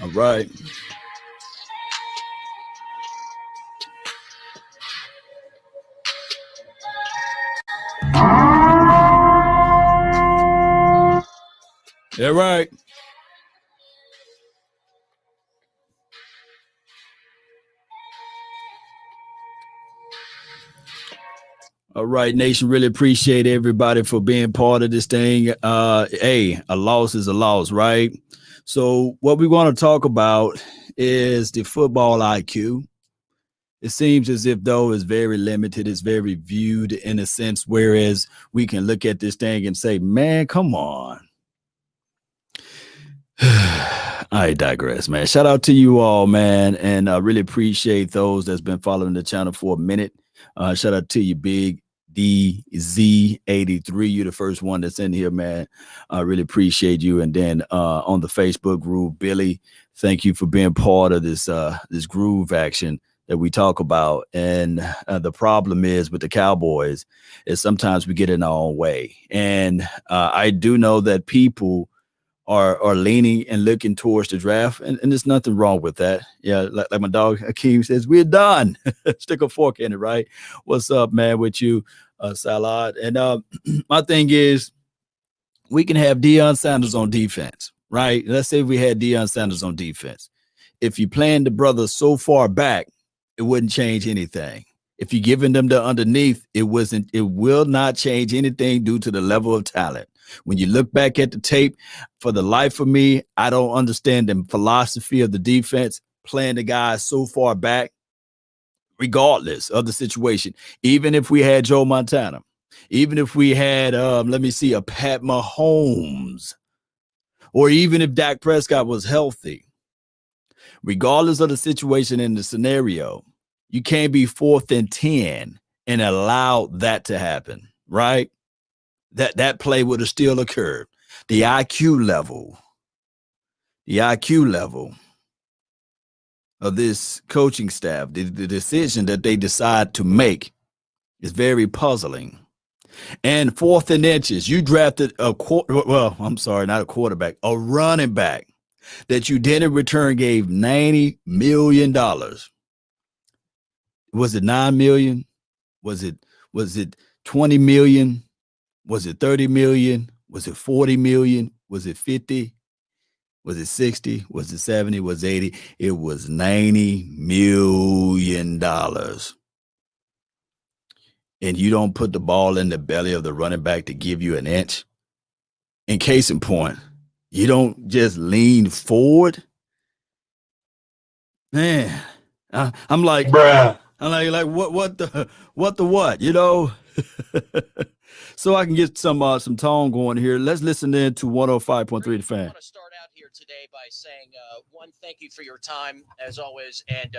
All right. Yeah, right. All right, Nation. Really appreciate everybody for being part of this thing. Hey, a loss is a loss, right? So, what we want to talk about is the football IQ. It seems as if though it's very limited, it's very viewed in a sense, whereas we can look at this thing and say, man, come on. I digress, man. Shout out to you all, man. And I really appreciate those that's been following the channel for a minute. Shout out to you, Big DZ83. You're the first one that's in here, man. I really appreciate you. And then on the Facebook group, Billy, thank you for being part of this groove action that we talk about. And the problem is with the Cowboys is sometimes we get in our own way. And I do know that people are leaning and looking towards the draft, and there's nothing wrong with that. Yeah, like my dog Akeem says, we're done. Stick a fork in it, right? What's up, man, with you, Salad? And my thing is, we can have Deion Sanders on defense, right? Let's say we had Deion Sanders on defense. If you plan the brothers so far back, it wouldn't change anything. If you're giving them the underneath, it will not change anything due to the level of talent. When you look back at the tape, for the life of me, I don't understand the philosophy of the defense playing the guys so far back, regardless of the situation. Even if we had Joe Montana, even if we had, a Pat Mahomes, or even if Dak Prescott was healthy, regardless of the situation in the scenario, you can't be 4th and 10 and allow that to happen, right? That play would have still occurred. The IQ level of this coaching staff, the decision that they decide to make is very puzzling. And 4th and inches, you drafted not a quarterback, a running back that you then in return gave $90 million. Was it 9 million? Was it 20 million? Was it 30 million? Was it 40 million? Was it 50? Was it 60? Was it 70? Was it 80? It was $90 million. And you don't put the ball in the belly of the running back to give you an inch. In case in point, you don't just lean forward. Man, I'm like, Bruh. what the what, you know? So I can get some tone going here. Let's listen in to 105.3 The Fan. I want to start out here today by saying, one, thank you for your time, as always, and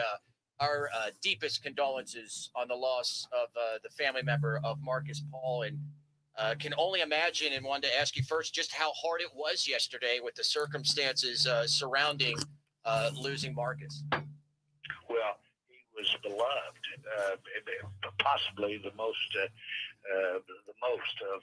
our deepest condolences on the loss of the family member of Marcus Paul. And can only imagine and wanted to ask you first just how hard it was yesterday with the circumstances surrounding losing Marcus. Well, he was beloved, possibly the most of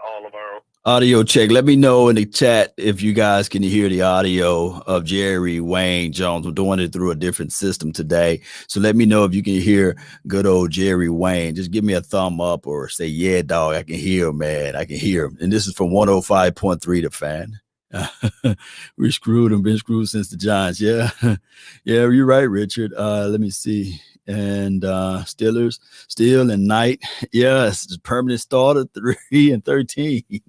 all of our audio check. Let me know in the chat if you guys can hear the audio of Jerry Wayne Jones. We're doing it through a different system today, so let me know if you can hear good old Jerry Wayne. Just give me a thumb up or say, yeah, dog, I can hear him, man. I can hear him. And this is from 105.3 The Fan. We screwed and been screwed since the Giants. Yeah. Yeah, you're right, Richard. Let me see. And Steelers, Steel and Knight. Yes, permanent starter 3-13.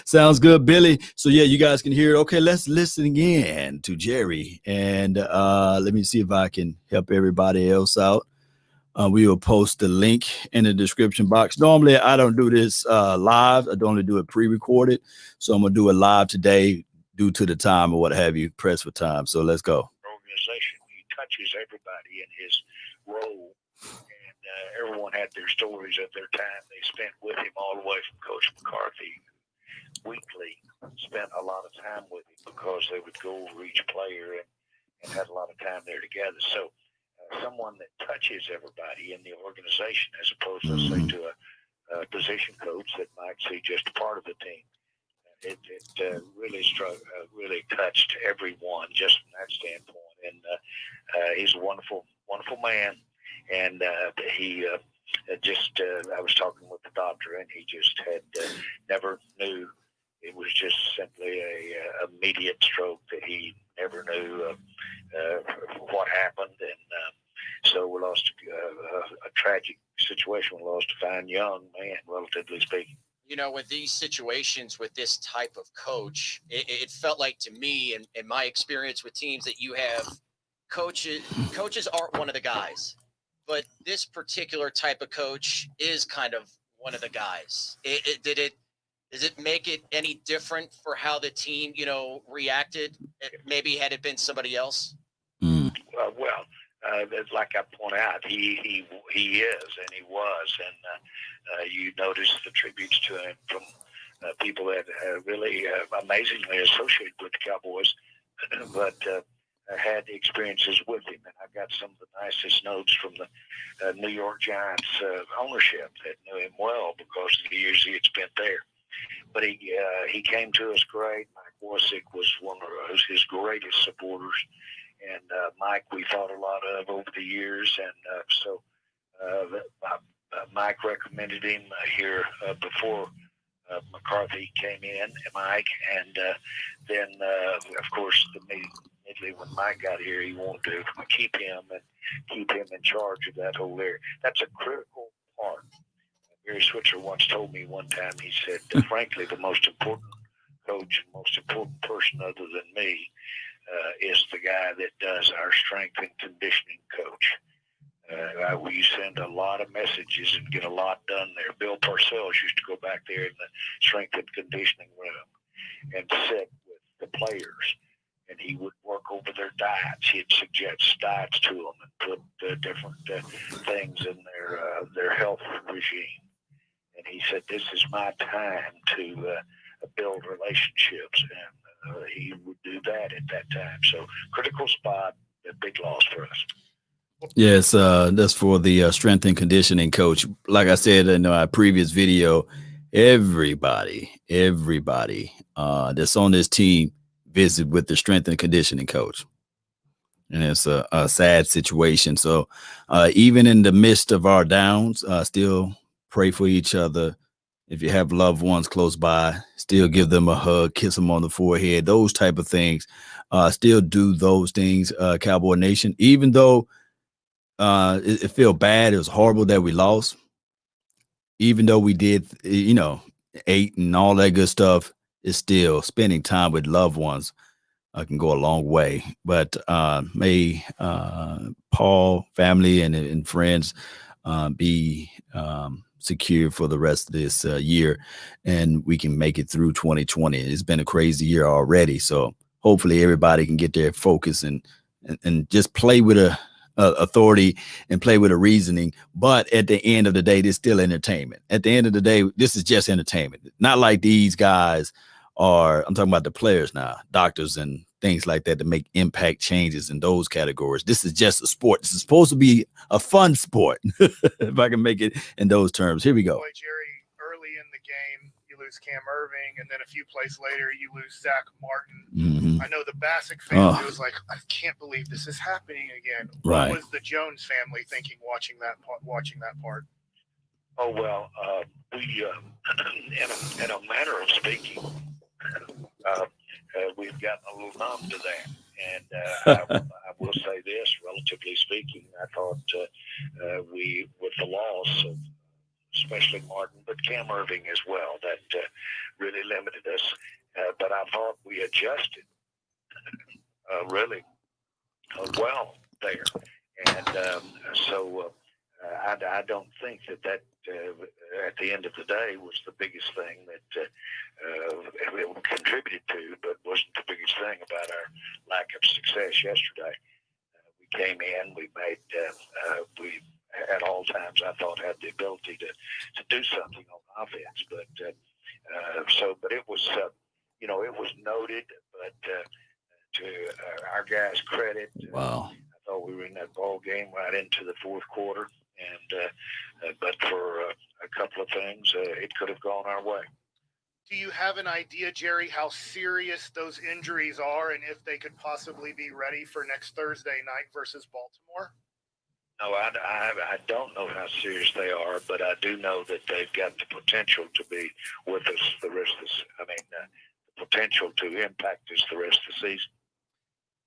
Sounds good, Billy. So yeah, you guys can hear it. Okay, let's listen again to Jerry. And let me see if I can help everybody else out. We will post the link in the description box. Normally, I don't do this live. I only do it pre-recorded. So I'm going to do it live today due to the time or what have you, press for time. So let's go. Organization. He touches everybody in his role. And everyone had their stories of their time they spent with him, all the way from Coach McCarthy. Weekly spent a lot of time with him because they would go over each player and had a lot of time there together. So someone that touches everybody in the organization, as opposed to, say, to a position coach that might see just a part of the team. it really touched everyone just from that standpoint. And he's a wonderful, wonderful man. And he I was talking with the doctor, and he just had never knew. It was just simply a immediate stroke that he never knew what happened. And so we lost a tragic situation. We lost a fine young man, relatively speaking. You know, with these situations with this type of coach, it felt like to me, and in my experience with teams that you have, coaches aren't one of the guys, but this particular type of coach is kind of one of the guys. Does it make it any different for how the team, reacted? Maybe had it been somebody else. Like I point out, he is, and he was, and you notice the tributes to him from people that really amazingly associated with the Cowboys, but had experiences with him. And I got some of the nicest notes from the New York Giants ownership that knew him well because of the years he had spent there. But he came to us great. Mike Wasick was one of his greatest supporters. And Mike, we thought a lot of over the years, and so Mike recommended him here before McCarthy came in, Mike, and then of course immediately when Mike got here, he wanted to keep him in charge of that whole area. That's a critical part. Barry Switzer once told me one time. He said, frankly, the most important coach, most important person other than me. Is the guy that does our strength and conditioning coach. We send a lot of messages and get a lot done there. Bill Parcells used to go back there in the strength and conditioning room and sit with the players, and he would work over their diets. He'd suggest diets to them and put different things in their health regime. And he said, "This is my time to build relationships," and he would do that at that time. So critical spot, a big loss for us. Yes, that's for the strength and conditioning coach. Like I said in our previous video, everybody that's on this team visit with the strength and conditioning coach. And it's a sad situation. So even in the midst of our downs, still pray for each other. If you have loved ones close by, still give them a hug, kiss them on the forehead, those type of things. Still do those things, Cowboy Nation. Even though it felt bad, it was horrible that we lost. Even though we did, ate and all that good stuff, it's still spending time with loved ones can go a long way. But may Paul, family, and friends be secure for the rest of this year, and we can make it through 2020. It's been a crazy year already, so hopefully everybody can get their focus and just play with a authority and play with a reasoning. But at the end of the day, this is still entertainment. At the end of the day, this is just entertainment. Not like these guys are, I'm talking about the players now, doctors and things like that, to make impact changes in those categories. This is just a sport. This is supposed to be a fun sport, if I can make it in those terms. Here we go. Boy, Jerry, early in the game, you lose Cam Irving, and then a few plays later, you lose Zach Martin. Mm-hmm. I know the Bassick family was like, I can't believe this is happening again. Right. What was the Jones family thinking watching that part? Oh, well, we, in a manner of speaking, we've gotten a little numb to that. And I will say this, relatively speaking, I thought we, with the loss of especially Martin, but Cam Irving as well, that really limited us. But I thought we adjusted really well there. And so I don't think that at the end of the day was the biggest thing that it contributed to, but wasn't the biggest thing about our lack of success yesterday. We came in, we made, we at all times I thought had the ability to do something on offense, but but it was, it was noted, but to our guys' credit, wow. I thought we were in that ball game right into the fourth quarter. And but for a couple of things, it could have gone our way. Do you have an idea, Jerry, how serious those injuries are and if they could possibly be ready for next Thursday night versus Baltimore? No, I don't know how serious they are, but I do know that they've got the potential to be with us the rest of the potential to impact us the rest of the season.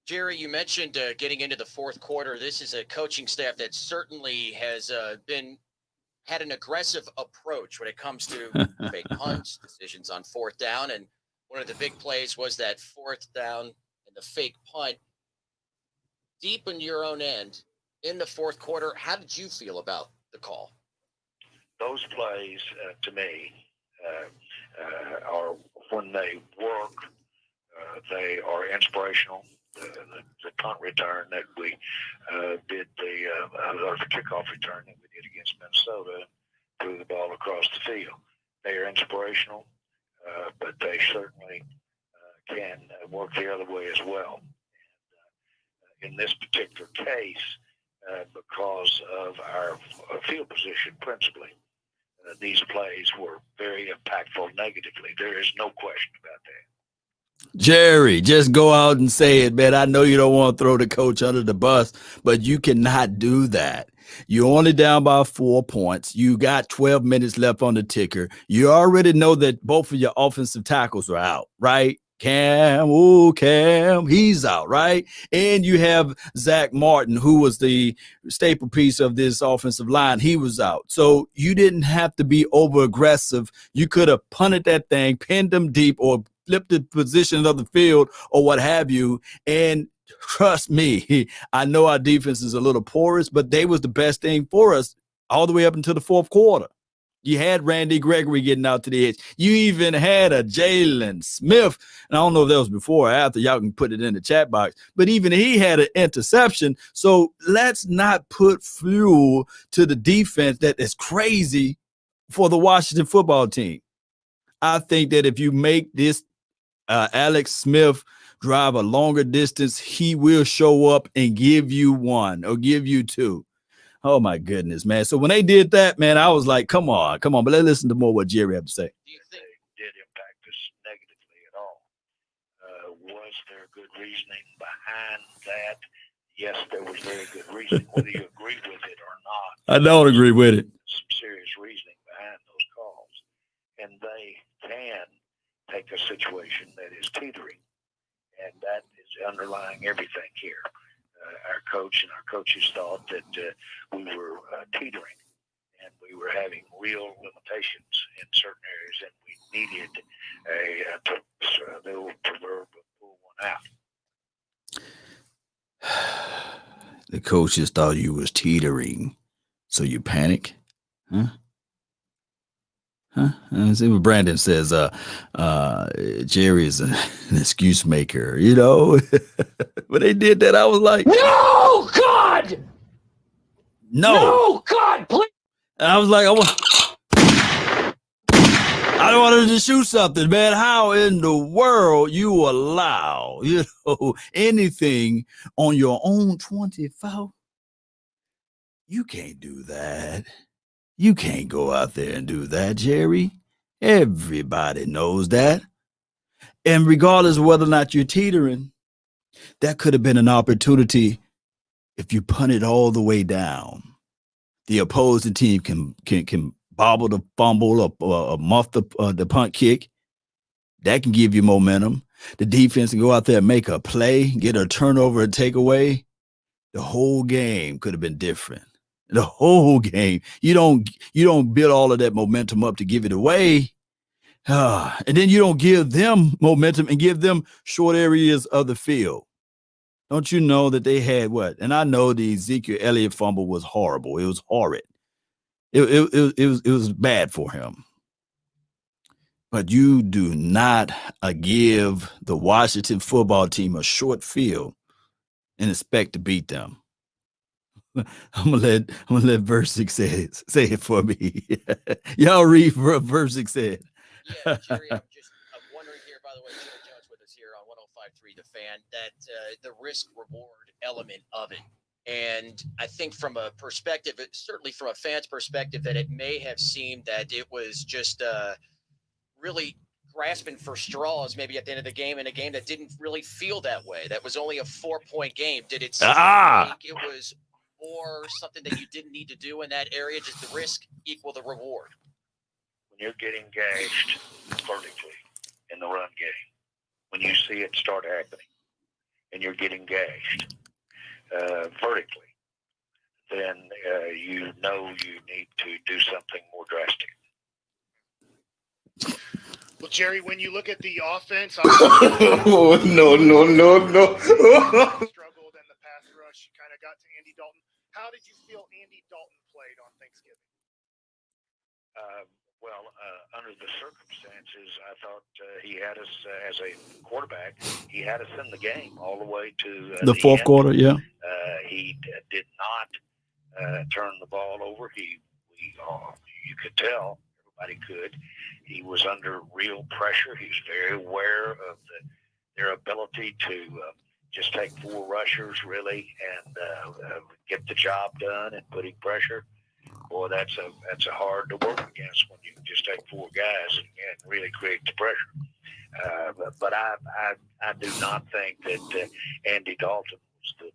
Jerry, you mentioned getting into the fourth quarter. This is a coaching staff that certainly has had an aggressive approach when it comes to fake punts, decisions on fourth down. And one of the big plays was that fourth down and the fake punt. Deep in your own end, in the fourth quarter, how did you feel about the call? Those plays, to me, are when they work, they are inspirational. The punt return that we did, or the kickoff return that we did against Minnesota, threw the ball across the field. They are inspirational, but they certainly can work the other way as well. And, in this particular case, because of our field position principally, these plays were very impactful negatively. There is no question about that. Jerry, just go out and say it, man. I know you don't want to throw the coach under the bus, but you cannot do that. You're only down by 4 points. You got 12 minutes left on the ticker. You already know that both of your offensive tackles are out, right? Cam, he's out, right? And you have Zach Martin, who was the staple piece of this offensive line. He was out. So you didn't have to be over aggressive. You could have punted that thing, pinned them deep, or flipped the position of the field or what have you. And trust me, I know our defense is a little porous, but they was the best thing for us all the way up until the fourth quarter. You had Randy Gregory getting out to the edge. You even had a Jalen Smith. And I don't know if that was before or after. Y'all can put it in the chat box. But even he had an interception. So let's not put fuel to the defense that is crazy for the Washington football team. I think that if you make this Alex Smith drive a longer distance, he will show up and give you one or give you two. Oh, my goodness, man. So when they did that, man, I was like, come on. But let's listen to more what Jerry had to say. Do you think it did impact us negatively at all? Was there good reasoning behind that? Yes, there was very good reasoning. Whether you agree with it or not. I don't agree with it. Some serious reasoning behind those calls. And they can take a situation that is teetering. And that is underlying everything here. Our coach and our coaches thought that we were teetering and we were having real limitations in certain areas, and we needed the old proverb pull one out. The coaches thought you was teetering, so you panic, huh? See what Brandon says. Jerry is an excuse maker, you know. When they did that, I was like, No, God! No, God, please! And I was like, I don't want to shoot something, man. How in the world you allow, anything on your own 24? You can't do that. You can't go out there and do that, Jerry. Everybody knows that. And regardless of whether or not you're teetering, that could have been an opportunity if you punt it all the way down. The opposing team can bobble the fumble or muff the punt kick. That can give you momentum. The defense can go out there and make a play, get a turnover and take away. The whole game could have been different. The whole game. You don't build all of that momentum up to give it away. And then you don't give them momentum and give them short areas of the field. Don't you know that they had what? And I know the Ezekiel Elliott fumble was horrible. It was horrid. It was bad for him. But you do not give the Washington football team a short field and expect to beat them. I'm gonna let Versick say it for me. Y'all read what Versick said. Yeah, Jerry, I'm wondering here, by the way, Jerry Jones with us here on 105.3 The Fan, that the risk-reward element of it. And I think from a perspective, certainly from a fan's perspective, that it may have seemed that it was just really grasping for straws maybe at the end of the game in a game that didn't really feel that way. That was only a 4-point game. Did it seem like it was more something that you didn't need to do in that area? Just the risk equal the reward? When you're getting gashed vertically in the run game, when you see it start happening and you're getting gashed vertically, then you know you need to do something more drastic. Well, Jerry, when you look at the offense, no. struggled in the pass rush. You kind of got to Andy Dalton. How did you feel Andy Dalton played on Thanksgiving? Under the circumstances, I thought he had us as a quarterback. He had us in the game all the way to the fourth quarter. Yeah, he did not turn the ball over. You could tell, everybody could. He was under real pressure. He was very aware of their ability to just take 4 rushers really and get the job done and putting pressure. Boy, that's a hard to work against when you just take 4 guys and really create the pressure. But I do not think that Andy Dalton was the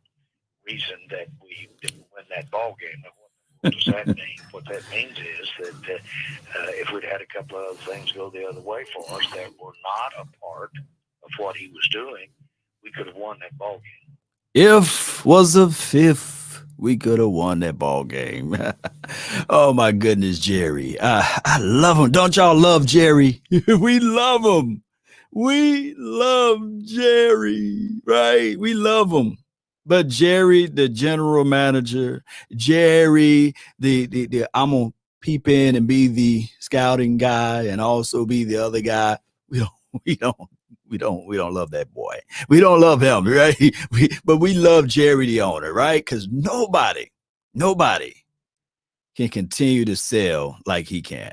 reason that we didn't win that ball game. What does that mean? What that means is that if we'd had a couple of other things go the other way for us that were not a part of what he was doing, we could have won that ball game. If was a fifth, we could have won that ball game. Oh my goodness, Jerry. I love him. Don't y'all love Jerry? We love him. We love Jerry, right? We love him. But Jerry, the general manager, Jerry, the I'm gonna peep in and be the scouting guy and also be the other guy. We don't love that boy. We don't love him, right? But we love Jerry, the owner, right? Because nobody can continue to sell like he can.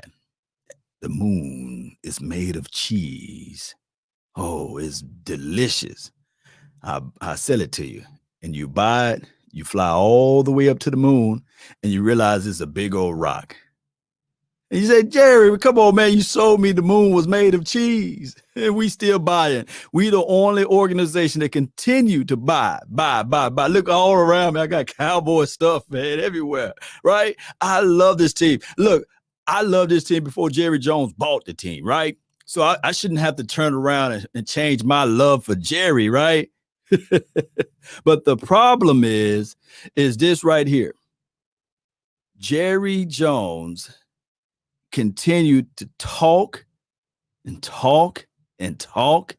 The moon is made of cheese. Oh, it's delicious. I sell it to you. And you buy it, you fly all the way up to the moon, and you realize it's a big old rock. And you say, Jerry, come on, man, you sold me the moon was made of cheese. And we still buying. We the only organization that continue to buy. Look all around me. I got Cowboy stuff, man, everywhere, right? I love this team. Look, I love this team before Jerry Jones bought the team, right? So I shouldn't have to turn around and change my love for Jerry, right? But the problem is this right here. Jerry Jones continued to talk and talk and talk.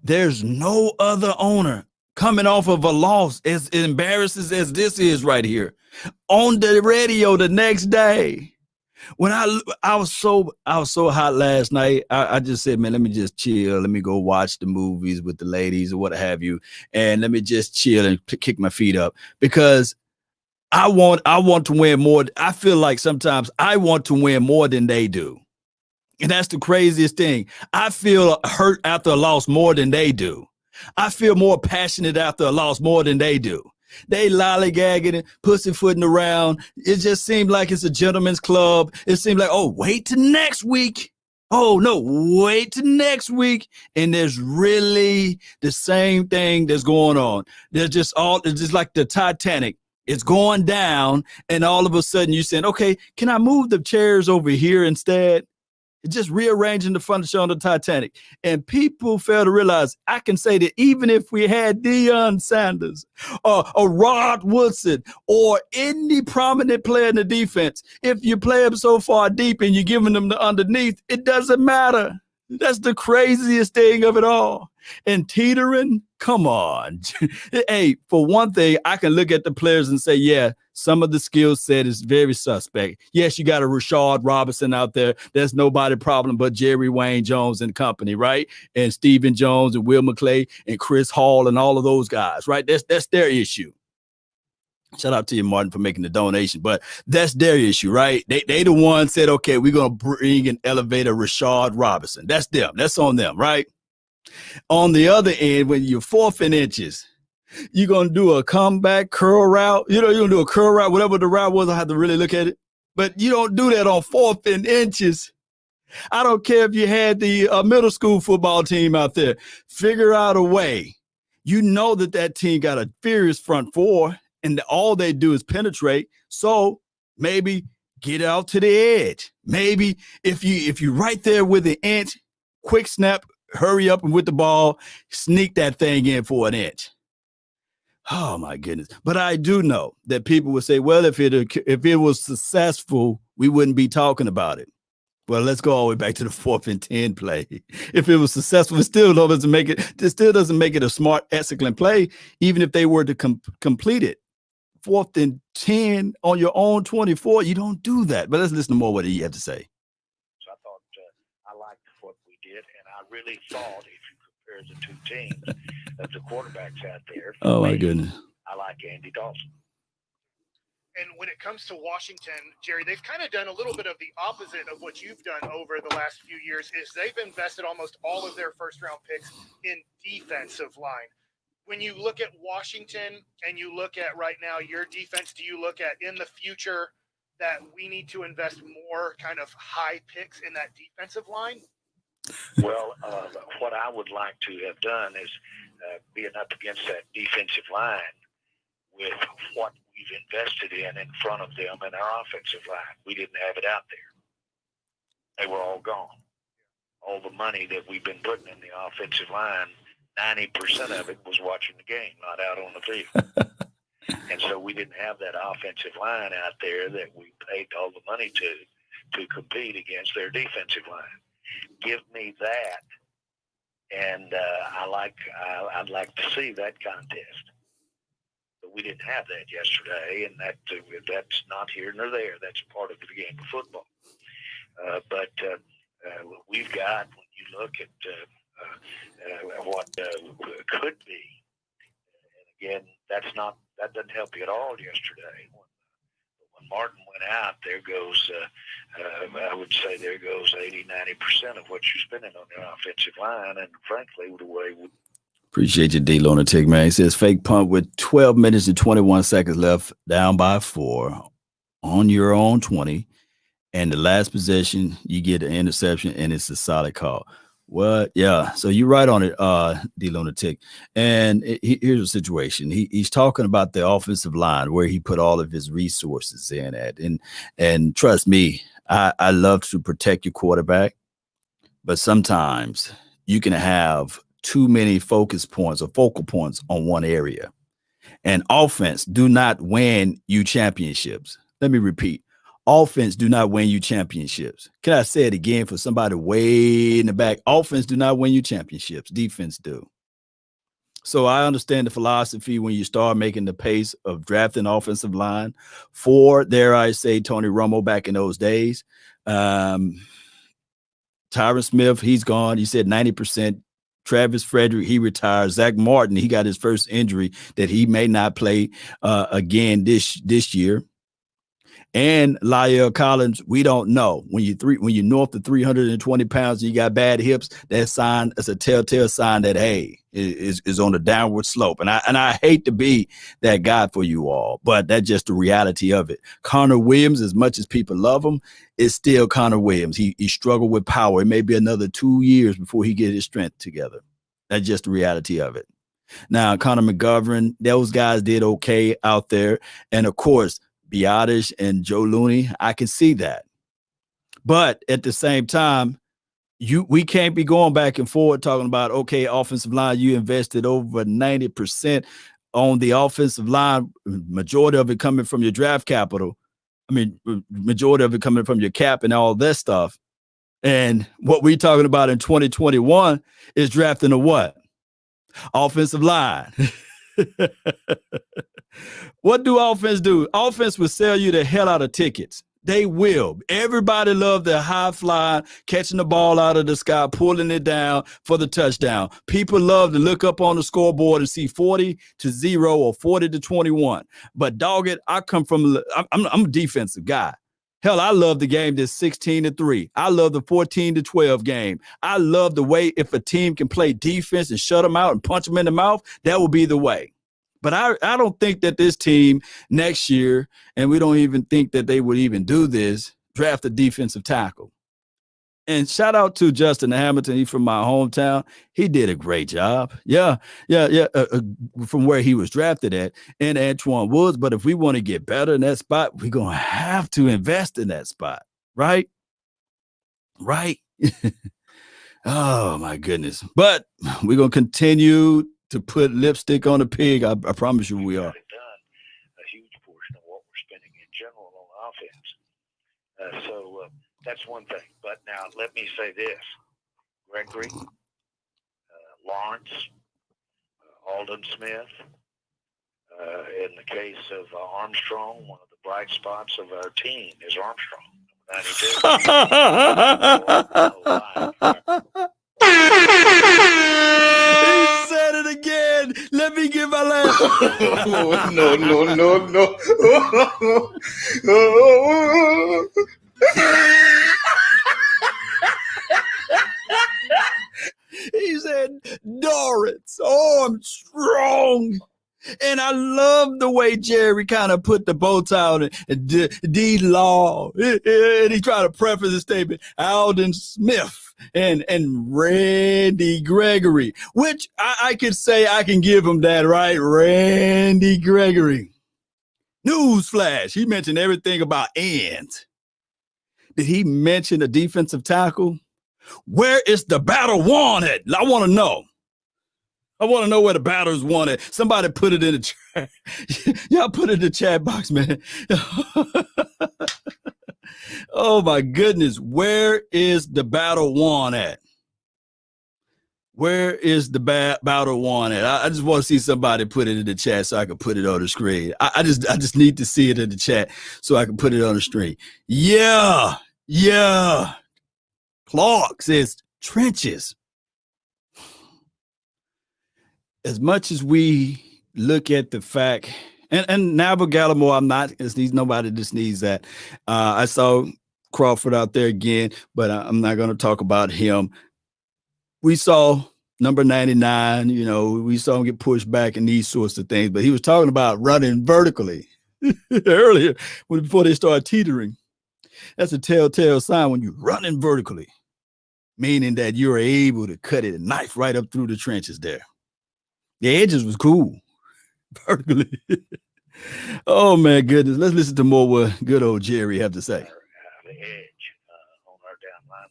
There's no other owner coming off of a loss as embarrassing as this is right here on the radio the next day. When I was so hot last night, I just said, man, let me just chill. Let me go watch the movies with the ladies or what have you. And let me just chill and kick my feet up because I want to win more. I feel like sometimes I want to win more than they do. And that's the craziest thing. I feel hurt after a loss more than they do. I feel more passionate after a loss more than they do. They lollygagging and pussyfooting around. It just seemed like it's a gentleman's club. It seemed like, oh, wait till next week. Oh, no, wait till next week. And there's really the same thing that's going on. It's just like the Titanic. It's going down. And all of a sudden you're saying, okay, can I move the chairs over here instead? It's just rearranging the furniture on the Titanic. And people fail to realize, I can say that even if we had Deion Sanders or Rod Woodson or any prominent player in the defense, if you play them so far deep and you're giving them the underneath, it doesn't matter. That's the craziest thing of it all. And teetering, come on. Hey, for one thing, I can look at the players and say, yeah, some of the skill set is very suspect. Yes, you got a Rashard Robinson out there. There's nobody problem but Jerry Wayne Jones and company, right? And Stephen Jones and Will McClay and Chris Hall and all of those guys, right? That's their issue. Shout out to you, Martin, for making the donation, but that's their issue, right? They the one said, okay, we're going to bring and elevate a Rashard Robinson. That's them. That's on them, right? On the other end, when you're 4th and inches, you're going to do a comeback curl route. You're going to do a curl route, whatever the route was. I have to really look at it. But you don't do that on 4th and inches. I don't care if you had the middle school football team out there. Figure out a way. You know that team got a furious front four, and all they do is penetrate. So maybe get out to the edge. Maybe if you're right there with the inch, quick snap, hurry up and with the ball, sneak that thing in for an inch. Oh my goodness! But I do know that people would say, "Well, if it was successful, we wouldn't be talking about it." Well, let's go all the way back to the 4th and 10 play. If it was successful, it still doesn't make it a smart, excellent play, even if they were to complete it. 4th and 10 on your own 24, you don't do that. But let's listen to more what he had to say. So I thought I liked what we did, and I really thought if you compare the two teams, that the quarterbacks out there. Oh my goodness! I like Andy Dalton. And when it comes to Washington, Jerry, they've kind of done a little bit of the opposite of what you've done over the last few years. Is they've invested almost all of their first-round picks in defensive line. When you look at Washington and you look at right now your defense, do you look at in the future that we need to invest more kind of high picks in that defensive line? Well, what I would like to have done is being up against that defensive line with what we've invested in front of them in our offensive line. We didn't have it out there. They were all gone. All the money that we've been putting in the offensive line, 90% of it was watching the game, not out on the field. And so we didn't have that offensive line out there that we paid all the money to compete against their defensive line. Give me that, and I'd like to see that contest. But we didn't have that yesterday, and that's not here nor there. That's part of the game of football. But we've got, when you look at what could be, and again, that doesn't help you at all yesterday. When Martin went out, there goes, I would say there goes 80-90% of what you're spending on the offensive line, and frankly, the way we Appreciate your D Lunatic, man. He says fake punt with 12 minutes and 21 seconds left, down by 4 on your own 20. And the last possession, you get an interception, and it's a solid call. What? Yeah. So you're right on it, D Lunatic. And here's the situation. He's talking about the offensive line where he put all of his resources in at. And trust me, I love to protect your quarterback, but sometimes you can have too many focus points or focal points on one area. And offense do not win you championships. Let me repeat. Offense do not win you championships. Can I say it again for somebody way in the back? Offense do not win you championships. Defense do. So I understand the philosophy when you start making the pace of drafting offensive line for, dare I say, Tony Romo back in those days. Tyron Smith, he's gone. He said 90%. Travis Frederick, he retired. Zach Martin, he got his first injury that he may not play again this year. And La'el Collins, we don't know. When you're north of 320 pounds and you got bad hips, that's a telltale sign that, hey, is on a downward slope. And I hate to be that guy for you all, but that's just the reality of it. Connor Williams, as much as people love him, is still Connor Williams. He struggled with power. It may be another 2 years before he get his strength together. That's just the reality of it. Now, Connor McGovern, those guys did okay out there. And of course, Biotish and Joe Looney, I can see that. But at the same time, we can't be going back and forth talking about, okay, offensive line, you invested over 90% on the offensive line, majority of it coming from your draft capital. I mean, majority of it coming from your cap and all that stuff. And what we're talking about in 2021 is drafting a what? Offensive line. What do offense do? Offense will sell you the hell out of tickets. They will. Everybody loves the high fly, catching the ball out of the sky, pulling it down for the touchdown. People love to look up on the scoreboard and see 40-0 or 40-21. But dog it, I'm a defensive guy. Hell, I love the game that's 16-3. I love the 14-12 game. I love the way if a team can play defense and shut them out and punch them in the mouth, that will be the way. But I don't think that this team next year, and we don't even think that they would even do this, draft a defensive tackle. And shout out to Justin Hamilton. He's from my hometown. He did a great job. Yeah. From where he was drafted at, and Antoine Woods. But if we want to get better in that spot, we're going to have to invest in that spot. Right? Right? Oh, my goodness. But we're going to continue to put lipstick on the pig. I promise you we are. A huge portion of what we're spending in general on offense. So that's one thing. But now let me say this. Gregory, Lawrence, Alden Smith, in the case of Armstrong, one of the bright spots of our team is Armstrong. 92. He said it again. Let me get my last. No. He said, Dorrance, Armstrong. And I love the way Jerry kind of put the bow tie on it. D-Law. And he tried to preface his statement, Alden Smith and Randy Gregory, which I could say I can give him that, right? Randy Gregory. Newsflash. He mentioned everything about ends. Did he mention a defensive tackle? Where is the battle won at? I want to know. I want to know where the battle's won at. Somebody put it in the chat. Y'all put it in the chat box, man. Oh, my goodness. Where is the battle won at? Where is the battle won at? I just want to see somebody put it in the chat so I can put it on the screen. I just need to see it in the chat so I can put it on the screen. Yeah. Clark says trenches. As much as we look at the fact, and Neville Gallimore, I'm not, he's nobody just needs that. I saw Crawford out there again, but I'm not going to talk about him. We saw number 99, we saw him get pushed back and these sorts of things, but he was talking about running vertically earlier before they start teetering. That's a telltale sign when you're running vertically, meaning that you're able to cut it a knife right up through the trenches there. The edges was cool. Vertically. Oh, man, goodness. Let's listen to more what good old Jerry have to say. The edge on our down lineman.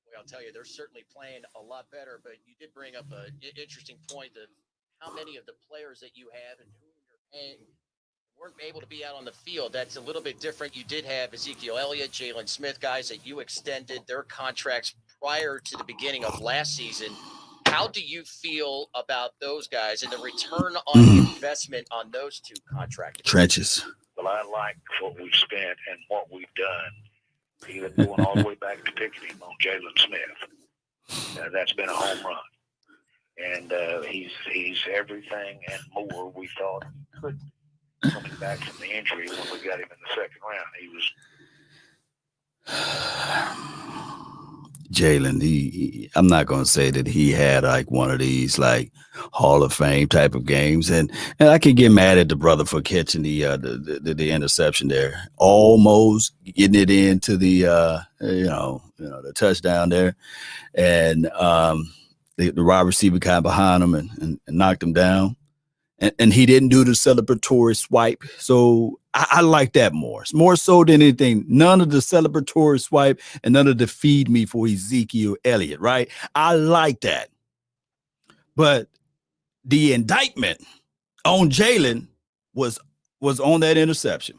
Well, I'll tell you, they're certainly playing a lot better, but you did bring up an interesting point of how many of the players that you have and who you're paying weren't able to be out on the field. That's a little bit different. You did have Ezekiel Elliott, Jalen Smith, guys that you extended their contracts prior to the beginning of last season. How do you feel about those guys and the return on the investment on those two contracts? Trenches. Well, I like what we've spent and what we've done, even going all the way back to picking him on Jalen Smith. That's been a home run. And he's everything and more we thought he could be coming back from the injury when we got him in the second round. He was Jalen, I'm not going to say that he had like one of these like Hall of Fame type of games, and I can get mad at the brother for catching the interception there, almost getting it into the the touchdown there, and the wide receiver kind of behind him and knocked him down, and he didn't do the celebratory swipe, so I like that more so than anything. None of the celebratory swipe and none of the feed me for Ezekiel Elliott, right? I like that. But the indictment on Jalen was on that interception.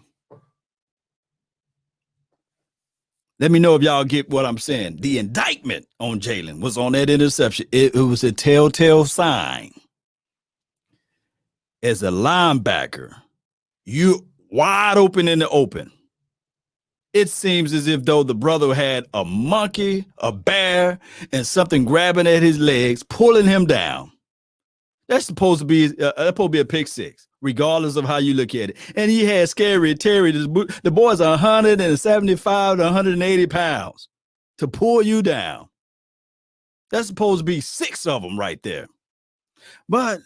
Let me know if y'all get what I'm saying. The indictment on Jalen was on that interception. It was a telltale sign. As a linebacker, you wide open in the open. It seems as if though the brother had a monkey, a bear, and something grabbing at his legs, pulling him down. That's supposed to be a pick six, regardless of how you look at it. And he had Scary Terry. The boy's 175 to 180 pounds to pull you down. That's supposed to be 6 of them right there. But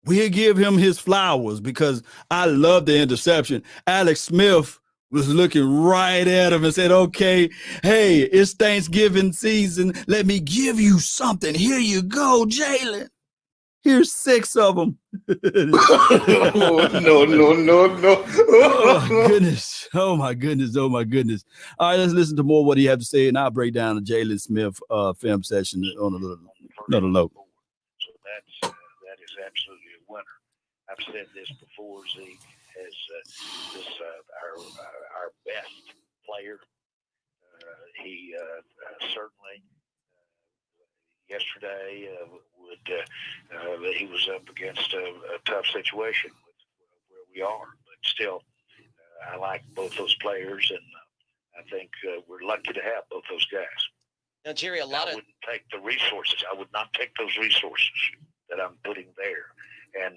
we'll give him his flowers because I love the interception. Alex Smith was looking right at him and said, okay, hey, it's Thanksgiving season. Let me give you something. Here you go, Jalen. Here's 6 of them. No. Oh, goodness. Oh, my goodness. Oh, my goodness. All right, let's listen to more what he had to say, and I'll break down the Jalen Smith film session on another low. So that is absolutely a winner. I've said this before. Zeke has our best player. He certainly yesterday he was up against a tough situation with where we are, but still, I like both those players, and I think we're lucky to have both those guys. Now, Jerry, I wouldn't take the resources. I would not take those resources that I'm putting there and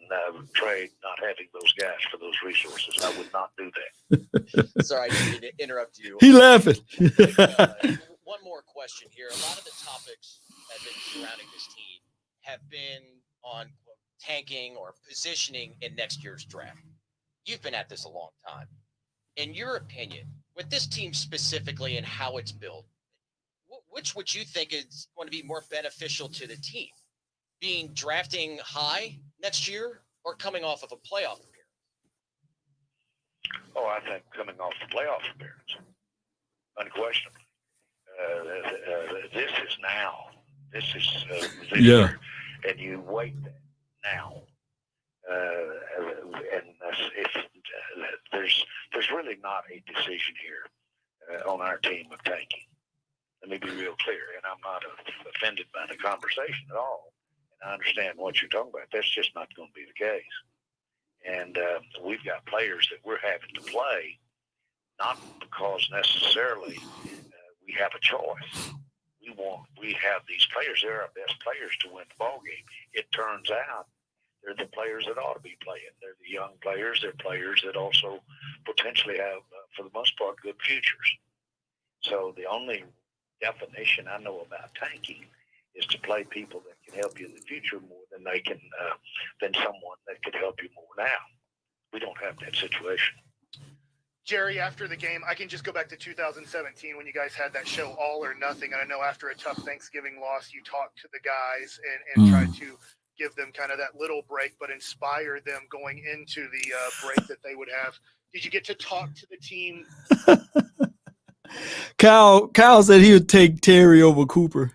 trade not having those guys for those resources. I would not do that. Sorry, I didn't mean to interrupt you. He laughing. One more question here. A lot of the topics that have been surrounding this team have been on tanking or positioning in next year's draft. You've been at this a long time. In your opinion, with this team specifically and how it's built, which would you think is going to be more beneficial to the team? Being drafting high next year or coming off of a playoff appearance? Oh, I think coming off the playoff appearance, unquestionably. This is now. This is this year, and you wait now. And there's really not a decision here on our team of tanking. Let me be real clear, and I'm not offended by the conversation at all. And I understand what you're talking about. That's just not going to be the case. And we've got players that we're having to play, not because necessarily we have a choice. We have these players. They're our best players to win the ball game. It turns out they're the players that ought to be playing. They're the young players. They're players that also potentially have, for the most part, good futures. So the only definition I know about tanking is to play people that can help you in the future more than they can than someone that could help you more now. We don't have that situation. Jerry, after the game, I can just go back to 2017 when you guys had that show All or Nothing. And I know after a tough Thanksgiving loss, you talked to the guys and tried to give them kind of that little break, but inspire them going into the break that they would have. Did you get to talk to the team? Kyle said he would take Terry over Cooper.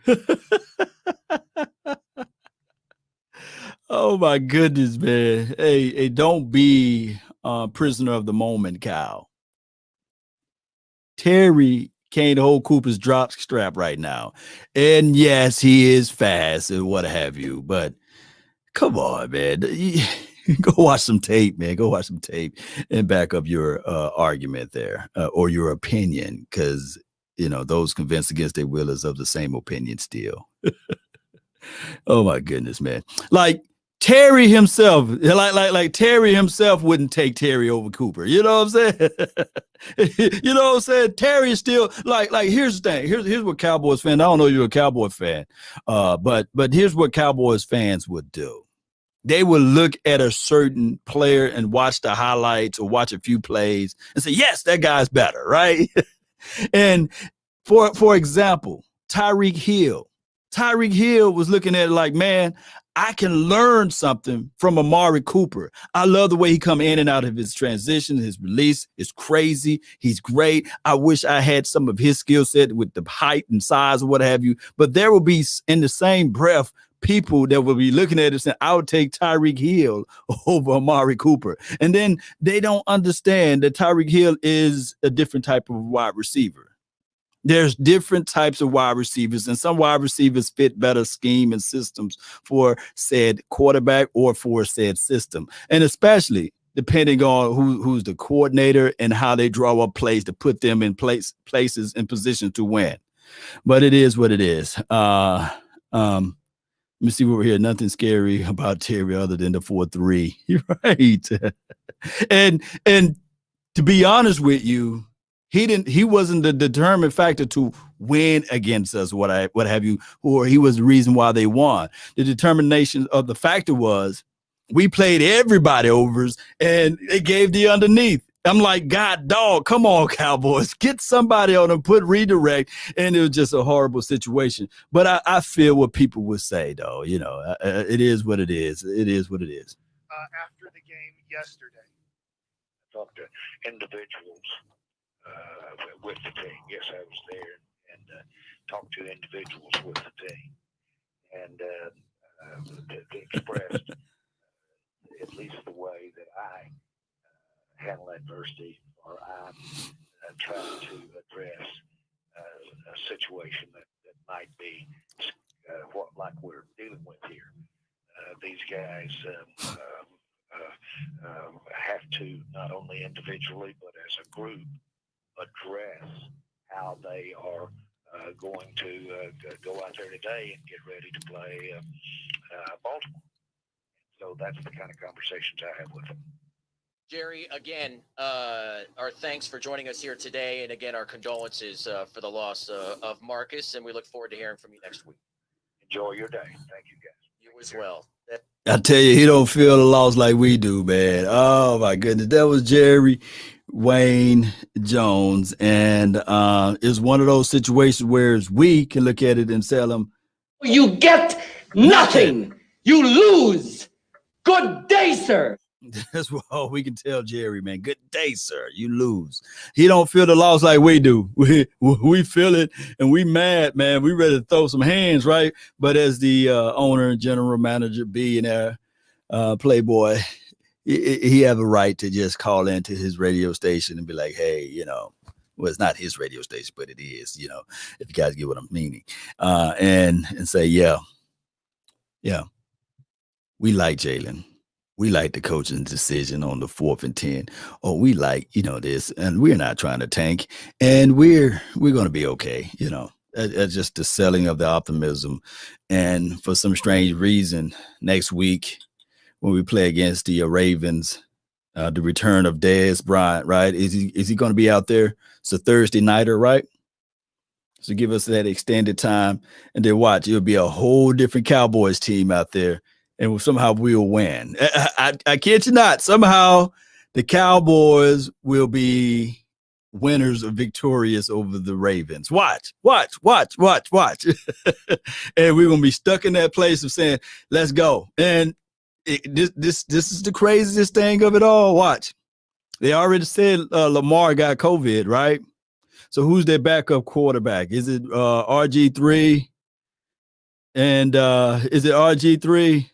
Oh, my goodness, man. Hey, don't be prisoner of the moment, Kyle. Terry can't hold Cooper's drop strap right now. And yes, he is fast and what have you, but come on, man. Go watch some tape, man. Go watch some tape and back up your argument there or your opinion, because, you know, those convinced against their will is of the same opinion still. Oh, my goodness, man. Like, Terry himself, like Terry himself wouldn't take Terry over Cooper. You know what I'm saying? You know what I'm saying? Terry is still like here's the thing. Here's what Cowboys fan. I don't know you're a Cowboy fan, but here's what Cowboys fans would do. They would look at a certain player and watch the highlights or watch a few plays and say, yes, that guy's better, right? And for example, Tyreek Hill. Tyreek Hill was looking at it like, man, I can learn something from Amari Cooper. I love the way he come in and out of his transition. His release is crazy. He's great. I wish I had some of his skill set with the height and size or what have you. But there will be, in the same breath, people that will be looking at it saying, I would take Tyreek Hill over Amari Cooper. And then they don't understand that Tyreek Hill is a different type of wide receiver. There's different types of wide receivers, and some wide receivers fit better scheme and systems for said quarterback or for said system. And especially depending on who's the coordinator and how they draw up plays to put them in places in position to win. But it is what it is. Let me see what we're here. Nothing scary about Terry other than the 4-3. Right. And to be honest with you, he wasn't the determined factor to win against us, what have you, or he was the reason why they won. The determination of the factor was we played everybody overs and they gave the underneath. I'm like, God, dog, come on, Cowboys, get somebody on them, put redirect. And it was just a horrible situation. But I feel what people would say, though. You know, it is what it is. It is what it is. After the game yesterday, Talked to individuals with the team. Yes, I was there and talked to individuals with the team, and they expressed at least the way that I handle adversity, or I'm trying to address a situation that might be what like we're dealing with here. These guys have to not only individually but as a group address how they are going to go out there today and get ready to play Baltimore. So that's the kind of conversations I have with them. Jerry, again, our thanks for joining us here today. And again, our condolences for the loss of Marcus. And we look forward to hearing from you next week. Enjoy your day. Thank you, guys. You as well. I tell you, he don't feel the loss like we do, man. Oh, my goodness. That was Jerry Wayne Jones. And it's one of those situations where we can look at it and tell him, you get nothing. You lose. Good day, sir. That's all we can tell Jerry, man. Good day, sir. You lose. He don't feel the loss like we do. We feel it, and we mad, man. We ready to throw some hands, right? But as the owner and general manager, billionaire, playboy, he have a right to just call into his radio station and be like, hey, you know, well, it's not his radio station, but it is, you know, if you guys get what I'm meaning, and say, yeah, we like Jalen. We like the coaching decision on the 4th and 10. Or we like, you know, this, and we're not trying to tank, and we're going to be okay. You know, that's just the selling of the optimism. And for some strange reason, next week when we play against the Ravens, the return of Dez Bryant, right? Is he going to be out there? It's a Thursday nighter, right? So give us that extended time, and then watch. It'll be a whole different Cowboys team out there. And somehow we'll win. I kid you not. Somehow the Cowboys will be winners or victorious over the Ravens. Watch. And we're going to be stuck in that place of saying, let's go. And this is the craziest thing of it all. Watch. They already said Lamar got COVID, right? So who's their backup quarterback? Is it RG3? And is it RG3?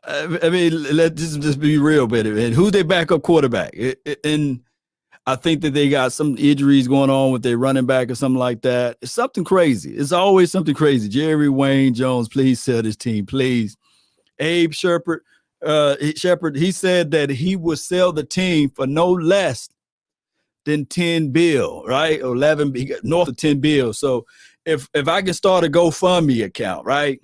I mean, let's just be real with it, man. Who's their backup quarterback? And I think that they got some injuries going on with their running back or something like that. It's something crazy. It's always something crazy. Jerry Wayne Jones, please sell this team, please. Abe Shepard, he said that he would sell the team for no less than 10 bill, right? Or 11, north of 10 bill. So if I can start a GoFundMe account, right?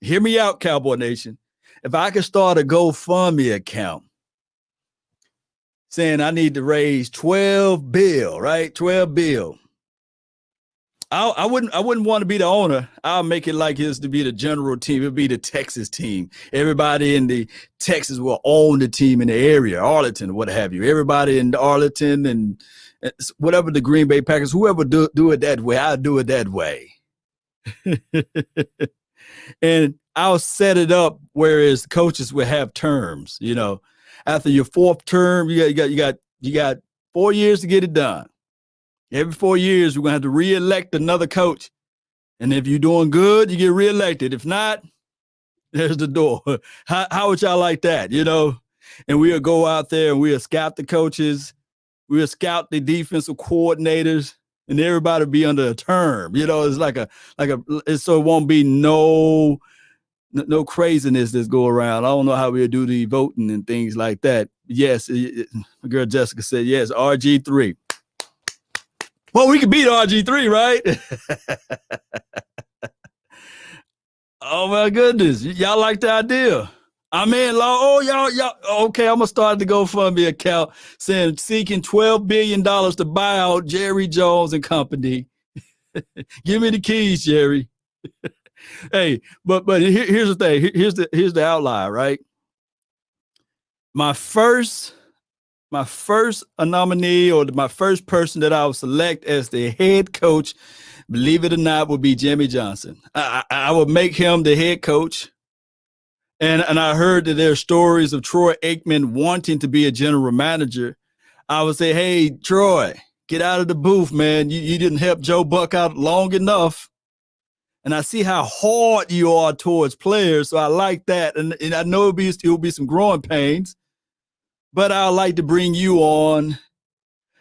Hear me out, Cowboy Nation. If I could start a GoFundMe account saying I need to raise 12 bill, right? 12 bill. I wouldn't want to be the owner. I'll make it like his to be the general team. It'll be the Texas team. Everybody in the Texas will own the team in the area, Arlington, what have you. Everybody in Arlington and whatever the Green Bay Packers, whoever do it that way, I'll do it that way. And I'll set it up whereas coaches will have terms. You know, after your 4th term, you got 4 years to get it done. Every 4 years, we're gonna have to reelect another coach. And if you're doing good, you get reelected. If not, there's the door. How would y'all like that? You know, and we'll go out there and we'll scout the coaches, we'll scout the defensive coordinators. And everybody be under a term, you know. It's so it won't be no craziness that's go around. I don't know how we'll do the voting and things like that. Yes, my girl Jessica said yes. RG3. Well, we could beat RG3, right? Oh my goodness, y'all like the idea? I'm in law. Oh, y'all. Okay, I'm gonna start the GoFundMe account seeking $12 billion to buy out Jerry Jones and company. Give me the keys, Jerry. Hey, but here's the thing. Here's the outlier, right? my first nominee, or my first person that I would select as the head coach, believe it or not, would be Jimmy Johnson. I would make him the head coach. And I heard that there are stories of Troy Aikman wanting to be a general manager. I would say, hey, Troy, get out of the booth, man. You didn't help Joe Buck out long enough. And I see how hard you are towards players. So I like that. And I know it'll be some growing pains, but I'd like to bring you on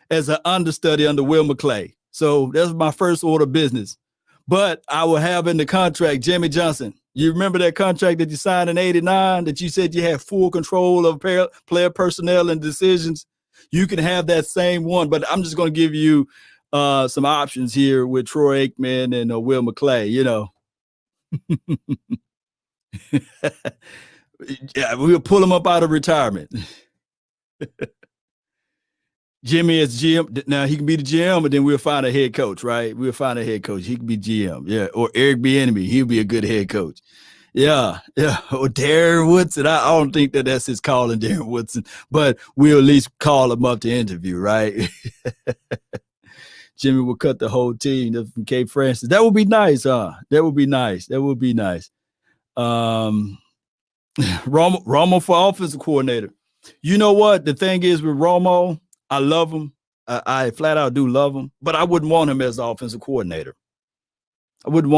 as an understudy under Will McClay. So that's my first order of business. But I will have in the contract Jimmy Johnson. You remember that contract that you signed in '89 that you said you had full control of player personnel and decisions? You can have that same one, but I'm just going to give you some options here with Troy Aikman and Will McClay, you know. Yeah, we'll pull him up out of retirement. Jimmy as GM. Now he can be the GM, but then we'll find a head coach, right? We'll find a head coach. He can be GM, yeah. Or Eric Bieniemy, he'll be a good head coach. Yeah. Or Darren Woodson. I don't think that's his calling, Darren Woodson, but we'll at least call him up to interview, right? Jimmy will cut the whole team from Cape Francis. That would be nice, huh? That would be nice. Romo for offensive coordinator. You know what? The thing is with Romo, I love him. I flat out do love him, but I wouldn't want him as the offensive coordinator. Can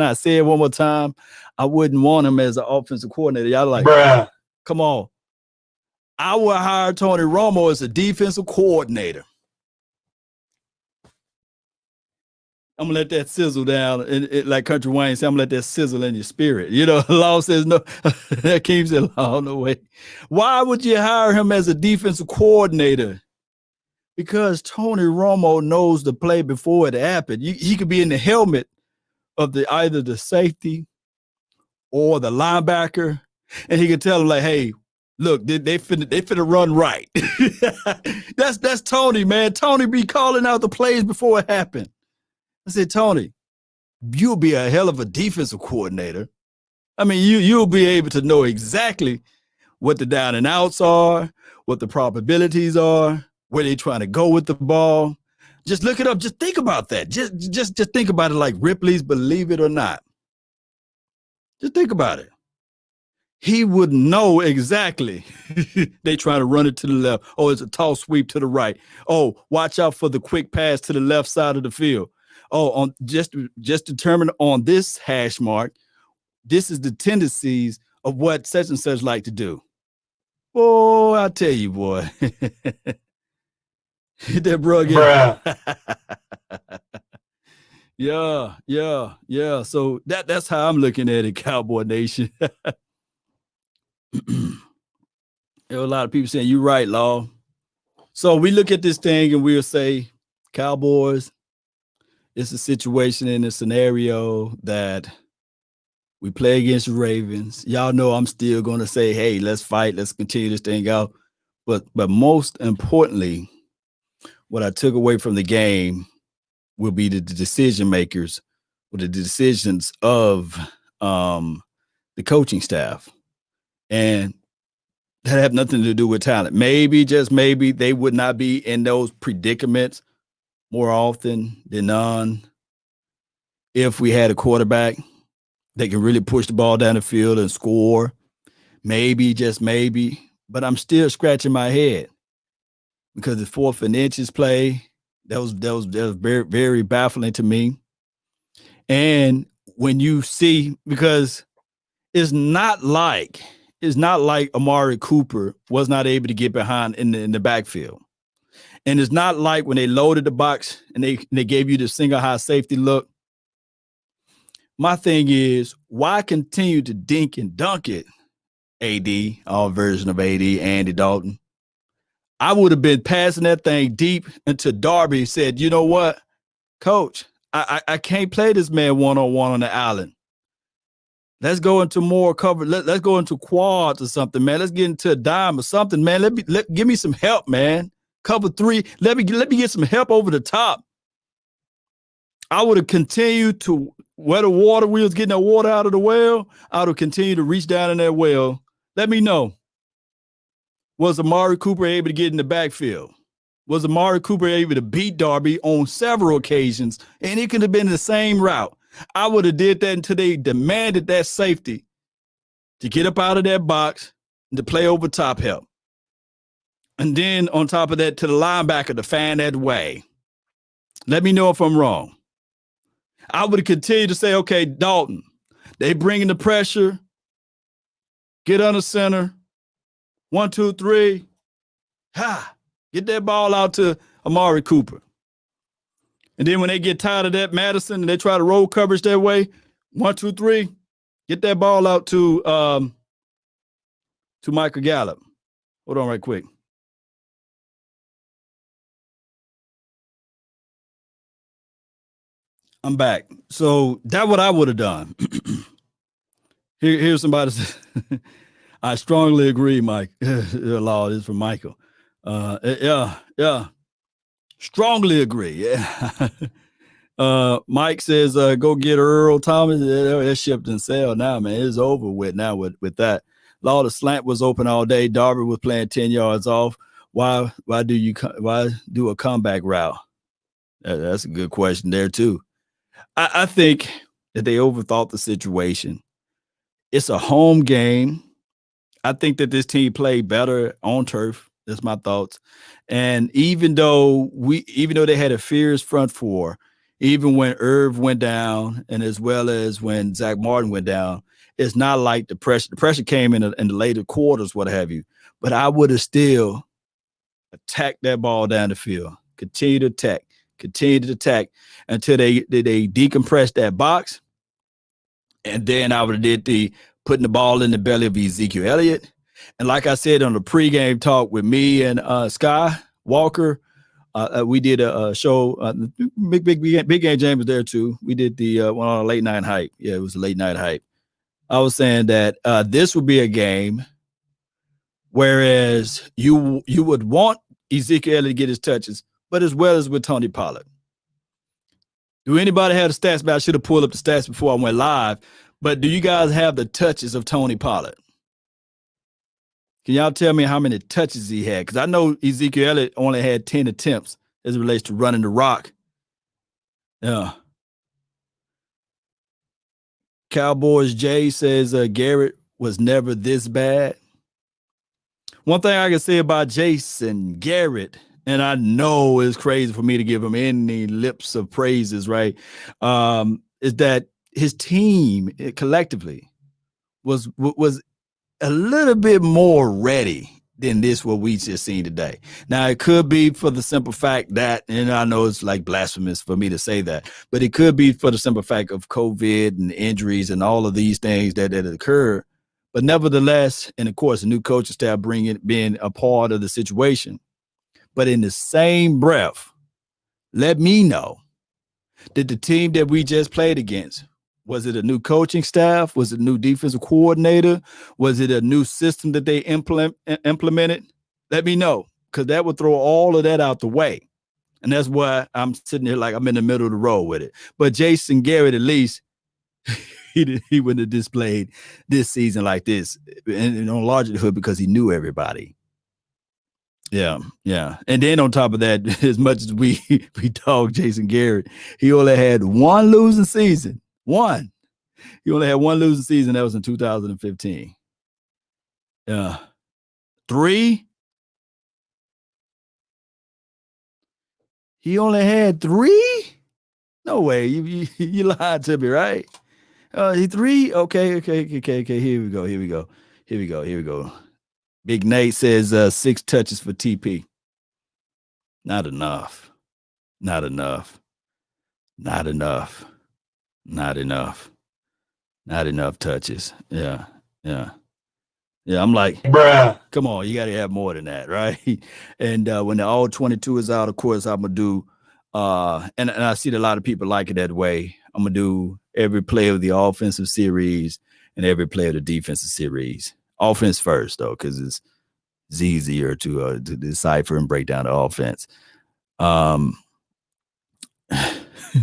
I say it one more time? I wouldn't want him as an offensive coordinator. Y'all like, bruh, come on. I would hire Tony Romo as a defensive coordinator. I'm going to let that sizzle down. And like Country Wayne said, I'm going to let that sizzle in your spirit. You know, the law says no. That keeps it all the way. Why would you hire him as a defensive coordinator? Because Tony Romo knows the play before it happened. He could be in the helmet of either the safety or the linebacker, and he could tell him like, hey, look, they finna run right. That's Tony, man. Tony be calling out the plays before it happened. I said, Tony, you'll be a hell of a defensive coordinator. I mean, you'll be able to know exactly what the down and outs are, what the probabilities are, where they're trying to go with the ball. Just look it up. Just think about that. Just think about it like Ripley's Believe It or Not. Just think about it. He would know exactly. They trying to run it to the left. Oh, it's a toss sweep to the right. Oh, watch out for the quick pass to the left side of the field. Oh, on just determine on this hash mark, this is the tendencies of what such and such like to do. Oh, I tell you, boy. Hit that bro again. Yeah. So that's how I'm looking at it, Cowboy Nation. There are a lot of people saying, you're right, Law. So we look at this thing and we'll say, Cowboys, it's a situation in a scenario that we play against the Ravens. Y'all know I'm still going to say, hey, let's fight. Let's continue this thing out. But most importantly, what I took away from the game will be the decision makers, or the decisions of the coaching staff. And that have nothing to do with talent. Maybe, just maybe, they would not be in those predicaments more often than none if we had a quarterback that can really push the ball down the field and score. Maybe, just maybe. But I'm still scratching my head because the 4th and inches play, that was very, very baffling to me. And when you see, because it's not like Amari Cooper was not able to get behind in the backfield. And it's not like when they loaded the box and they gave you the single high safety look. My thing is, why continue to dink and dunk it, AD, all version of AD, Andy Dalton? I would have been passing that thing deep until Darby said, you know what, coach, I can't play this man one-on-one on the island. Let's go into more cover. Let's go into quads or something, man. Let's get into a dime or something, man. Give me some help, man. Cover 3. Let me get some help over the top. I would have continued to, where the water, we was getting that water out of the well, I would have continued to reach down in that well. Let me know. Was Amari Cooper able to get in the backfield? Was Amari Cooper able to beat Darby on several occasions? And it could have been the same route. I would have did that until they demanded that safety to get up out of that box and to play over top help. And then on top of that, to the linebacker to find that way. Let me know if I'm wrong. I would have continued to say, okay, Dalton, they bringing the pressure. Get under center. 1, 2, 3. Ha! Get that ball out to Amari Cooper. And then when they get tired of that, Madison, and they try to roll coverage that way, 1, 2, 3, get that ball out to Michael Gallup. Hold on right quick. I'm back. So that's what I would have done. Here's somebody says, I strongly agree, Mike. Law is from Michael. Yeah. Strongly agree. Yeah. Mike says, go get Earl Thomas. They're shipped and sell now, man. It's over with now with that. Law, the slant was open all day. Darby was playing 10 yards off. Why do a comeback route? That's a good question there too. I think that they overthought the situation. It's a home game. I think that this team played better on turf. That's my thoughts. And even though they had a fierce front four, even when Irv went down, and as well as when Zach Martin went down, it's not like the pressure came in the later quarters, what have you. But I would have still attacked that ball down the field, continue to attack until they decompress that box. And then I would have did the putting the ball in the belly of Ezekiel Elliott. And like I said on the pregame talk with me and Sky Walker, we did a show. Big Game James was there too. We did the one on a late night hype. Yeah, it was a late night hype. I was saying that this would be a game, whereas you would want Ezekiel Elliott to get his touches, but as well as with Tony Pollard. Do anybody have the stats? I should have pulled up the stats before I went live. But do you guys have the touches of Tony Pollard? Can y'all tell me how many touches he had? Because I know Ezekiel Elliott only had 10 attempts as it relates to running the rock. Yeah. Cowboys Jay says Garrett was never this bad. One thing I can say about Jason Garrett, and I know it's crazy for me to give him any lips of praises, right? Is that his team collectively was a little bit more ready than what we just seen today. Now, it could be for the simple fact that, and I know it's like blasphemous for me to say that, but it could be for the simple fact of COVID and injuries and all of these things that occur. But nevertheless, and of course, the new coaching staff being a part of the situation. But in the same breath, let me know that the team that we just played against, was it a new coaching staff? Was it a new defensive coordinator? Was it a new system that they implemented? Let me know, because that would throw all of that out the way. And that's why I'm sitting here like I'm in the middle of the road with it. But Jason Garrett, at least, he wouldn't have displayed this season like this, and on larger because he knew everybody. Yeah. And then on top of that, as much as we dog Jason Garrett, he only had one losing season. One. He only had one losing season. That was in 2015. Yeah. 3. He only had 3? No way. You lied to me, right? 3? Okay. Here we go. Big Nate says 6 touches for TP. Not enough. Not enough touches. Yeah. I'm like, bruh, come on, you got to have more than that, right? And when the all 22 is out, of course, I'm going to do, and I see that a lot of people like it that way. I'm going to do every play of the offensive series and every play of the defensive series. Offense first, though, because it's easier to decipher and break down the offense.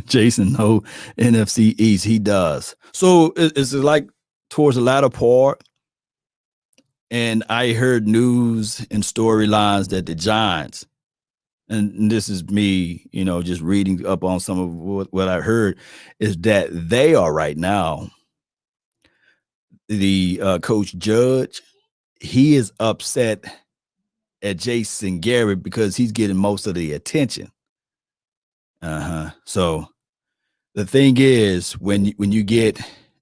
Jason, no NFC East. He does. So it's like towards the latter part, and I heard news and storylines that the Giants, and this is me, just reading up on some of what I heard, is that they are right now, the coach Judge, he is upset at Jason Garrett because he's getting most of the attention. So the thing is, when you get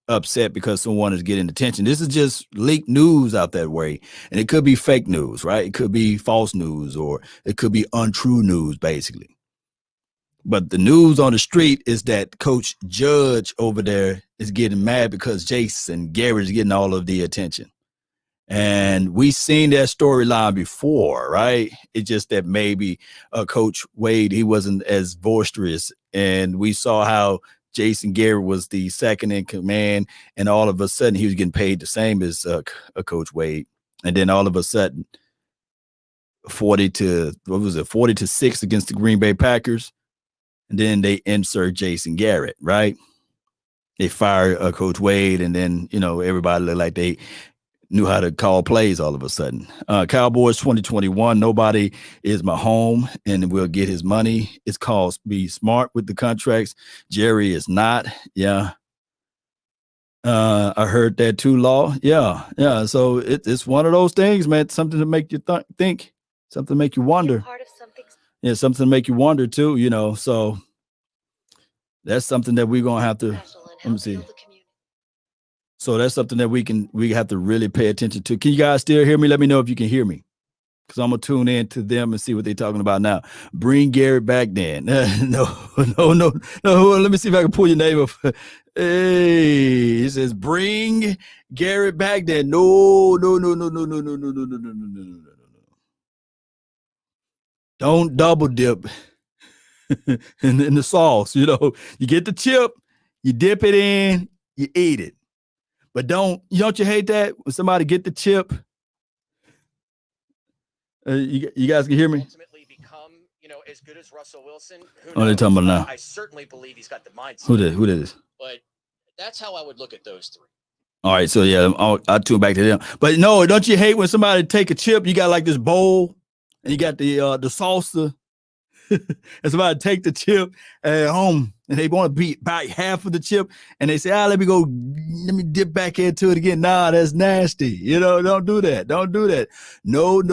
upset because someone is getting attention, this is just leaked news out that way, and it could be fake news, right? It could be false news, or it could be untrue news, basically. But the news on the street is that Coach Judge over there is getting mad because Jason Garrett is getting all of the attention. And we seen that storyline before, right? It's just that maybe Coach Wade, he wasn't as boisterous. And we saw how Jason Garrett was the second in command, and all of a sudden he was getting paid the same as Coach Wade. And then all of a sudden, 40 to 6 against the Green Bay Packers. And then they insert Jason Garrett, right? They fire Coach Wade, and then, everybody looked like they knew how to call plays all of a sudden. Cowboys 2021, nobody is my home and will get his money. It's called be smart with the contracts. Jerry is not. Yeah. I heard that too, Law. Yeah. So it's one of those things, man. Something to make you think, something to make you wonder. Part of something. Yeah, something to make you wonder too, so that's something that we're going to have to, let me see. So that's something that we have to really pay attention to. Can you guys still hear me? Let me know if you can hear me, because I'm going to tune in to them and see what they're talking about now. Bring Garrett back then. No. Let me see if I can pull your name up. Hey, it says bring Garrett back then. No. Don't double dip in the sauce. You get the chip, you dip it in, you eat it. But don't you hate that when somebody get the chip? You guys can hear me? Ultimately become, as good as Russell Wilson. Oh, they're talking about now. I certainly believe he's got the mindset. Who did this? But that's how I would look at those three. All right, so yeah, I'll tune back to them. But no, don't you hate when somebody take a chip? You got like this bowl, and you got the salsa, and somebody take the chip at home, and they want to bite half of the chip, and they say, let me dip back into it again. Nah, that's nasty. Don't do that. Don't do that. No.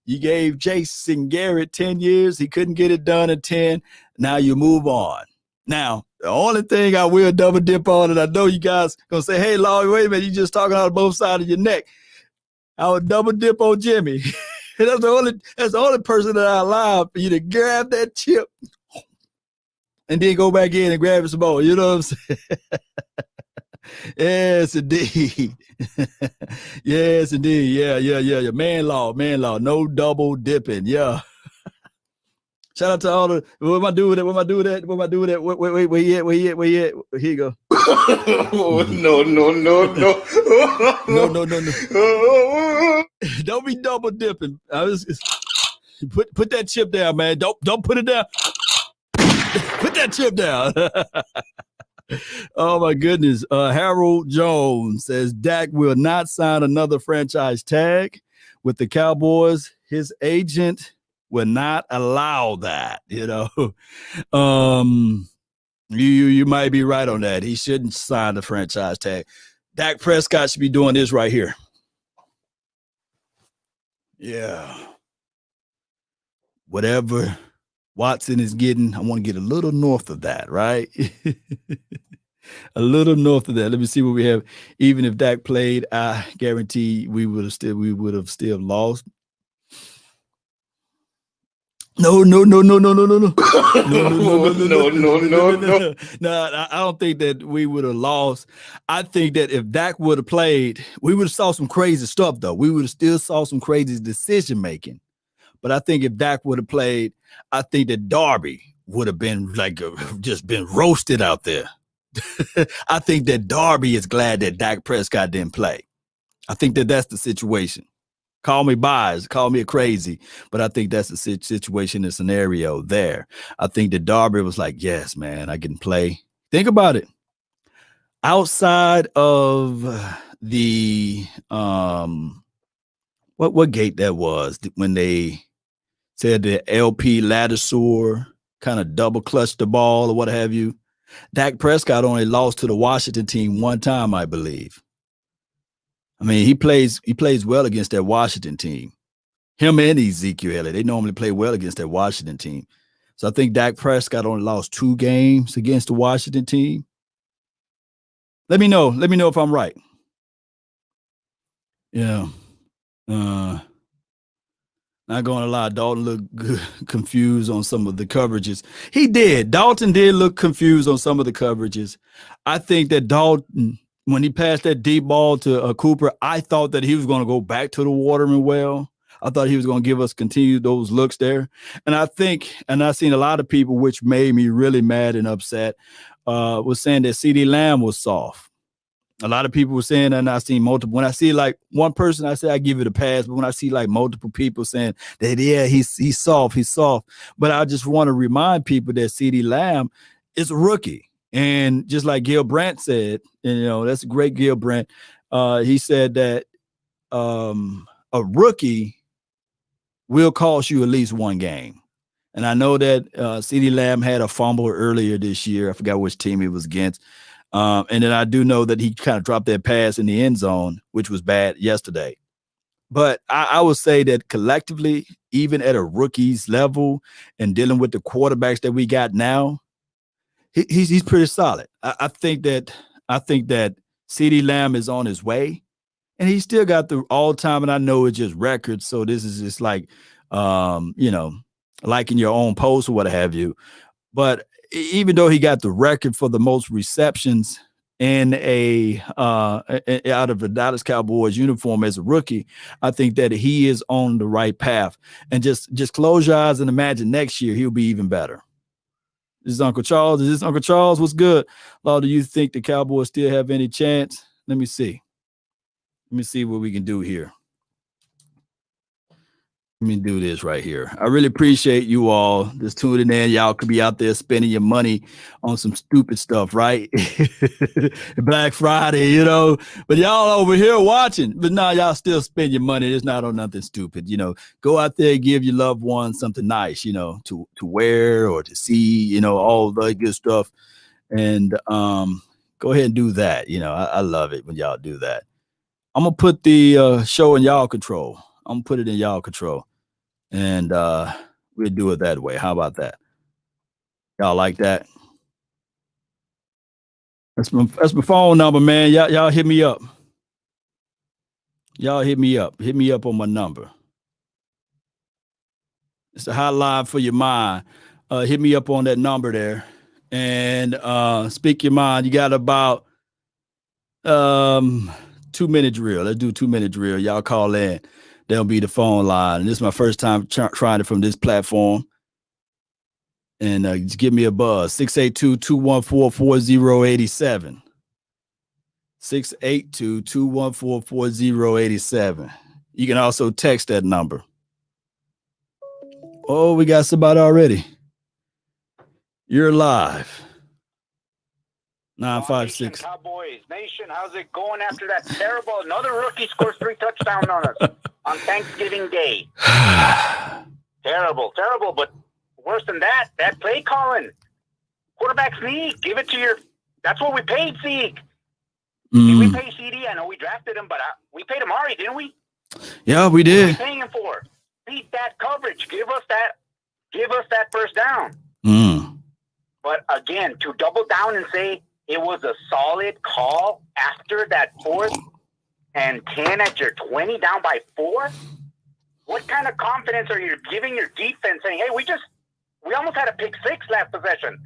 You gave Jason Garrett 10 years. He couldn't get it done in 10. Now you move on. Now, the only thing I will double dip on, and I know you guys gonna say, hey, Lord, wait a minute, you just talking out of both sides of your neck. I would double dip on Jimmy. That's the only person that I allow for you to grab that chip and then go back in and grab some more. You know what I'm saying? Yes, indeed. Yes, indeed. Yeah. Man law. No double dipping. Yeah. Shout out to all the. What am I doing that? Wait, Here you go. No. No. Don't be double dipping. Put that chip down, man. Don't put it down. Put that chip down. Oh my goodness. Harold Jones says Dak will not sign another franchise tag with the Cowboys. His agent will not allow that. You might be right on that. He shouldn't sign the franchise tag. Dak Prescott should be doing this right here. Yeah. Whatever Watson is getting, I want to get a little north of that, right? A little north of that. Let me see what we have. Even if Dak played, I guarantee we would have still lost. No. No, I don't think that we would have lost. I think that if Dak would have played, we would have saw some crazy stuff, though. We would have still saw some crazy decision making. But I think if Dak would have played, I think that Darby would have been just been roasted out there. I think that Darby is glad that Dak Prescott didn't play. I think that that's the situation. Call me biased, call me a crazy, but I think that's the situation, the scenario there. I think that Darby was like, yes, man, I can play. Think about it. Outside of the what gate that was when they said the LP Ladisor kind of double clutched the ball or what have you. Dak Prescott only lost to the Washington team one time, I believe. I mean, he plays well against that Washington team. Him and Ezekiel Elliott, they normally play well against that Washington team. So I think Dak Prescott only lost 2 games against the Washington team. Let me know if I'm right. Yeah. Not going to lie, Dalton looked confused on some of the coverages. He did. Dalton did look confused on some of the coverages. I think that Dalton, when he passed that deep ball to Cooper, I thought that he was going to go back to the Waterman well. I thought he was going to give us continue those looks there. And I think, and I've seen a lot of people, which made me really mad and upset, was saying that CeeDee Lamb was soft. A lot of people were saying that, and I seen multiple. When I see like one person, I say I give it a pass. But when I see like multiple people saying that, yeah, he's soft. But I just want to remind people that CeeDee Lamb is a rookie. And just like Gil Brandt said, and, you know, that's a great Gil Brandt. He said that a rookie will cost you at least one game. And I know that CeeDee Lamb had a fumble earlier this year. I forgot which team he was against. And then I do know that he kind of dropped that pass in the end zone, which was bad yesterday. But I would say that collectively, even at a rookie's level and dealing with the quarterbacks that we got now, he's pretty solid. I think that CeeDee Lamb is on his way, and he still got the all-time, and I know it's just records, so this is just like, you know, liking your own post or what have you. But even though he got the record for the most receptions in out of the Dallas Cowboys uniform as a rookie, I think that he is on the right path. And just close your eyes and imagine next year he'll be even better. This is Uncle Charles. Is this Uncle Charles? What's good? Law, do you think the Cowboys still have any chance? Let me see. Let me see what we can do here. Let me do this right here. I really appreciate you all just tuning in. Y'all could be out there spending your money on some stupid stuff, right? Black Friday, you know, but y'all over here watching, but now y'all still spend your money. It's not on nothing stupid, you know. Go out there and give your loved ones something nice, you know, to wear or to see, you know, all the good stuff. And go ahead and do that. You know, I love it when y'all do that. I'm going to put the show in y'all control. I'm going to put it in y'all control. And we'll do it that way. How about that? Y'all like that? That's my phone number, man. Y'all hit me up. Y'all hit me up. Hit me up on my number. It's a hotline for your mind. Hit me up on that number there. And speak your mind. You got about 2-minute drill. Let's do 2-minute drill. Y'all call in. That'll be the phone line. And this is my first time trying it from this platform. And just give me a buzz. 682-214-4087. 682-214-4087. You can also text that number. Oh, we got somebody already. You're live. 956. Cowboys Nation, how's it going after that terrible? Another rookie scores 3 touchdowns on us on Thanksgiving Day. Terrible. But worse than that play calling. Quarterback sneak, give it to your. That's what we paid Zeke. Did we pay CD? I know we drafted him, but we paid him already, didn't we? Yeah, we did. What are we paying him for? Beat that coverage. Give us that first down. But again, to double down and say it was a solid call after that 4th and 10 at your 20 down by 4. What kind of confidence are you giving your defense saying, hey, we almost had a pick 6 last possession,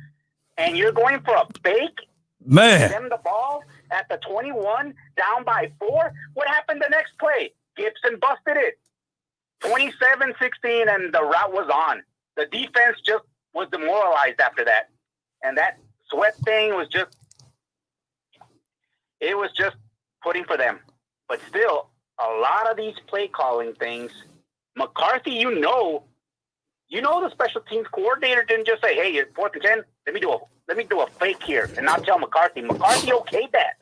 and you're going for a fake? Man. Send the ball at the 21 down by 4. What happened the next play? Gibson busted it. 27-16, and the route was on. The defense just was demoralized after that. And that Sweat thing was just putting for them. But still, a lot of these play calling things, McCarthy, you know the special teams coordinator didn't just say, "Hey, it's 4th and 10. Let me do a fake here," and not tell McCarthy. McCarthy okayed that.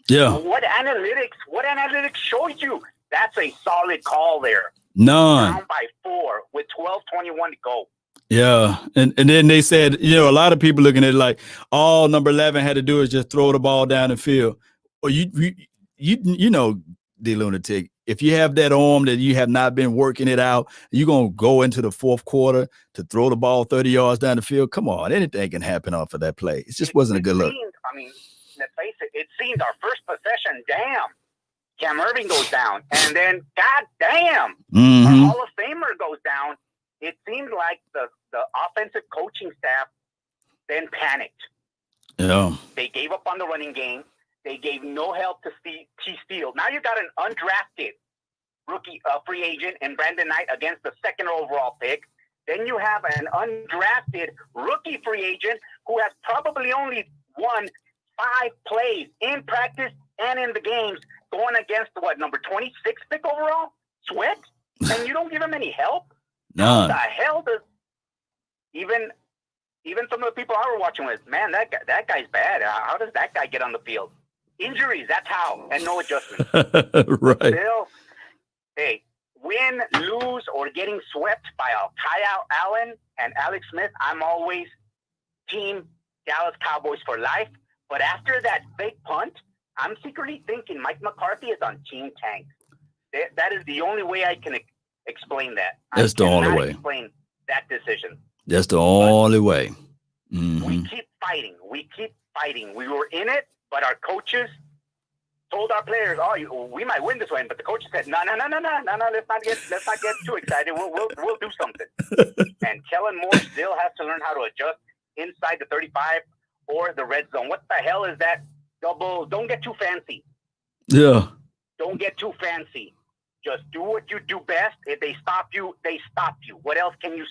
Yeah. What analytics showed you? That's a solid call there. None. Down by 4 with 12:21 to go. Yeah. And then they said, you know, a lot of people looking at it like all number 11 had to do is just throw the ball down the field. Or you know, the lunatic, if you have that arm that you have not been working it out, you're going to go into the 4th quarter to throw the ball 30 yards down the field. Come on, anything can happen off of that play. It just wasn't a good look. I mean, let's face it, it seems our first possession, damn, Cam Irving goes down. And then, god damn, our Hall of Famer goes down. It seemed like the offensive coaching staff then panicked. Yeah. They gave up on the running game. They gave no help to T. Steele. Now you got an undrafted rookie free agent in Brandon Knight against the 2nd overall pick. Then you have an undrafted rookie free agent who has probably only won 5 plays in practice and in the games going against number 26 pick overall? Sweat? And you don't give him any help? None. How the hell does even some of the people I were watching with, man, that guy's bad. How does that guy get on the field? Injuries, that's how, and no adjustment. Right. Still, hey, win, lose, or getting swept by Ty Allen and Alex Smith, I'm always team Dallas Cowboys for life. But after that fake punt, I'm secretly thinking Mike McCarthy is on Team Tank. That is the only way I can explain that. That's the only way. Explain that decision. That's the only way. We keep fighting. We were in it, but our coaches told our players, "Oh, we might win this one." But the coaches said, "No. Let's not get too excited. We'll do something." And Kellen Moore still has to learn how to adjust inside the 35 or the red zone. What the hell is that double? Don't get too fancy. Yeah. Don't get too fancy. Just do what you do best. If they stop you, they stop you. What else can you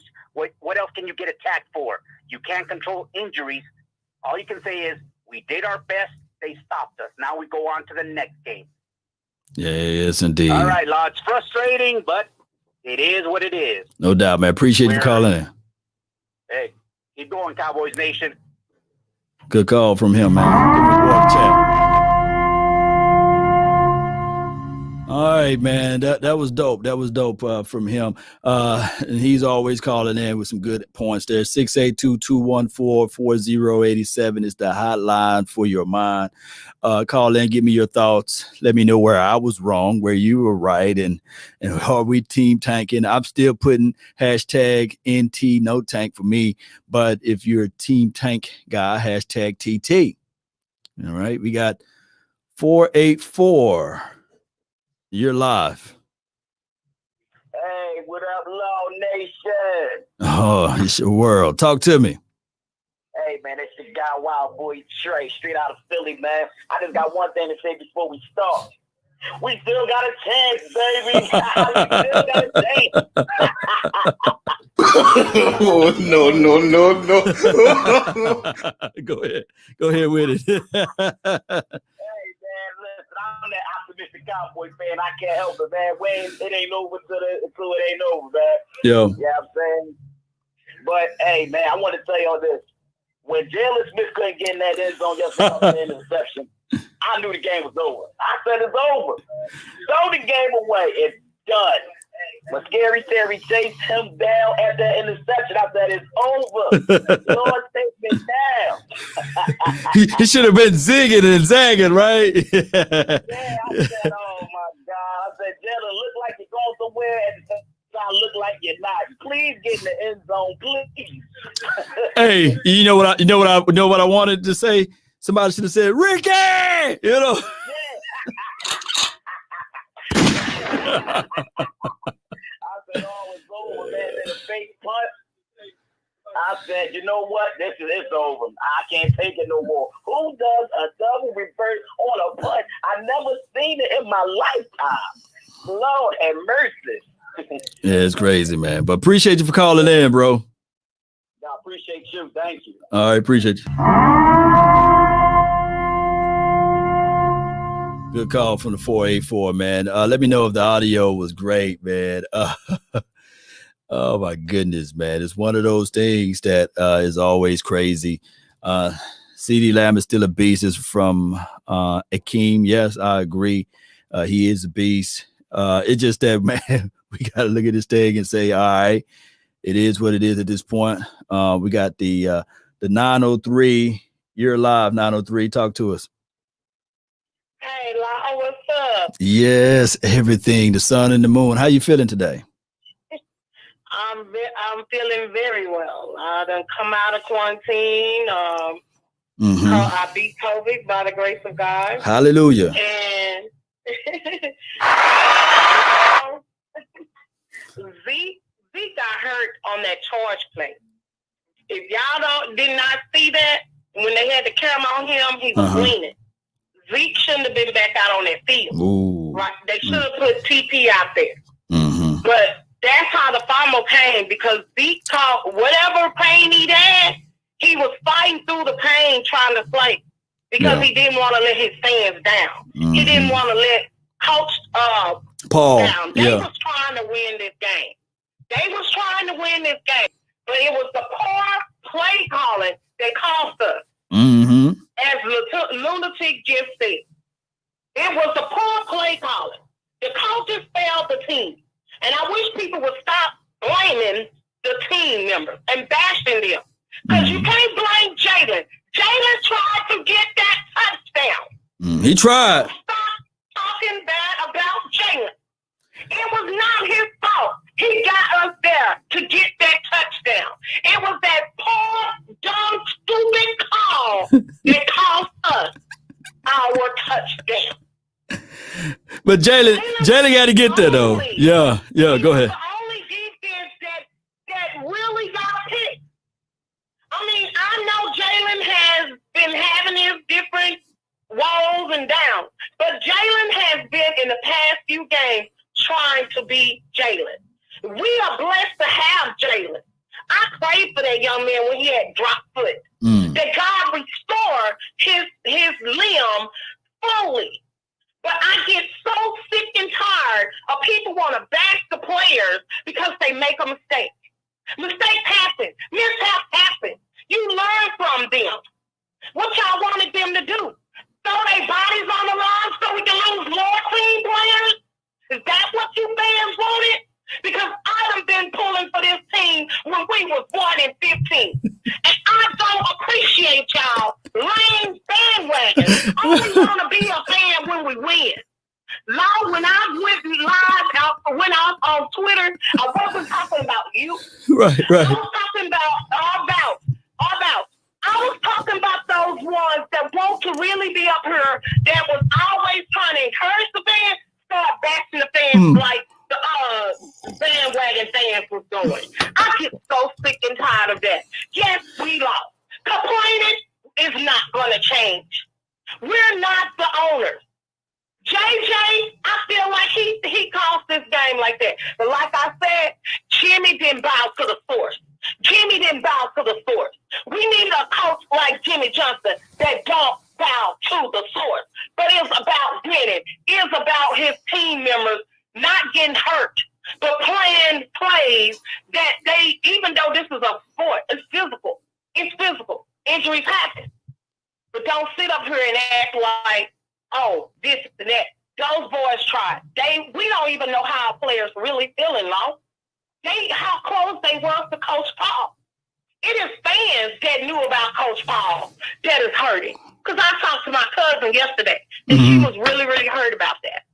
get attacked for? You can't control injuries. All you can say is, we did our best. They stopped us. Now we go on to the next game. Yes, indeed. All right, Law. It's frustrating, but it is what it is. No doubt, man. Appreciate you calling in. Hey, keep going, Cowboys Nation. Good call from him, man. Give me a walk chat. All right, man. That was dope. That was dope from him. And he's always calling in with some good points there. 682-214-4087 is the hotline for your mind. Call in, give me your thoughts. Let me know where I was wrong, where you were right, and are we team tanking? I'm still putting hashtag NT no tank for me. But if you're a team tank guy, hashtag TT. All right, we got 484. You're live. Hey, what up, Law Nation? Oh, it's your world. Talk to me. Hey, man, it's your guy, Wild Boy Trey, straight out of Philly, man. I just got one thing to say before we start. We still got a chance, baby. We still got a chance. No. Go ahead with it. I'm that optimistic Cowboy fan. I can't help it, man. It ain't over until it ain't over, man. Yo. You know what I'm saying? But, hey, man, I want to tell y'all this. When Jalen Smith couldn't get in that end zone yesterday in the interception, I knew the game was over. I said it's over. Throw the game away. It's done. When Scary Terry chased him down at that interception, I said it's over. Lord, take me down. He should have been zigging and zagging, right? Yeah, I said, oh my God. I said, Jalen, look like you're going somewhere, and I look like you're not. Please get in the end zone, please. Hey, you know what I wanted to say? Somebody should have said, Ricky! You know. Yeah. I said, oh, it's over, man. Then a fake punt. I said, you know what? It's over. I can't take it no more. Who does a double reverse on a punt? I never seen it in my lifetime. Lord have mercy. Yeah, it's crazy, man. But appreciate you for calling in, bro. I appreciate you. Thank you. All right, appreciate you. Good call from the 484, man. Let me know if the audio was great, man. Oh my goodness, man. It's one of those things that is always crazy. CD Lamb is still a beast. Is from Akeem. Yes, I agree. He is a beast. It's just that, man, we got to look at this thing and say, all right, it is what it is at this point. We got the 903. You're live, 903. Talk to us. Hey, Lau, what's up? Yes, everything. The sun and the moon. How you feeling today? I'm feeling very well. I done come out of quarantine. I beat COVID by the grace of God. Hallelujah. And Zeke got hurt on that charge play. If y'all did not see that, when they had the camera on him, he was leaning. Zeke shouldn't have been back out on that field. Ooh. Right? They should have put TP out there. But that's how the fumble came, because Zeke caught whatever pain he had. He was fighting through the pain trying to play because he didn't want to let his fans down. He didn't want to let Coach Paul down. They was trying to win this game. But it was the poor play calling that cost us. As Lunatic just said, it was the poor play calling. The coaches failed the team. And I wish people would stop blaming the team members and bashing them. Because you can't blame Jalen. Jalen tried to get that touchdown. He tried. Stop talking bad about Jalen. It was not his fault. He got us there to get that touchdown. It was that poor, dumb, stupid call that cost us our touchdown. But Jalen got to get there, though. Yeah, go ahead. The only defense that really got picked. I mean, I know Jalen has been having his different woes and downs, but Jalen has been in the past few games trying to be Jalen. We are blessed to have Jalen. I prayed for that young man when he had dropped foot. That God restore his limb fully. But I get so sick and tired of people want to bash the players because they make a mistake. Mistakes happen. Mishaps happen. You learn from them. What y'all wanted them to do? Throw their bodies on the line so we can lose more clean players? Is that what you fans wanted? Because I have been pulling for this team when we was 1-15. And I don't appreciate y'all lame bandwagons. I only want to be a fan when we win. Now, when I went out on Twitter, I wasn't talking about you. Right. I was talking about I was talking about those ones that want to really be up here that was always trying to encourage the fans, start bashing the fans like the bandwagon fans was doing. I get so sick and tired of that. Yes, we lost. Complaining is not going to change. We're not the owners. JJ, I feel like he cost this game like that. But like I said, Jimmy didn't bow to the source. We need a coach like Jimmy Johnson that don't bow to the source. But it's about winning. It's about his team members not getting hurt, but playing plays that they, even though this is a sport, it's physical. Injuries happen. But don't sit up here and act like, oh, this and that. Those boys tried. We don't even know how our players really feeling, Law. How close they were to Coach Paul. It is fans that knew about Coach Paul that is hurting. Because I talked to my cousin yesterday, and she was really, really hurt about that.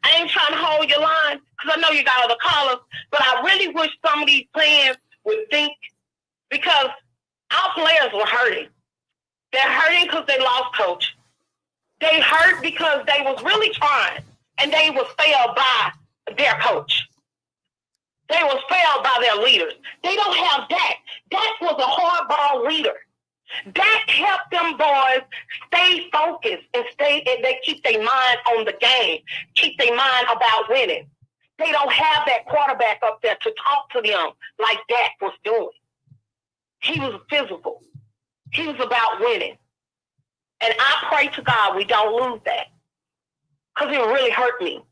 I ain't trying to hold your line, because I know you got other callers, but I really wish some of these fans would think, because our players were hurting. They're hurting because they lost Coach. They hurt because they was really trying, and they was failed by their coach. They was failed by their leaders. They don't have Dak. Dak was a hardball leader. Dak helped them boys stay focused and they keep their mind on the game, keep their mind about winning. They don't have that quarterback up there to talk to them like Dak was doing. He was physical. He was about winning. And I pray to God we don't lose that. because it really hurt me.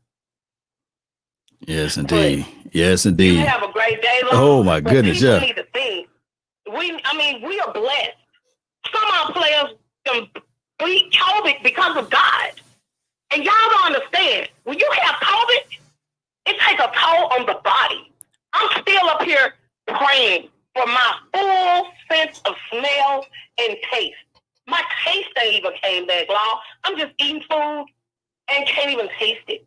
Yes, indeed. Yes, indeed. You have a great day, Lord. Oh my goodness, people yeah. need to think. We are blessed. Some of our players can beat COVID because of God. And y'all don't understand. When you have COVID, it takes a toll on the body. I'm still up here praying for my full sense of smell and taste. My taste ain't even came back, Law. I'm just eating food and can't even taste it.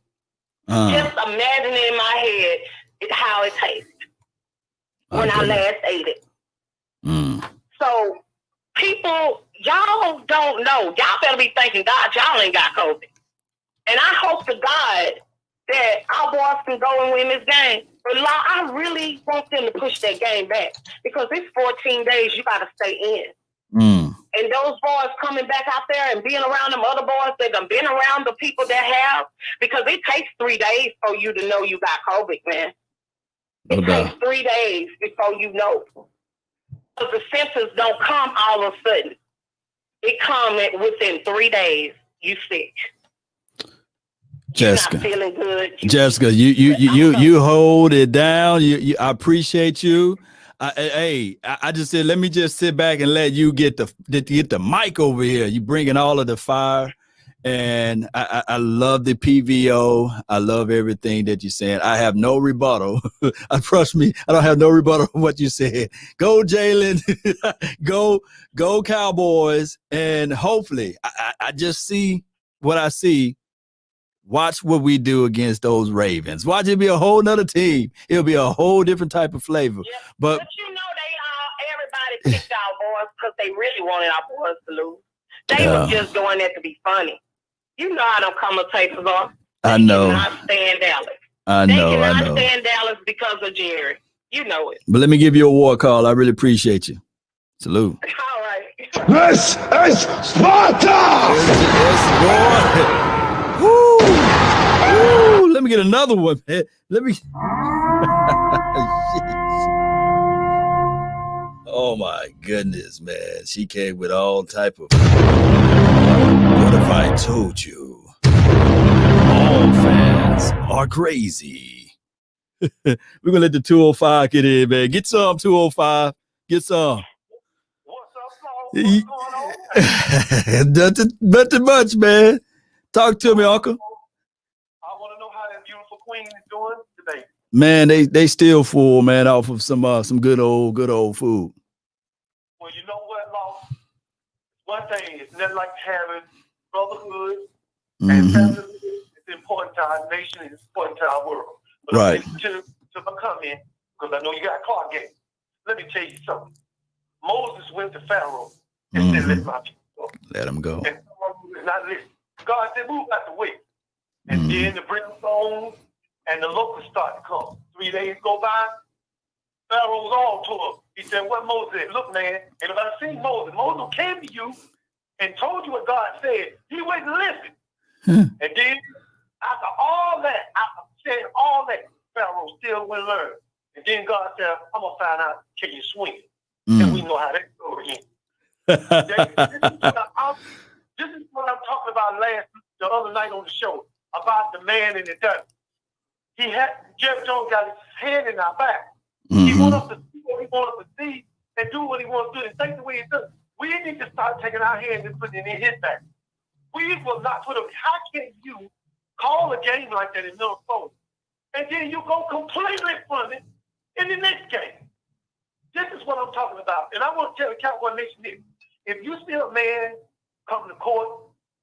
Just imagining in my head how it tastes when I last ate it. So people, y'all don't know. Y'all better be thanking God y'all ain't got COVID. And I hope to God that our boys can go and win this game. But Law, I really want them to push that game back because it's 14 days you got to stay in. And those boys coming back out there and being around them other boys that have been around the people that have, because it takes 3 days for you to know you got COVID, man. It takes 3 days before you know. Because the symptoms don't come all of a sudden. It comes within 3 days. You sick. Jessica, you're not feeling good. Jessica, you hold it down. I appreciate you. I just said, let me just sit back and let you get the mic over here. You bringing all of the fire, and I love the PVO. I love everything that you're saying. I have no rebuttal. Trust me, I don't have no rebuttal on what you said. Go Jalen, go Cowboys, and hopefully, I just see what I see. Watch what we do against those Ravens. Watch it be a whole nother team. It'll be a whole different type of flavor. Yeah, but you know everybody picked our boys because they really wanted our boys to lose. They were just doing that to be funny. You know how them commentators are. I know. They cannot stand Dallas. They cannot stand Dallas because of Jerry. You know it. But let me give you a war call. I really appreciate you. Salute. All right. This is Sparta! Yes, boy. Woo! Let me get another one, man. Let me. Oh my goodness, man. She came with all type of. What if I told you? All fans are crazy. We're gonna let the 205 get in, man. Get some 205. Get some. What's going on? Nothing much, man. Talk to me, Uncle. I want to know how that beautiful queen is doing today. Man, they still full, man, off of some good old food. Well, you know what, Law? One thing is nothing like having brotherhood and family. It's important to our nation. It's important to our world. But right. To come in, because I know you got a clock game. Let me tell you something. Moses went to Pharaoh and said, "Let my people go." Let him go. And not listen. God said, "Move out the way." And then the brimstones and the locusts start to come. 3 days go by. Pharaoh was all to him. He said, "What Moses said? Look, man, and if I see Moses came to you and told you what God said, he wouldn't listen." And then after all that, after saying all that, Pharaoh still wouldn't learn. And then God said, "I'm gonna find out can you swing it." And we know how that goes again. This is what I'm talking about the other night on the show, about the man in the desert. Jeff Jones got his hand in our back. He wants us to see what he wants us to see and do what he wants to do and think the way he does. We need to start taking our hands and putting it in his back. We will not put him. How can you call a game like that in Minnesota and then you go completely from it in the next game? This is what I'm talking about. And I want to tell the Cowboy Nation this. If you see a man come to court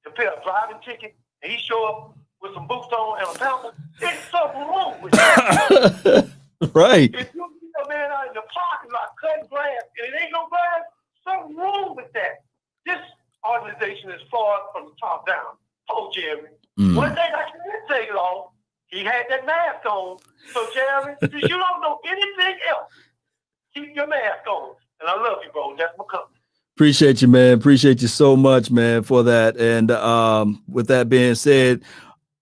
to pay a driving ticket and he show up with some boots on and a pamper, there's something wrong with that. Right. If you see a man out in the parking lot cutting grass and it ain't no grass, something wrong with that. This organization is flawed from the top down. Oh, Jerry. One thing I can say, Law, he had that mask on. So, Jerry, since you don't know anything else, keep your mask on. And I love you, bro. That's my company. Appreciate you, man. Appreciate you so much, man, for that. And with that being said,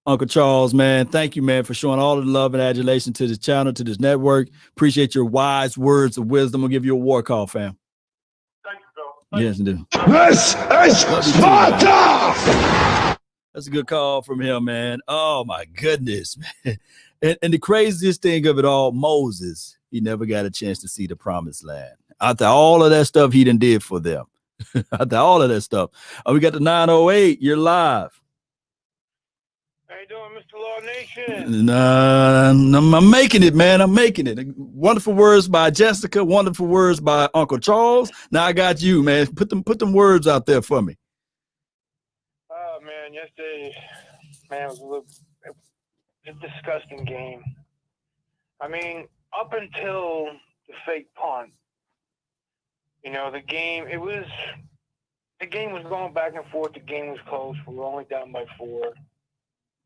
Uncle Charles, man, thank you, man, for showing all the love and adulation to this channel, to this network. Appreciate your wise words of wisdom. I'll give you a war call, fam. Thank you, bro. Yes, I do. This is Sparta! That's a good call from him, man. Oh my goodness, man. And the craziest thing of it all, Moses, he never got a chance to see the promised land. After all of that stuff he done did for them. After all of that stuff. Oh, we got the 908. You're live. How you doing, Mr. Law Nation? Nah, I'm making it, man. I'm making it. Wonderful words by Jessica. Wonderful words by Uncle Charles. Now I got you, man. Put them words out there for me. Oh man, yesterday, man, it was a disgusting game. I mean, up until the fake punt, you know, the game was going back and forth. The game was close. We were only down by 4.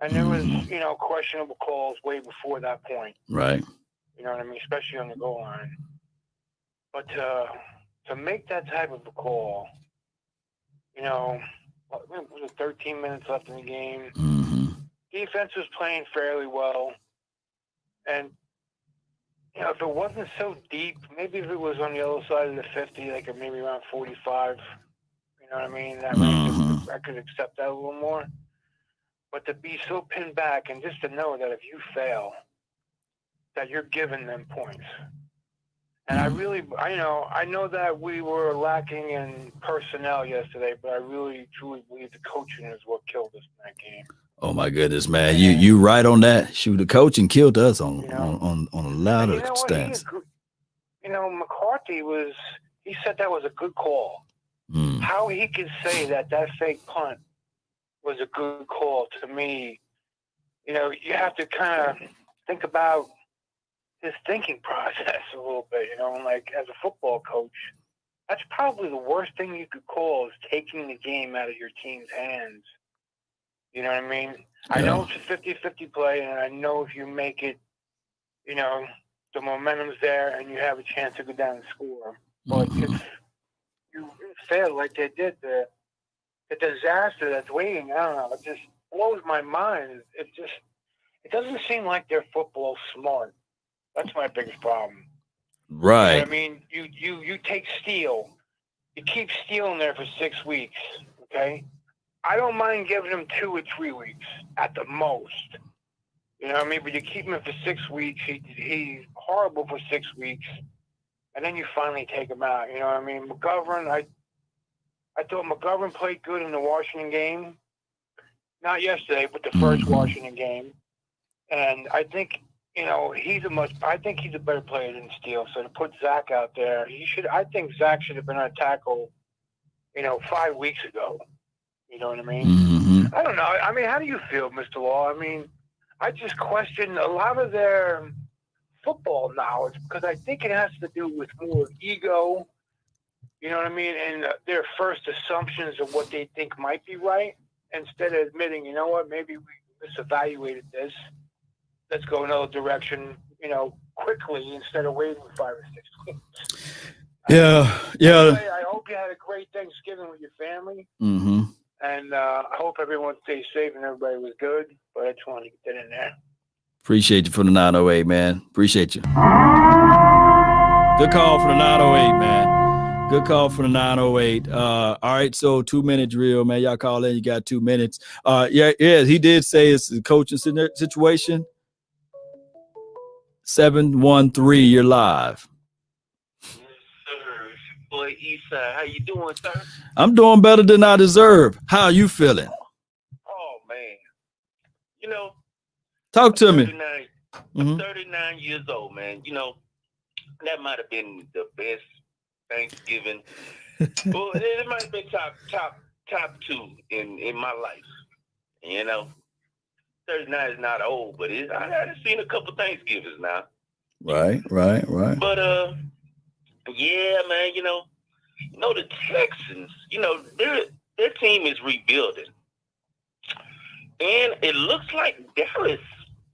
And there was, you know, questionable calls way before that point. Right. You know what I mean? Especially on the goal line. But to make that type of a call, you know, it was 13 minutes left in the game. Defense was playing fairly well. And, you know, if it wasn't so deep, maybe if it was on the other side of the 50, like maybe around 45, you know what I mean? That range, I could accept that a little more. But to be so pinned back and just to know that if you fail, that you're giving them points. And I know that we were lacking in personnel yesterday, but I really, truly believe the coaching is what killed us in that game. Oh my goodness, man. You right on that. Shoot, the coaching killed us on a lot of extents. You know, McCarthy he said that was a good call. How he could say that fake punt was a good call, to me, you know, you have to kind of think about his thinking process a little bit, you know, like as a football coach, that's probably the worst thing you could call is taking the game out of your team's hands. You know what I mean? Yeah. I know it's a 50-50 play, and I know if you make it, you know, the momentum's there and you have a chance to go down and score. But if you fail like they did, the disaster that's waiting, I don't know, it just blows my mind. It doesn't seem like they're football smart. That's my biggest problem. Right. You know what I mean, you take Steele, you keep Steele in there for 6 weeks, okay? I don't mind giving him 2 or 3 weeks at the most. You know what I mean? But you keep him for 6 weeks, he's horrible for 6 weeks, and then you finally take him out. You know what I mean? McGovern, I thought McGovern played good in the Washington game. Not yesterday, but the first Washington game. And I think, you know, I think he's a better player than Steele. So to put Zach out there, I think Zach should have been on tackle, you know, 5 weeks ago. You know what I mean? I don't know. I mean, how do you feel, Mr. Law? I mean, I just question a lot of their football knowledge because I think it has to do with more ego. You know what I mean? And their first assumptions of what they think might be right, instead of admitting, you know what, maybe we misevaluated this. Let's go another direction, you know, quickly instead of waiting 5 or 6 weeks. Yeah. Anyway, I hope you had a great Thanksgiving with your family. And I hope everyone stays safe and everybody was good. But I just wanted to get that in there. Appreciate you for the 908, man. Appreciate you. Good call for the 908, man. Good call for the 908. All right, so 2-minute drill, man. Y'all call in. You got 2 minutes. Yeah, he did say it's a coaching situation. 713, you're live. Yes, sir. Boy, Eastside, how you doing, sir? I'm doing better than I deserve. How are you feeling? Oh, man. You know, talk to me. I'm 39 years old, man. You know, that might have been the best Thanksgiving. Well, it might have been top 2 in my life. You know, 39 is not old, but I've seen a couple Thanksgivings now. Right. But yeah, man, you know the Texans, you know, their team is rebuilding. And it looks like Dallas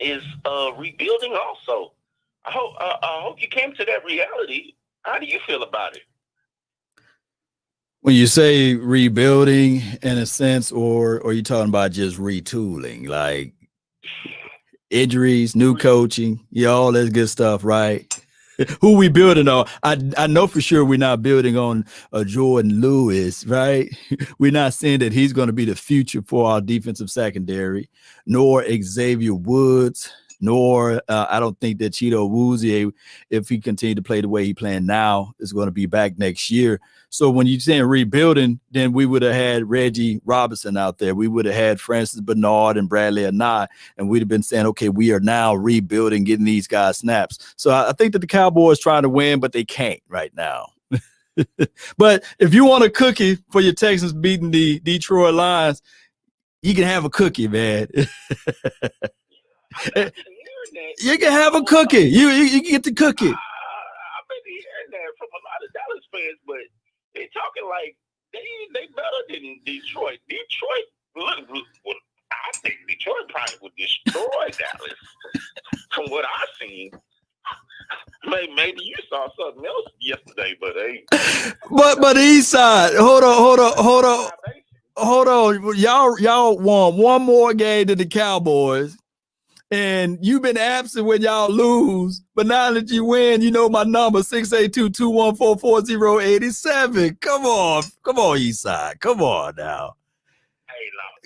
is rebuilding also. I hope you came to that reality. How do you feel about it? When you say rebuilding in a sense, or are you talking about just retooling, like injuries, new coaching, all that good stuff, right? Who we building on? I know for sure we're not building on Jordan Lewis, right? We're not saying that he's going to be the future for our defensive secondary, nor Xavier Woods, nor I don't think that Cheeto Woozie, if he continued to play the way he playing now, is going to be back next year. So when you're saying rebuilding, then we would have had Reggie Robinson out there. We would have had Francis Bernard and Bradley Anai, and we'd have been saying, okay, we are now rebuilding, getting these guys snaps. So I think that the Cowboys trying to win, but they can't right now. But if you want a cookie for your Texans beating the Detroit Lions, you can have a cookie, man. You can have a cookie. You can get the cookie. I've been hearing that from a lot of Dallas fans, but they talking like they better than Detroit. Look, I think Detroit probably would destroy Dallas from what I've seen. Maybe you saw something else yesterday, but hey. But East Side, hold on. Y'all won one more game than the Cowboys. And you've been absent when y'all lose, but now that you win, you know my number, 682-214-4087. Come on, Eastside. Come on now. Hey, lost.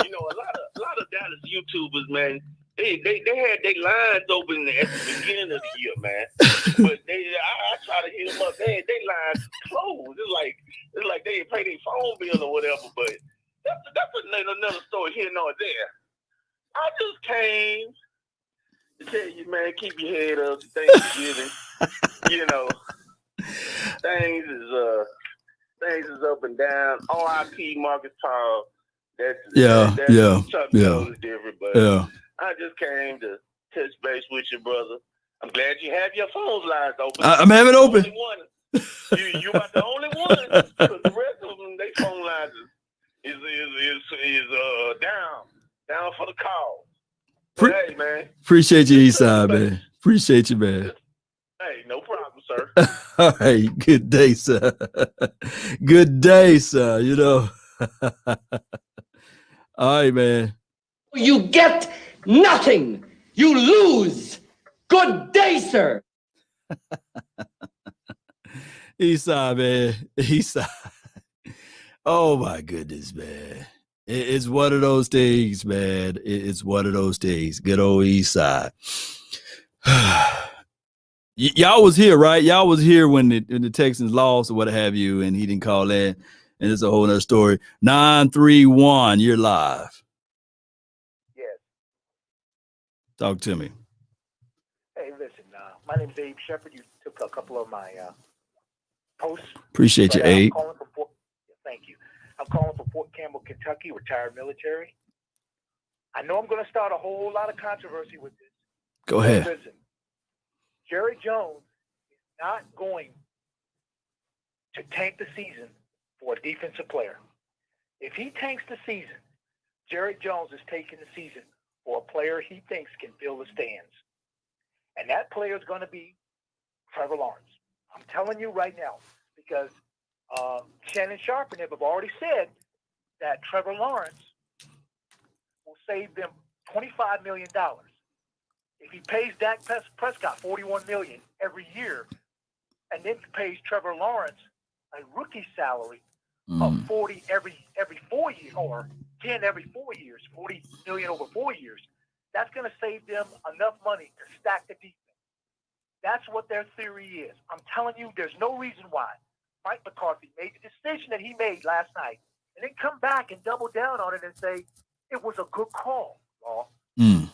You know, a lot of Dallas YouTubers, man, they had their lines open at the beginning of the year, man. But I try to hit them up. They lines closed. It's like they didn't pay their phone bill or whatever. But that's another story here nor there. I just came to tell you, man, keep your head up. Thanksgiving, you know, things is up and down. R.I.P. Marcus Paul. That's yeah. Different, but yeah. I just came to touch base with you, brother. I'm glad you have your phone lines open. I'm having it open. You about the only one, because the rest of them, they phone lines is down for the call. Hey, man. Appreciate you, Eastside, man. Appreciate you, man. Hey, no problem, sir. All right. Good day, sir. Good day, sir. You know. All right, man. You get nothing. You lose. Good day, sir. Eastside, man. Eastside. Oh, my goodness, man. It's one of those things, man. It's one of those things. Good old Eastside. Y'all was here, right? Y'all was here when the Texans lost or what have you, and he didn't call in. And it's a whole nother story. 931, you're live. Yes. Talk to me. Hey, listen, my name's Abe Shepard. You took a couple of my posts. Appreciate you, Abe. Thank you. I'm calling from Fort Campbell, Kentucky, retired military. I know I'm going to start a whole lot of controversy with this. Go ahead. Listen, Jerry Jones is not going to tank the season for a defensive player. If he tanks the season, Jerry Jones is taking the season for a player he thinks can fill the stands. And that player is going to be Trevor Lawrence. I'm telling you right now, because Shannon Sharp and them have already said that Trevor Lawrence will save them $25 million. If he pays Dak Prescott $41 million every year, and then pays Trevor Lawrence a rookie salary of $40 every 4 years, or $10 every 4 years, $40 million over 4 years, that's going to save them enough money to stack the defense. That's what their theory is. I'm telling you, there's no reason why Mike McCarthy made the decision that he made last night, and then come back and double down on it and say it was a good call. Man,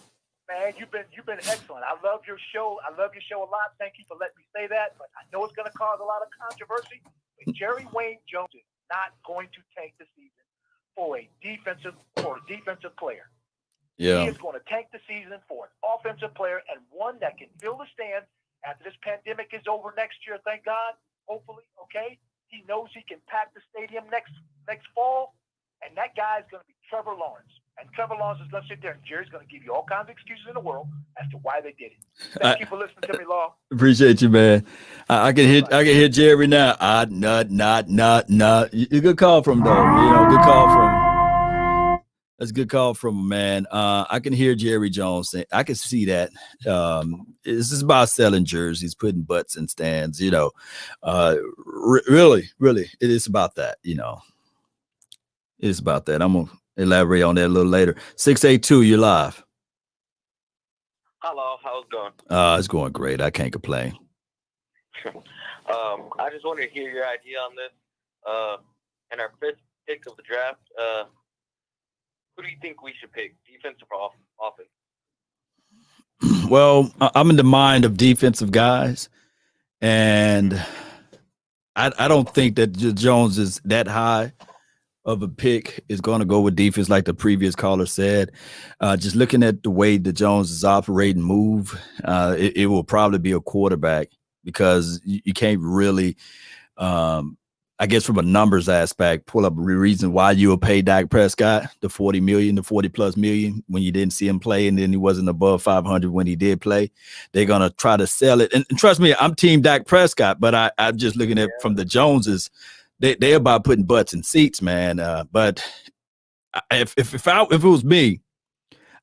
you've been excellent. I love your show. I love your show a lot. Thank you for letting me say that. But I know it's going to cause a lot of controversy. But Jerry Wayne Jones is not going to tank the season for a defensive player. Yeah. He is going to tank the season for an offensive player, and one that can fill the stands after this pandemic is over next year. Thank God. Hopefully, okay. He knows he can pack the stadium next fall, and that guy is going to be Trevor Lawrence. And Trevor Lawrence is going to sit there, and Jerry's going to give you all kinds of excuses in the world as to why they did it. Thank you for listening to me, Law. Appreciate you, man. I can hit Jerry now. Not. You good call from him, though. You know, good call from him. That's a good call from him, man. I can hear Jerry Jones say, I can see that. This is about selling jerseys, putting butts in stands, you know. Really, it is about that, you know. It's about that. I'm gonna elaborate on that a little later. 682, you're live. Hello, how's it going? It's going great. I can't complain. I just wanted to hear your idea on this. In our fifth pick of the draft, who do you think we should pick, defense or offense? Well, I'm in the mind of defensive guys, and I don't think that Jones is that high of a pick. Is going to go with defense, like the previous caller said. Just looking at the way the Jones is operating, move, it will probably be a quarterback, because you can't really, I guess from a numbers aspect, pull up a reason why you would pay Dak Prescott the 40 million, the 40 plus million when you didn't see him play, and then he wasn't above 500 when he did play. They're going to try to sell it. And trust me, I'm team Dak Prescott, but I'm just looking at from the Joneses. They're about putting butts in seats, man. But if it was me,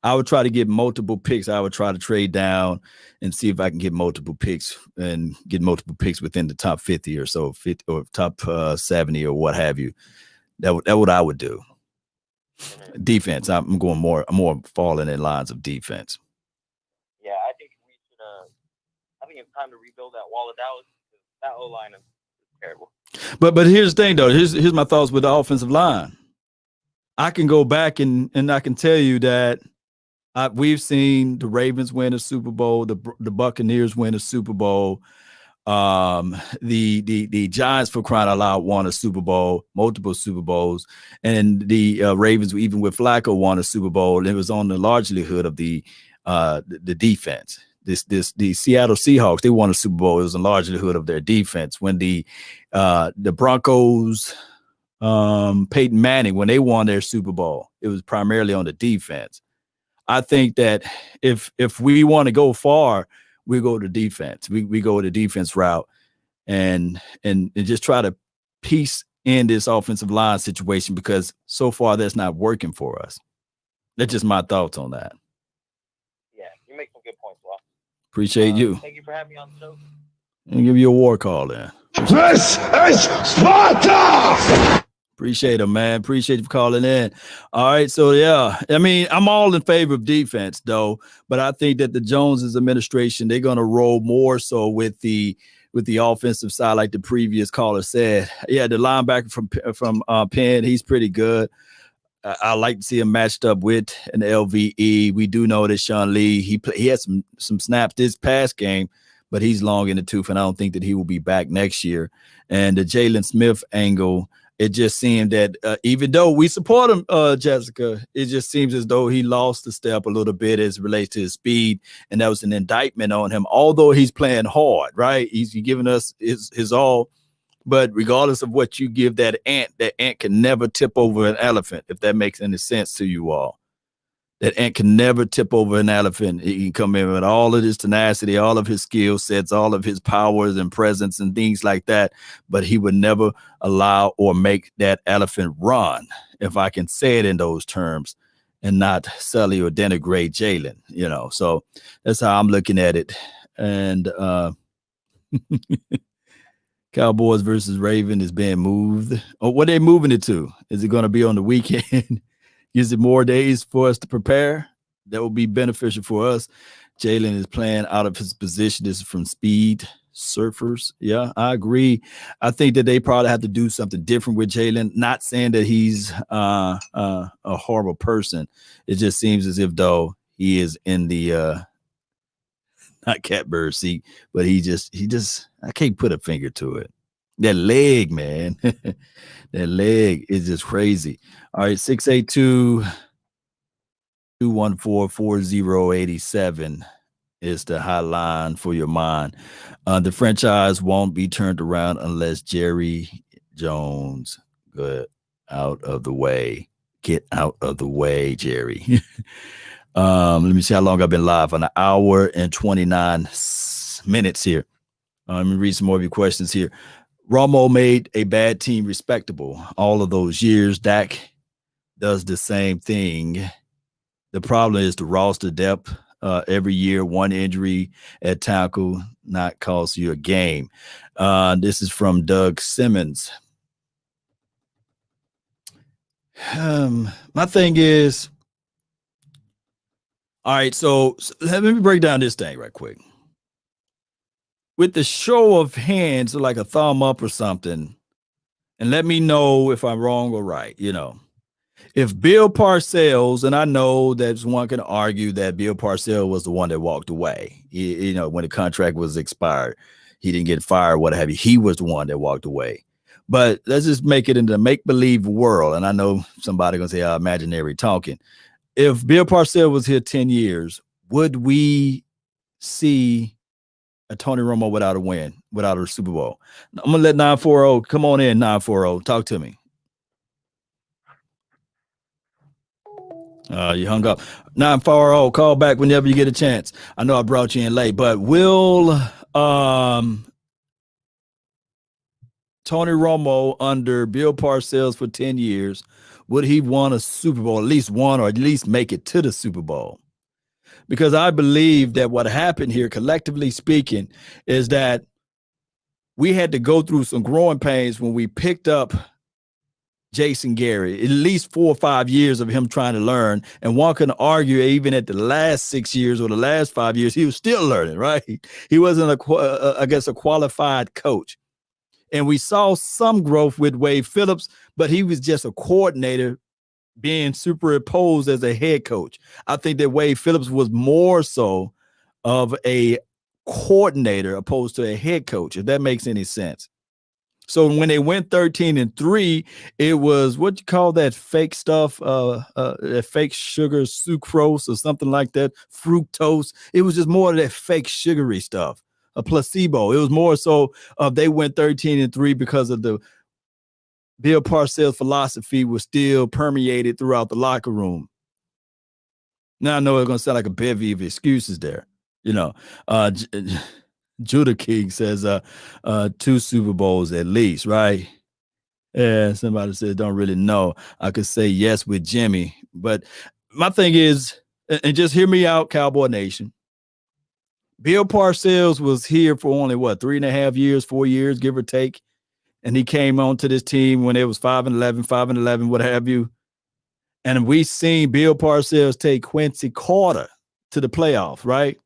I would try to get multiple picks. I would try to trade down and see if I can get multiple picks and get multiple picks within the top 50 or so, 50 or top 70 or what have you. That's what I would do. Defense. I'm more falling in lines of defense. Yeah, I think we should. I think it's time to rebuild that wall of Dallas. That O-line is terrible. But here's the thing, though. Here's my thoughts with the offensive line. I can go back and I can tell you that we've seen the Ravens win a Super Bowl, the Buccaneers win a Super Bowl, the Giants, for crying out loud, won a Super Bowl, multiple Super Bowls, and the Ravens, even with Flacco, won a Super Bowl. It was on the largely hood of the defense. The Seattle Seahawks, they won a Super Bowl. It was a largely hood of their defense. When the Broncos, Peyton Manning, when they won their Super Bowl, it was primarily on the defense. I think that if we want to go far, we go to defense. We go the defense route and just try to piece in this offensive line situation, because so far that's not working for us. That's just my thoughts on that. Yeah, you make some good points, Rob. Appreciate you. Thank you for having me on the show. I'll give you a war call then. This is Sparta! Appreciate it, man. Appreciate you for calling in. All right. So, yeah, I mean, I'm all in favor of defense, though. But I think that the Joneses administration, they're going to roll more so with the offensive side, like the previous caller said. Yeah, the linebacker from Penn, he's pretty good. I like to see him matched up with an LVE. We do know that Sean Lee, he had some snaps this past game, but he's long in the tooth, and I don't think that he will be back next year. And the Jalen Smith angle, it just seemed that even though we support him, Jessica, it just seems as though he lost the step a little bit as it relates to his speed, and that was an indictment on him, although he's playing hard, right? He's giving us his all. But regardless of what you give that ant can never tip over an elephant, if that makes any sense to you all. That ant can never tip over an elephant. He can come in with all of his tenacity, all of his skill sets, all of his powers and presence and things like that, but he would never allow or make that elephant run, if I can say it in those terms, and not sully or denigrate Jalen, you know. So that's how I'm looking at it. And Cowboys versus Raven is being moved. Oh, what are they moving it to? Is it going to be on the weekend? Gives it more days for us to prepare. That will be beneficial for us. Jalen is playing out of his position. This is from Speed Surfers. Yeah, I agree. I think that they probably have to do something different with Jalen. Not saying that he's a horrible person. It just seems as if though he is in the not catbird seat, but he just I can't put a finger to it. That leg, man. That leg is just crazy. All right, 682-214-4087 is the hotline for your mind. The franchise won't be turned around unless Jerry Jones get out of the way. Get out of the way, Jerry. Let me see how long I've been live. On an hour and 29 minutes here. Let me read some more of your questions here. Romo made a bad team respectable all of those years. Dak does the same thing. The problem is the roster depth. Every year, one injury at tackle not cost you a game. This is from Doug Simmons. My thing is, all right, so let me break down this thing right quick. With the show of hands, like a thumb up or something, and let me know if I'm wrong or right, If Bill Parcells, and I know that one can argue that Bill Parcells was the one that walked away, when the contract was expired, he didn't get fired, what have you. He was the one that walked away. But let's just make it into a make-believe world. And I know somebody going to say, imaginary talking. If Bill Parcells was here 10 years, would we see a Tony Romo without a win, without a Super Bowl? I'm going to let 940, come on in, 940, talk to me. You hung up. 940, call back whenever you get a chance. I know I brought you in late, but will Tony Romo under Bill Parcells for 10 years, would he won a Super Bowl, at least one, or at least make it to the Super Bowl? Because I believe that what happened here, collectively speaking, is that we had to go through some growing pains when we picked up Jason Garrett, at least 4 or 5 years of him trying to learn. And one can argue even at the last 6 years or the last 5 years, he was still learning, right? He wasn't, a qualified coach. And we saw some growth with Wade Phillips, but he was just a coordinator being superimposed as a head coach. I think that Wade Phillips was more so of a coordinator opposed to a head coach, if that makes any sense. So when they went 13-3, it was, what you call that fake stuff, that fake sugar, sucrose or something like that, fructose. It was just more of that fake sugary stuff, a placebo. It was more so they went 13-3 because of the Bill Parcells philosophy was still permeated throughout the locker room. Now I know it's going to sound like a bevy of excuses there. Judah King says 2 Super Bowls at least, right? Yeah, somebody said don't really know. I could say yes with Jimmy. But my thing is, and just hear me out, Cowboy Nation. Bill Parcells was here for only, 3.5 years, 4 years, give or take. And he came onto this team when it was 5-11, what have you. And we seen Bill Parcells take Quincy Carter to the playoff, right?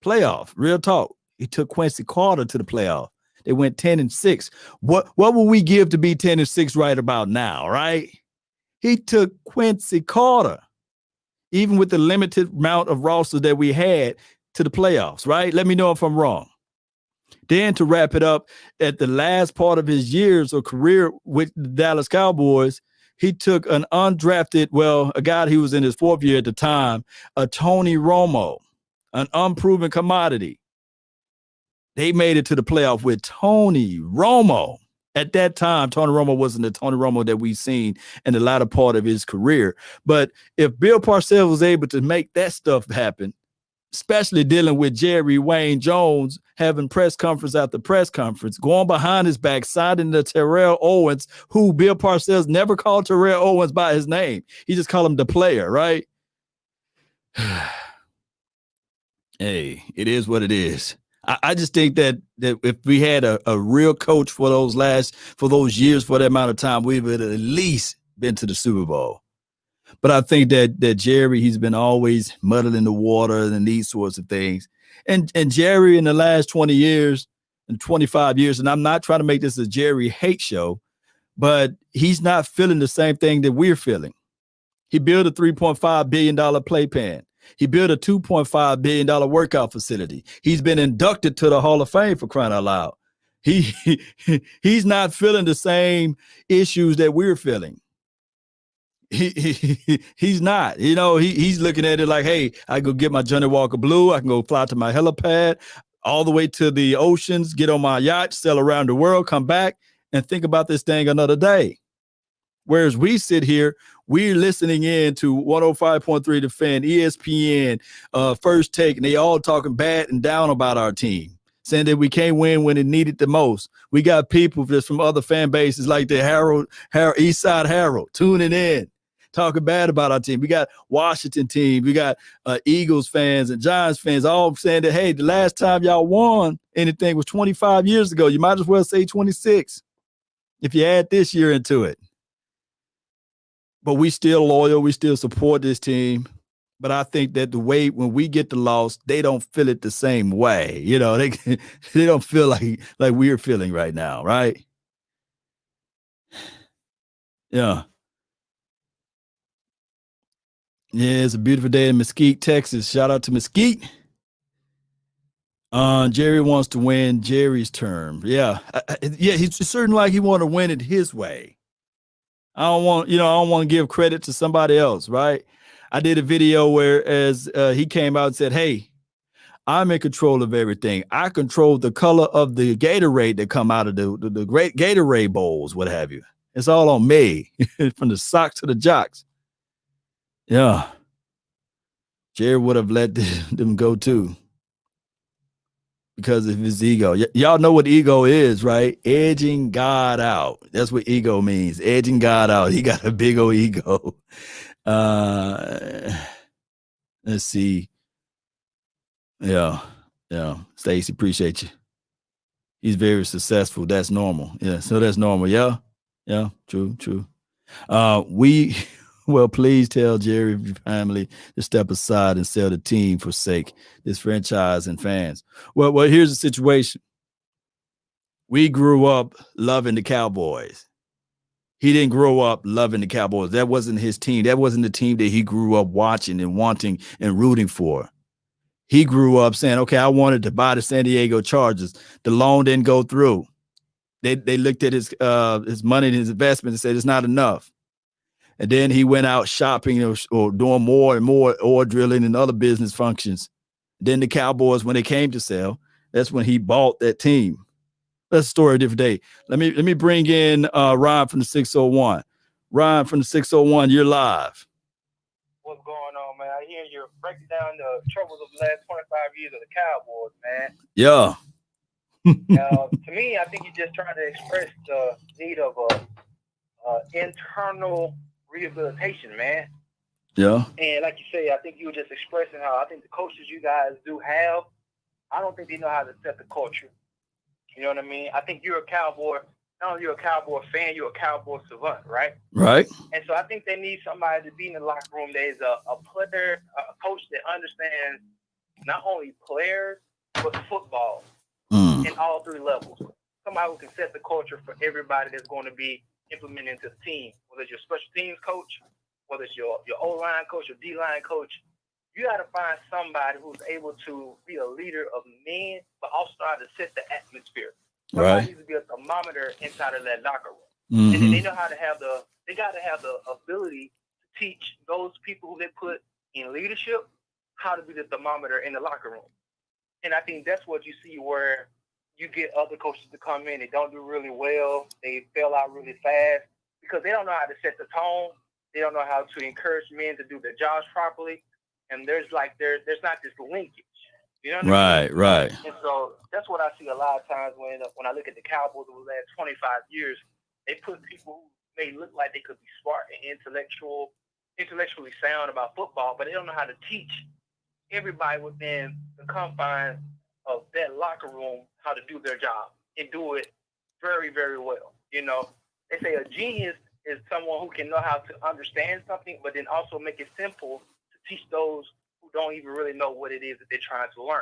Playoff, real talk. He took Quincy Carter to the playoff. They went 10-6. What would we give to be 10-6 right about now, right? He took Quincy Carter, even with the limited amount of roster that we had, to the playoffs, right? Let me know if I'm wrong. Then to wrap it up, at the last part of his years or career with the Dallas Cowboys, he took an undrafted, a guy who was in his 4th year at the time, a Tony Romo, an unproven commodity. They made it to the playoff with Tony Romo. At that time, Tony Romo wasn't the Tony Romo that we've seen in the latter part of his career. But if Bill Parcells was able to make that stuff happen, especially dealing with Jerry Wayne Jones, having press conference after press conference, going behind his back, signing to Terrell Owens, who Bill Parcells never called Terrell Owens by his name. He just called him the player, right? Hey, it is what it is. I just think that if we had a real coach for those years, for that amount of time, we would have at least been to the Super Bowl. But I think that Jerry, he's been always muddling the water and these sorts of things. And Jerry, in the last 20 years and 25 years, and I'm not trying to make this a Jerry hate show, but he's not feeling the same thing that we're feeling. He built a $3.5 billion playpen. He built a $2.5 billion workout facility. He's been inducted to the Hall of Fame, for crying out loud. He's not feeling the same issues that we're feeling. He's not, he's looking at it like, hey, I can go get my Johnny Walker Blue. I can go fly to my helipad all the way to the oceans, get on my yacht, sail around the world, come back and think about this thing another day. Whereas we sit here, we're listening in to 105.3 The Fan, ESPN, First Take, and they all talking bad and down about our team, saying that we can't win when it needed the most. We got people just from other fan bases like the East Side Herald tuning in, talking bad about our team. We got Washington team. We got Eagles fans and Giants fans all saying that, hey, the last time y'all won anything was 25 years ago. You might as well say 26 if you add this year into it. But we still loyal. We still support this team. But I think that the way when we get the loss, they don't feel it the same way. You know, they don't feel like we're feeling right now, right? Yeah. Yeah, it's a beautiful day in Mesquite, Texas. Shout out to Mesquite. Jerry wants to win Jerry's term. Yeah. Yeah, he's certain like he want to win it his way. I don't want to give credit to somebody else, right? I did a video where as he came out and said, hey, I'm in control of everything. I control the color of the Gatorade that come out of the great Gatorade bowls, what have you. It's all on me, from the socks to the jocks. Yeah. Jerry would have let them go too because of his ego. Y'all know what ego is, right? Edging God out. That's what ego means. Edging God out. He got a big old ego. Let's see. Yeah. Stacy, appreciate you. He's very successful. That's normal. Yeah. So that's normal. Yeah. True. Well, please tell Jerry and your family to step aside and sell the team for sake this franchise and fans. Well, here's the situation. We grew up loving the Cowboys. He didn't grow up loving the Cowboys. That wasn't his team. That wasn't the team that he grew up watching and wanting and rooting for. He grew up saying, okay, I wanted to buy the San Diego Chargers. The loan didn't go through. They looked at his money and his investment and said it's not enough. And then he went out shopping or doing more and more oil drilling and other business functions. Then the Cowboys, when they came to sell, that's when he bought that team. That's a story of a different day. Let me bring in Ron from the 601. Ron from the 601, you're live. What's going on, man? I hear you're breaking down the troubles of the last 25 years of the Cowboys, man. Yeah. To me, I think you're just trying to express the need of internal rehabilitation, man. Yeah. And like you say, I think you were just expressing how I think the coaches you guys do have, I don't think they know how to set the culture. You know what I mean? I think you're a Cowboy. Not only you're a Cowboy fan, you're a Cowboy savant, right? Right. And so I think they need somebody to be in the locker room that is a player, a coach that understands not only players, but football in all three levels. Somebody who can set the culture for everybody that's going to be implemented into the team, whether it's your special teams coach, whether it's your O-line coach or D-line coach. You got to find somebody who's able to be a leader of men, but also how to set the atmosphere. Somebody needs to be a thermometer inside of that locker room. Mm-hmm. And then they know how to they got to have the ability to teach those people who they put in leadership how to be the thermometer in the locker room. And I think that's what you see where you get other coaches to come in. They don't do really well. They fail out really fast because they don't know how to set the tone. They don't know how to encourage men to do their jobs properly. And there's not this linkage. You know what I mean? Right. And so that's what I see a lot of times when I look at the Cowboys over the last 25 years. They put people who may look like they could be smart and intellectually sound about football, but they don't know how to teach everybody within the confines of that locker room how to do their job and do it very, very well. You know, they say a genius is someone who can know how to understand something, but then also make it simple to teach those who don't even really know what it is that they're trying to learn.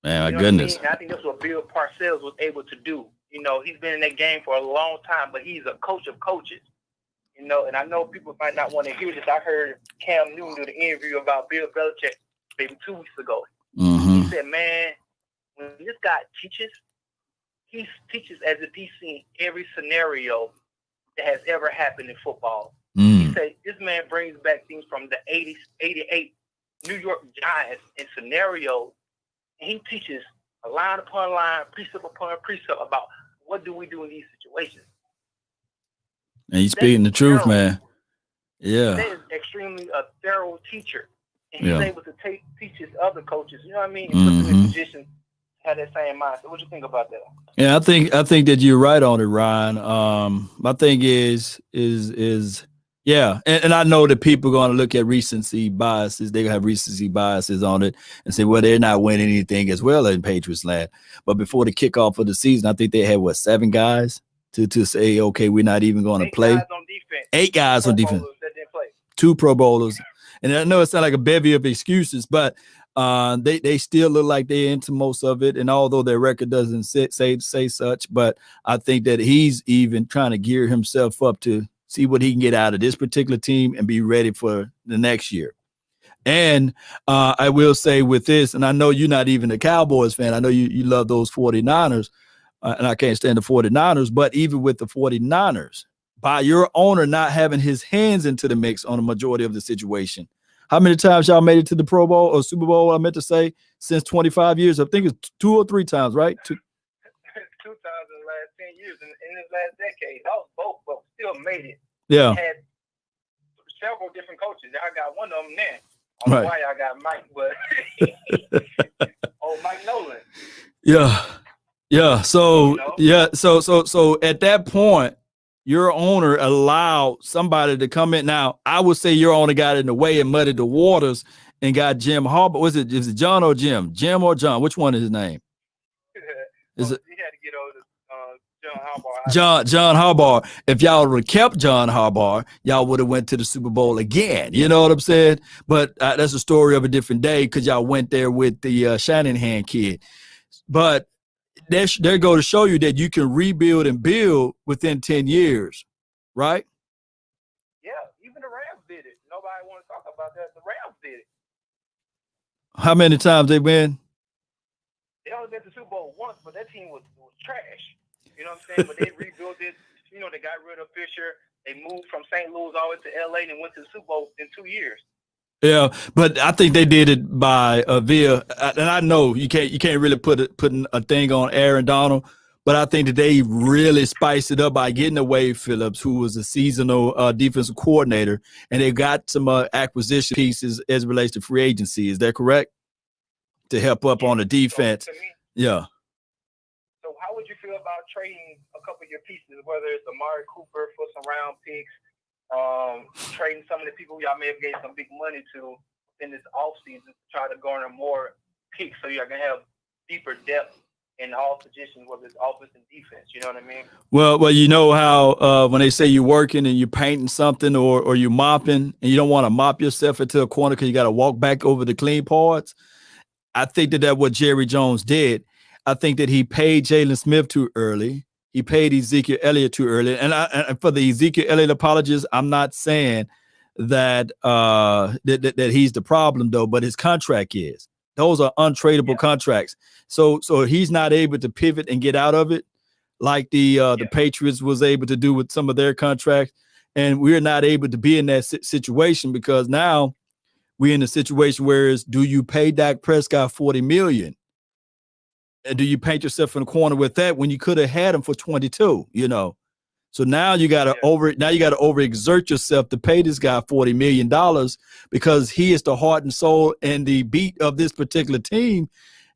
Man, my you know goodness. What I mean? And I think that's what Bill Parcells was able to do. You know, he's been in that game for a long time, but he's a coach of coaches. You know, and I know people might not want to hear this. I heard Cam Newton do the interview about Bill Belichick maybe 2 weeks ago. Mm-hmm. He said, man, when this guy teaches, he teaches as if he's seen every scenario that has ever happened in football. He said this man brings back things from the 80s, 88 New York Giants and scenarios, and he teaches a line upon line, precept upon precept about what do we do in these situations. And he's speaking the truth, man. Yeah. That is extremely a thorough teacher. And he's able to teach his other coaches, you know what I mean? And put them in position to have that same mindset. What do you think about that? Yeah, I think that you're right on it, Ryan. My thing is Yeah, and I know that people are going to look at recency biases. They have recency biases on it and say, well, they're not winning anything as well in Patriots land. But before the kickoff of the season, I think they had, 7 guys to say, okay, we're not even going to play. 8 guys on defense. 8 guys on defense. That didn't play. 2 Pro Bowlers. And I know it sounds like a bevy of excuses, but they still look like they're into most of it. And although their record doesn't say such, but I think that he's even trying to gear himself up to see what he can get out of this particular team and be ready for the next year. And I will say with this, and I know you're not even a Cowboys fan. I know you love those 49ers, and I can't stand the 49ers. But even with the 49ers, by your owner not having his hands into the mix on a majority of the situation, how many times y'all made it to the Pro Bowl or Super Bowl, I meant to say, since 25 years? I think it's 2 or 3 times, right? 2 times in the last 10 years. In this last decade, both still made it. Yeah. Had several different coaches. I got one of them now. I don't know why I got Mike, but Mike Nolan. Yeah. So so at that point, your owner allowed somebody to come in. Now, I would say your owner got in the way and muddied the waters and got Jim Harbaugh. Is it John or Jim? Jim or John? Which one is his name? Is it? He had to get over John Harbaugh. If y'all would have kept John Harbaugh, y'all would have went to the Super Bowl again. You know what I'm saying? But that's a story of a different day because y'all went there with the Shanahan kid. But there go to show you that you can rebuild and build within 10 years, right? Yeah, even the Rams did it. Nobody want to talk about that. The Rams did it. How many times they win? They only been to the Super Bowl once, but that team was trash. You know what I'm saying? But they rebuilt it. You know, they got rid of Fisher. They moved from St. Louis all the way to LA and went to the Super Bowl in 2 years. Yeah, but I think they did it by via, and I know you can't really put a thing on Aaron Donald, but I think that they really spiced it up by getting away Phillips, who was a seasonal defensive coordinator, and they got some acquisition pieces as it relates to free agency. Is that correct? To help up on the defense. Yeah. So how would you feel about trading a couple of your pieces, whether it's Amari Cooper for some round picks, trading some of the people y'all may have gave some big money to in this offseason to try to garner more picks so y'all can have deeper depth in all positions, whether it's offense and defense, you know what I mean? Well, you know how when they say you're working and you're painting something or you're mopping and you don't want to mop yourself into a corner because you got to walk back over the clean parts. I think that's what Jerry Jones did. I think that he paid Jalen Smith too early. He paid Ezekiel Elliott too early. And for the Ezekiel Elliott apologists, I'm not saying that that he's the problem, though, but his contract is. Those are untradeable contracts. So he's not able to pivot and get out of it like the Patriots was able to do with some of their contracts. And we're not able to be in that situation because now we're in a situation where do you pay Dak Prescott $40 million? And do you paint yourself in a corner with that when you could have had him for 22, you know? So now you got to overexert yourself to pay this guy $40 million because he is the heart and soul and the beat of this particular team.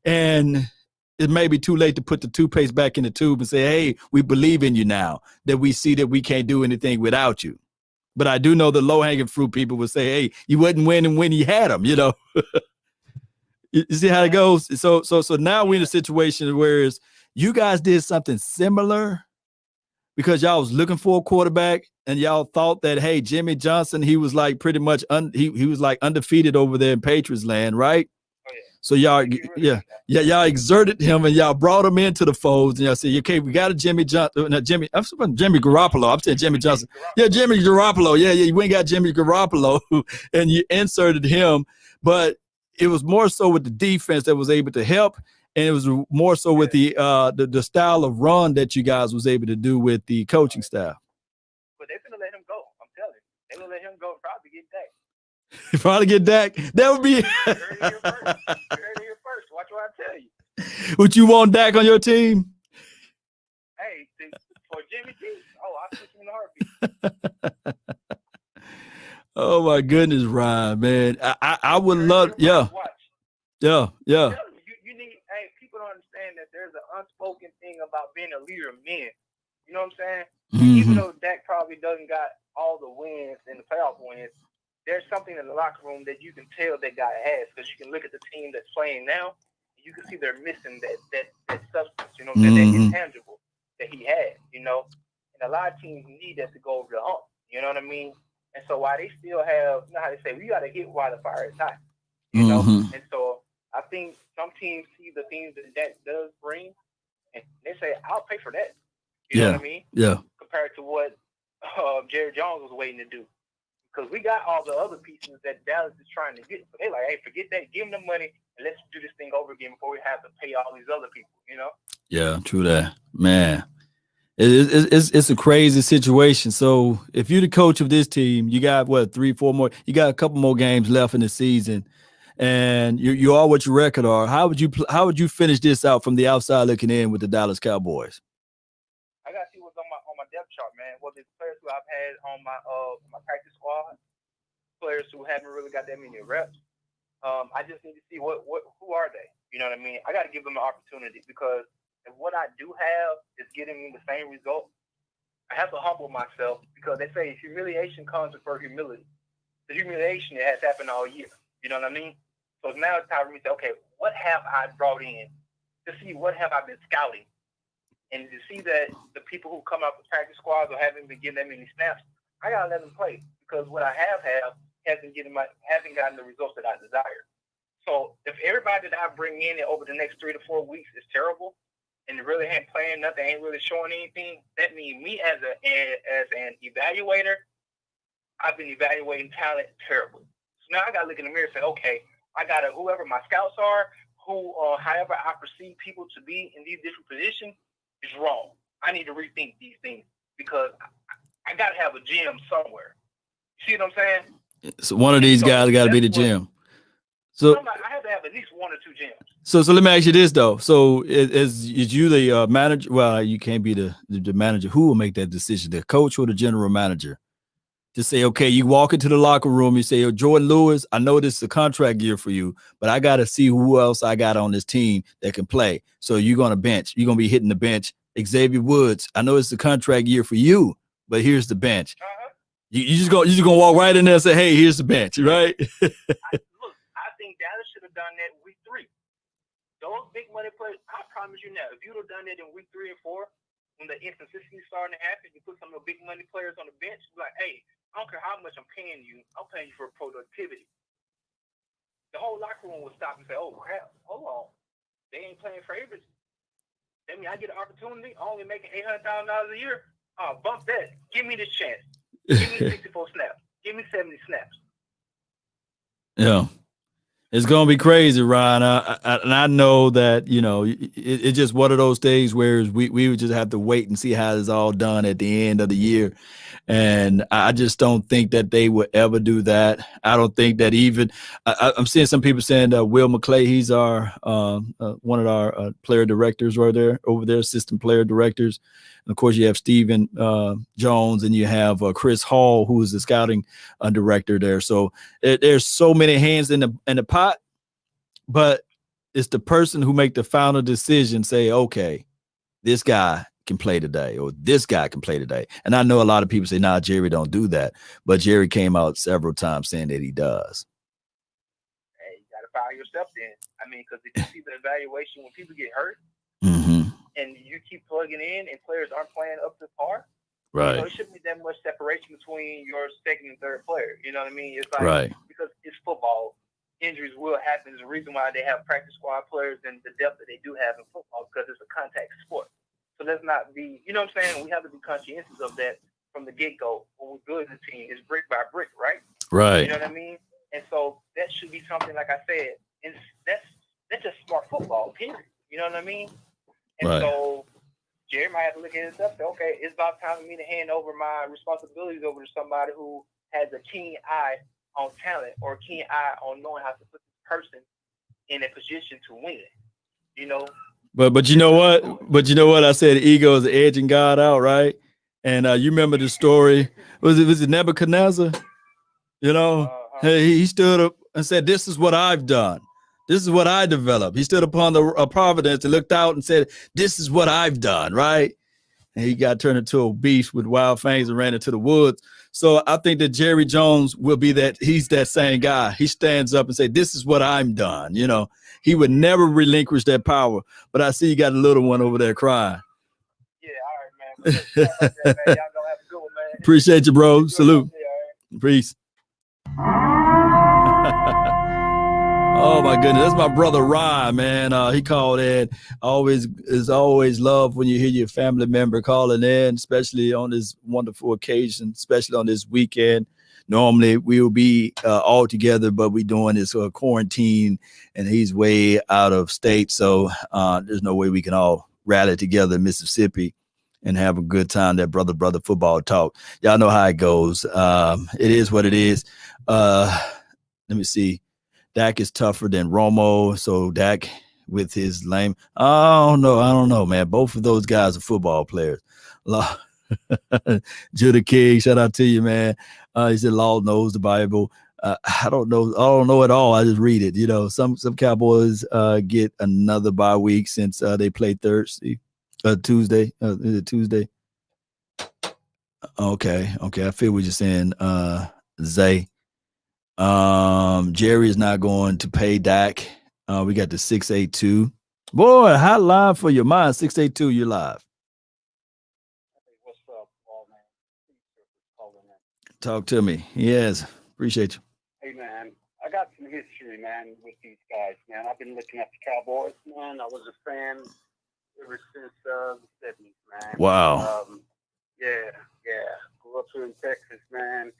And it may be too late to put the toothpaste back in the tube and say, hey, we believe in you now that we see that we can't do anything without you. But I do know the low-hanging fruit people would say, hey, you wouldn't win when you had him, you know? You see how it goes? So now we're in a situation where you guys did something similar because y'all was looking for a quarterback and y'all thought that, hey, Jimmy Johnson, he was like pretty much he was like undefeated over there in Patriots land, right? Oh, yeah. So y'all exerted him and y'all brought him into the fold and y'all said, okay, we got a Jimmy Johnson, Jimmy Garoppolo. I'm saying Jimmy Johnson. Yeah, Jimmy Garoppolo. Yeah, you ain't got Jimmy Garoppolo and you inserted him, but it was more so with the defense that was able to help, and it was more so with the style of run that you guys was able to do with the coaching staff. But they're gonna let him go. I'm telling you, they're gonna let him go and probably get Dak. Probably get Dak. That would be. You heard it here first. Watch what I tell you. Would you want Dak on your team? Hey, for Jimmy G. Oh, I'll switch him in a heartbeat. Oh my goodness, Ryan, man. I would love, yeah. You need, hey, people don't understand that there's an unspoken thing about being a leader of men. You know what I'm saying? Mm-hmm. Even though Dak probably doesn't got all the wins and the playoff wins, there's something in the locker room that you can tell that guy has, because you can look at the team that's playing now, and you can see they're missing that substance, you know, that intangible that he had, you know. And a lot of teams need that to go over the hump, you know what I mean? And so while they still have, you know how they say, we got to hit while the fire is hot, you know. And so I think some teams see the things that does bring, and they say, I'll pay for that. You know what I mean? Yeah. Compared to what Jerry Jones was waiting to do. Because we got all the other pieces that Dallas is trying to get. So they like, hey, forget that. Give them the money, and let's do this thing over again before we have to pay all these other people, you know? Yeah, true that. Man, it's a crazy situation. So if you're the coach of this team, you got, what, 3-4 more? You got a couple more games left in the season, and you are what your record are. How would you finish this out from the outside looking in with the Dallas Cowboys? I got to see what's on my depth chart, man. Well, there's players who I've had on my practice squad, players who haven't really got that many reps. I just need to see who are they? You know what I mean? I got to give them an opportunity, because if what I do have is getting me the same result, I have to humble myself, because they say humiliation comes before humility. The humiliation that has happened all year. You know what I mean? So now it's time for me to say, okay, what have I brought in to see what have I been scouting? And to see that the people who come out the practice squads or haven't been getting that many snaps, I gotta let them play, because what I have hasn't gotten the results that I desire. So if everybody that I bring in over the next 3 to 4 weeks is terrible and really ain't playing nothing, ain't really showing anything, that means me as an evaluator, I've been evaluating talent terribly. So now I gotta look in the mirror and say, okay, I gotta, whoever my scouts are, however I perceive people to be in these different positions, is wrong. I need to rethink these things, because I got to have a gym somewhere. You see what I'm saying? So one of these guys got to be the gym. So I have to have at least 1 or 2 gyms. So let me ask you this though. So is you the manager? Well, you can't be the manager. Who will make that decision? The coach or the general manager? To say, okay, you walk into the locker room, you say, oh, Jordan Lewis, I know this is a contract year for you, but I got to see who else I got on this team that can play. So you're going to bench. You're going to be hitting the bench. Xavier Woods, I know it's a contract year for you, but here's the bench. You just going to walk right in there and say, hey, here's the bench, right? I think Dallas should have done that week 3. Those big money players, I promise you now, if you'd have done that in week 3 and 4, when the inconsistency starting to happen, you put some of the big money players on the bench, be like, hey, I don't care how much I'm paying you for productivity. The whole locker room would stop and say, oh, crap, hold on. They ain't playing favorites. That means I get an opportunity, only making $800,000 a year. Oh, bump that. Give me this chance. Give me 64 snaps. Give me 70 snaps. Yeah. It's going to be crazy, Ryan. And I know that, you know, it's just one of those things where we would just have to wait and see how it's all done at the end of the year. And I just don't think that they would ever do that. I don't think that even I'm seeing some people saying that Will McClay, he's our one of our player directors right there, over there, assistant player directors. And of course, you have Stephen Jones, and you have Chris Hall, who is the scouting director there. So there's so many hands in the pot, but it's the person who make the final decision. Say, okay, this guy can play today, or this guy can play today. And I know a lot of people say, nah, Jerry don't do that, but Jerry came out several times saying that he does. Hey, you got to fire yourself then. I mean, because if you see the evaluation when people get hurt, and you keep plugging in and players aren't playing up to par, right? So it shouldn't be that much separation between your second and third player. You know what I mean? It's like, right, because it's football, injuries will happen. There's a reason why they have practice squad players and the depth that they do have in football, because it's a contact sport. So let's not be, you know what I'm saying? We have to be conscientious of that from the get-go. When we build the team, it's brick by brick, right? Right. You know what I mean? And so that should be something, like I said, and that's just smart football, period. You know what I mean? And right. So Jerry might have to look at himself and say, okay, it's about time for me to hand over my responsibilities over to somebody who has a keen eye on talent, or a keen eye on knowing how to put this person in a position to win. You know? But you know what? But you know what? I said ego is edging God out, right? And you remember the story? Was it Nebuchadnezzar? You know, he stood up and said, "This is what I've done. This is what I developed." He stood upon the providence and looked out and said, "This is what I've done." Right? and he got turned into a beast with wild fangs and ran into the woods. So I think that Jerry Jones will be that. He's that same guy. He stands up and say, "This is what I'm done." You know, he would never relinquish that power. But I see you got a little one over there crying. Yeah, all right, man. Y'all gonna have a good one, man. Appreciate you, bro. Salute. Peace. Oh my goodness, that's my brother Ryan, man. He called in. Always love when you hear your family member calling in, especially on this wonderful occasion, especially on this weekend. Normally we will be all together, but we doing this quarantine, and he's way out of state, so there's no way we can all rally together in Mississippi and have a good time. That brother football talk. Y'all know how it goes. It is what it is. Let me see. Dak is tougher than Romo. So Dak with his lame. I don't know, man. Both of those guys are football players. Judah King, shout out to you, man. He said Law knows the Bible. I don't know at all. I just read it. You know, some Cowboys get another bye week since they played Tuesday. Is it Tuesday? Okay. I feel what you're saying, Zay. Jerry is not going to pay Dak. We got the 682. Boy, hot line for your mind. 682, you're live. Hey, what's up, Paul, man? Talk to me. Yes, appreciate you. Hey, man, I got some history, man, with these guys, man. I've been looking at the Cowboys, man. I was a fan ever since the 70s, man. Wow. Yeah. Grew up here in Texas, man.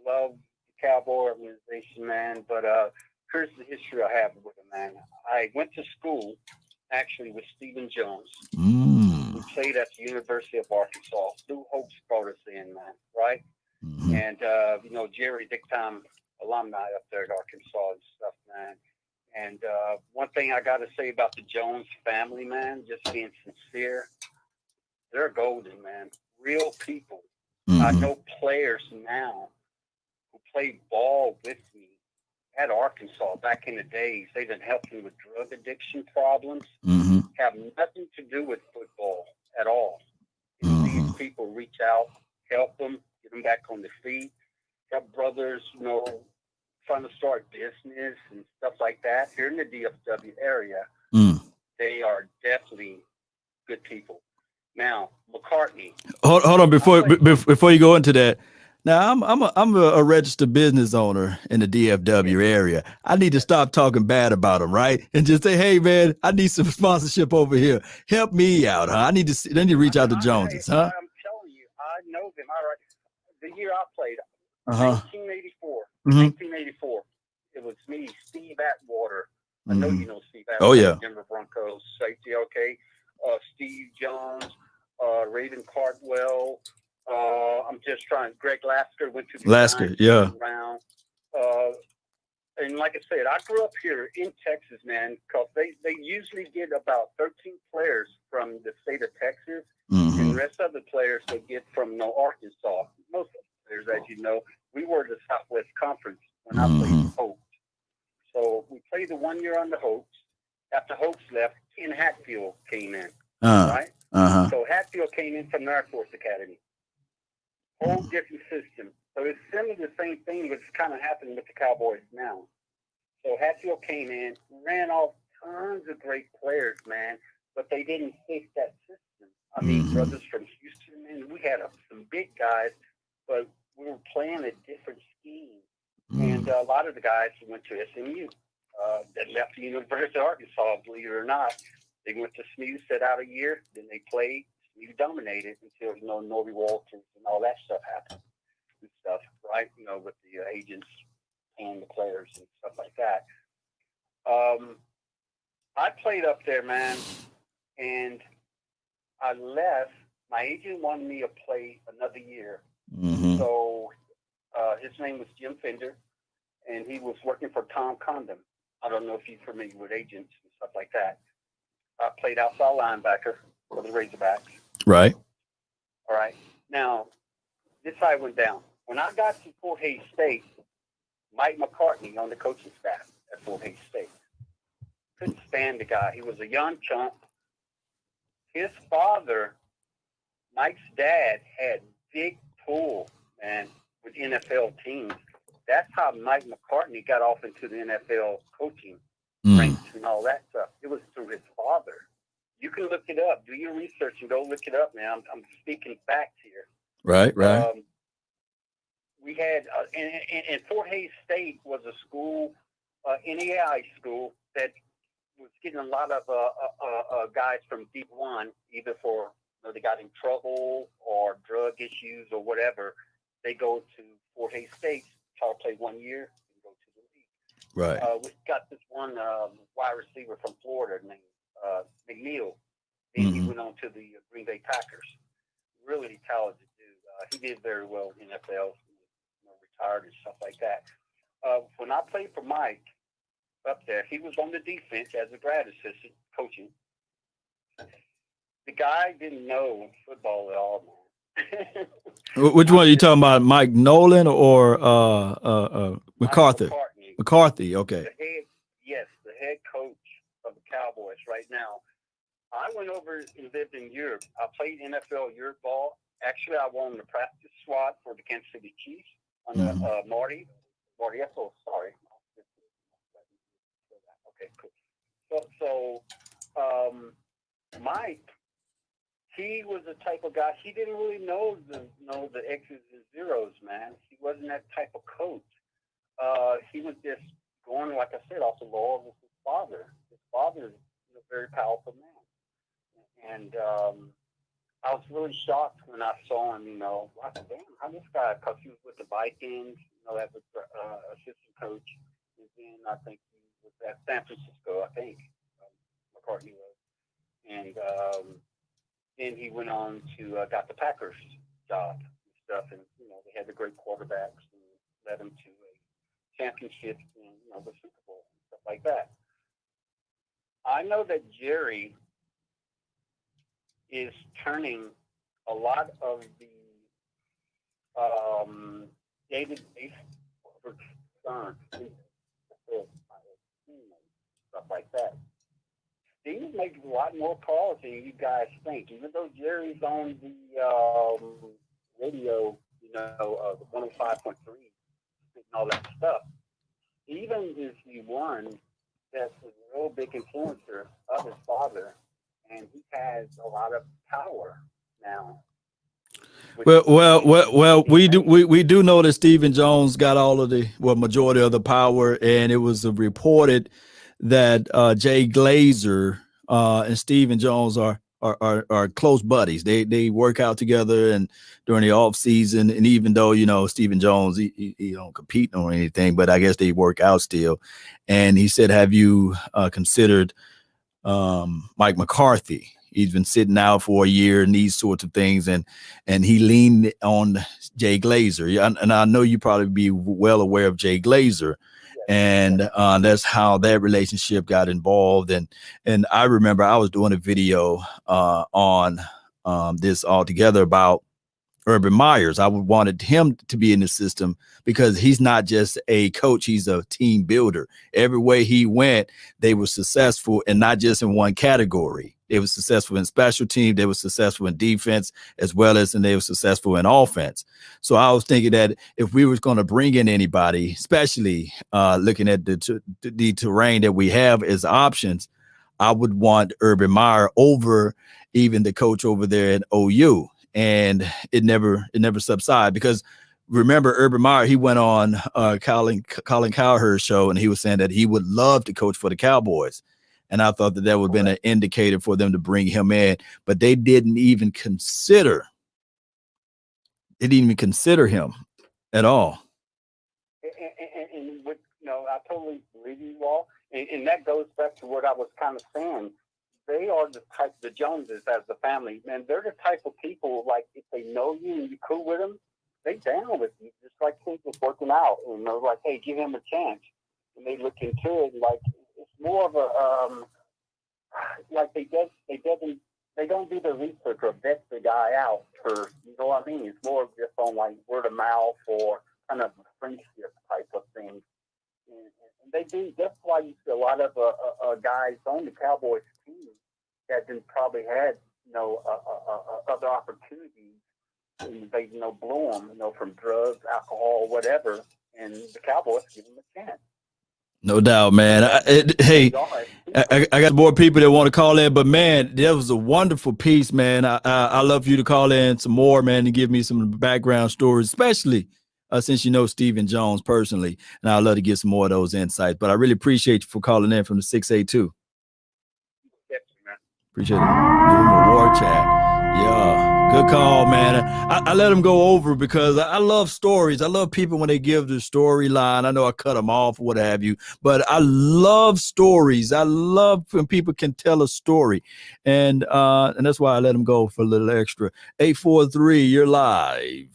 Love Cowboy organization, man, but here's the history I have with him, man. I went to school actually with Stephen Jones. We played at the University of Arkansas. Stu Hopes brought us in, man, right? And Jerry, big time alumni up there at Arkansas and stuff, man. And one thing I got to say about the Jones family, man, just being sincere, they're golden, man. Real people. I know players now who played ball with me at Arkansas back in the days. They've been helping with drug addiction problems. Have nothing to do with football at all. These people reach out, help them, get them back on their feet. Got brothers, trying to start business and stuff like that here in the DFW area. They are definitely good people. Now, McCartney. Hold on before you go into that. Now I'm a registered business owner in the DFW area. I need to stop talking bad about them, right? And just say, hey man, I need some sponsorship over here. Help me out, huh? I need to reach out to Joneses, huh? I'm telling you, I know them. All right. The year I played, 1984. 1984. It was me, Steve Atwater. I know you know Steve Atwater. Oh yeah. Denver Broncos safety, okay. Steve Jones, Raven Cartwell. I'm just trying. Greg Lasker went to the Lasker, yeah. Round. And like I said, I grew up here in Texas, man, because they usually get about 13 players from the state of Texas, and the rest of the players they get from Arkansas. Most of the players, as you know, we were the Southwest Conference when I played the Hopes. So we played the 1 year on the Hopes. After Hopes left, Ken Hatfield came in, right? So Hatfield came in from the Air Force Academy. Whole different system. So it's similar to the same thing that's kind of happening with the Cowboys now. So Hatfield came in, ran off tons of great players, man, but they didn't fit that system. I mean, brothers from Houston, man, we had some big guys, but we were playing a different scheme. And a lot of the guys went to SMU that left the University of Arkansas, believe it or not. They went to SMU, set out a year, then they played. You dominated until Norby Walters and all that stuff happened and stuff, right? With the agents and the players and stuff like that. I played up there, man, and I left. My agent wanted me to play another year, so his name was Jim Fender, and he was working for Tom Condon. I don't know if you're familiar with agents and stuff like that. I played outside linebacker for the Razorbacks. Right. All right. Now, this how it went down. When I got to Fort Hays State, Mike McCartney on the coaching staff at Fort Hays State couldn't stand the guy. He was a young chump. His father Mike's dad had big pull, man, with NFL teams. That's how Mike McCartney got off into the NFL coaching ranks and all that stuff. It was through his father. You can look it up. Do your research and go look it up, man. I'm speaking facts here. Right. We had, and Fort Hays State was a school, NAI school, that was getting a lot of guys from D1, either for they got in trouble or drug issues or whatever. They go to Fort Hays State, try to play 1 year, and go to the league. Right. We got this one wide receiver from Florida named McNeil. He went on to the Green Bay Packers. Really talented dude. He did very well in NFL, retired and stuff like that. When I played for Mike up there, he was on the defense as a grad assistant coaching. The guy didn't know football at all, man. Which one are you talking about, Mike Nolan or McCarthy? McCarthy, okay. The head coach of the Cowboys right now. I went over and lived in Europe. I played NFL Europe ball. Actually, I won the practice squad for the Kansas City Chiefs on the Marty Ethel, sorry. Okay, cool. So Mike, he was the type of guy. He didn't really know the X's and zeros, man. He wasn't that type of coach. He was just going, like I said, off the law of his father. His father is a very powerful man, and I was really shocked when I saw him. I said, "Damn, how this guy?" Because he was with the Vikings, as an assistant coach, and then I think he was at San Francisco. I think McCartney was, and then he went on to got the Packers job and stuff, and they had the great quarterbacks and led them to a championship and the Super Bowl and stuff like that. I know that Jerry is turning a lot of the day-to-day concerns stuff like that. Steve makes a lot more calls than you guys think. Even though Jerry's on the radio, the 105.3 and all that stuff, Steven is the one that's a real big influencer of his father, and he has a lot of power now. Well, we do know that Stephen Jones got all of the majority of the power, and it was reported that Jay Glazer and Stephen Jones are close buddies. They work out together and during the off season, and even though Stephen Jones he don't compete or anything, but I guess they work out still. And he said, "Have you considered Mike McCarthy? He's been sitting out for a year and these sorts of things." And he leaned on Jay Glazer. And I know you probably be well aware of Jay Glazer. And that's how that relationship got involved. And I remember I was doing a video on this altogether about Urban Meyers. I wanted him to be in the system because he's not just a coach, he's a team builder. Every way he went, they were successful, and not just in one category. They were successful in special teams, they were successful in defense, as well as and they were successful in offense. So I was thinking that if we was going to bring in anybody, especially looking at the terrain that we have as options, I would want Urban Meyer over even the coach over there at OU. And it never subsided, because remember Urban Meyer, he went on Colin Cowherd's show, and he was saying that he would love to coach for the Cowboys. And I thought that would have been an indicator for them to bring him in, but they didn't even consider him at all. And I totally believe you all. And that goes back to what I was kind of saying. They are the type, the Joneses as the family, man, they're the type of people, like, if they know you and you're cool with them, they down with you, just like things was working out. And they're like, hey, give him a chance. And they look into it, like, it's more of a, like they don't do the research or vet the guy out for, you know what I mean? It's more of just on, like, word of mouth or kind of a friendship type of thing. And they do, that's why you see a lot of guys on the Cowboys team that then probably had, other opportunities, and they blow them, from drugs, alcohol, whatever, and the Cowboys give them a chance. No doubt, man. Hey, I got more people that want to call in, but man, that was a wonderful piece, man. I love you to call in some more, man, and give me some background stories, especially since you know Stephen Jones personally, and I'd love to get some more of those insights. But I really appreciate you for calling in from the 682. Appreciate it. Give him a war chat. Yeah, good call, man. I let him go over because I love stories. I love people when they give the storyline. I know I cut them off, what have you, but I love stories. I love when people can tell a story, and that's why I let him go for a little extra. 843, you're live.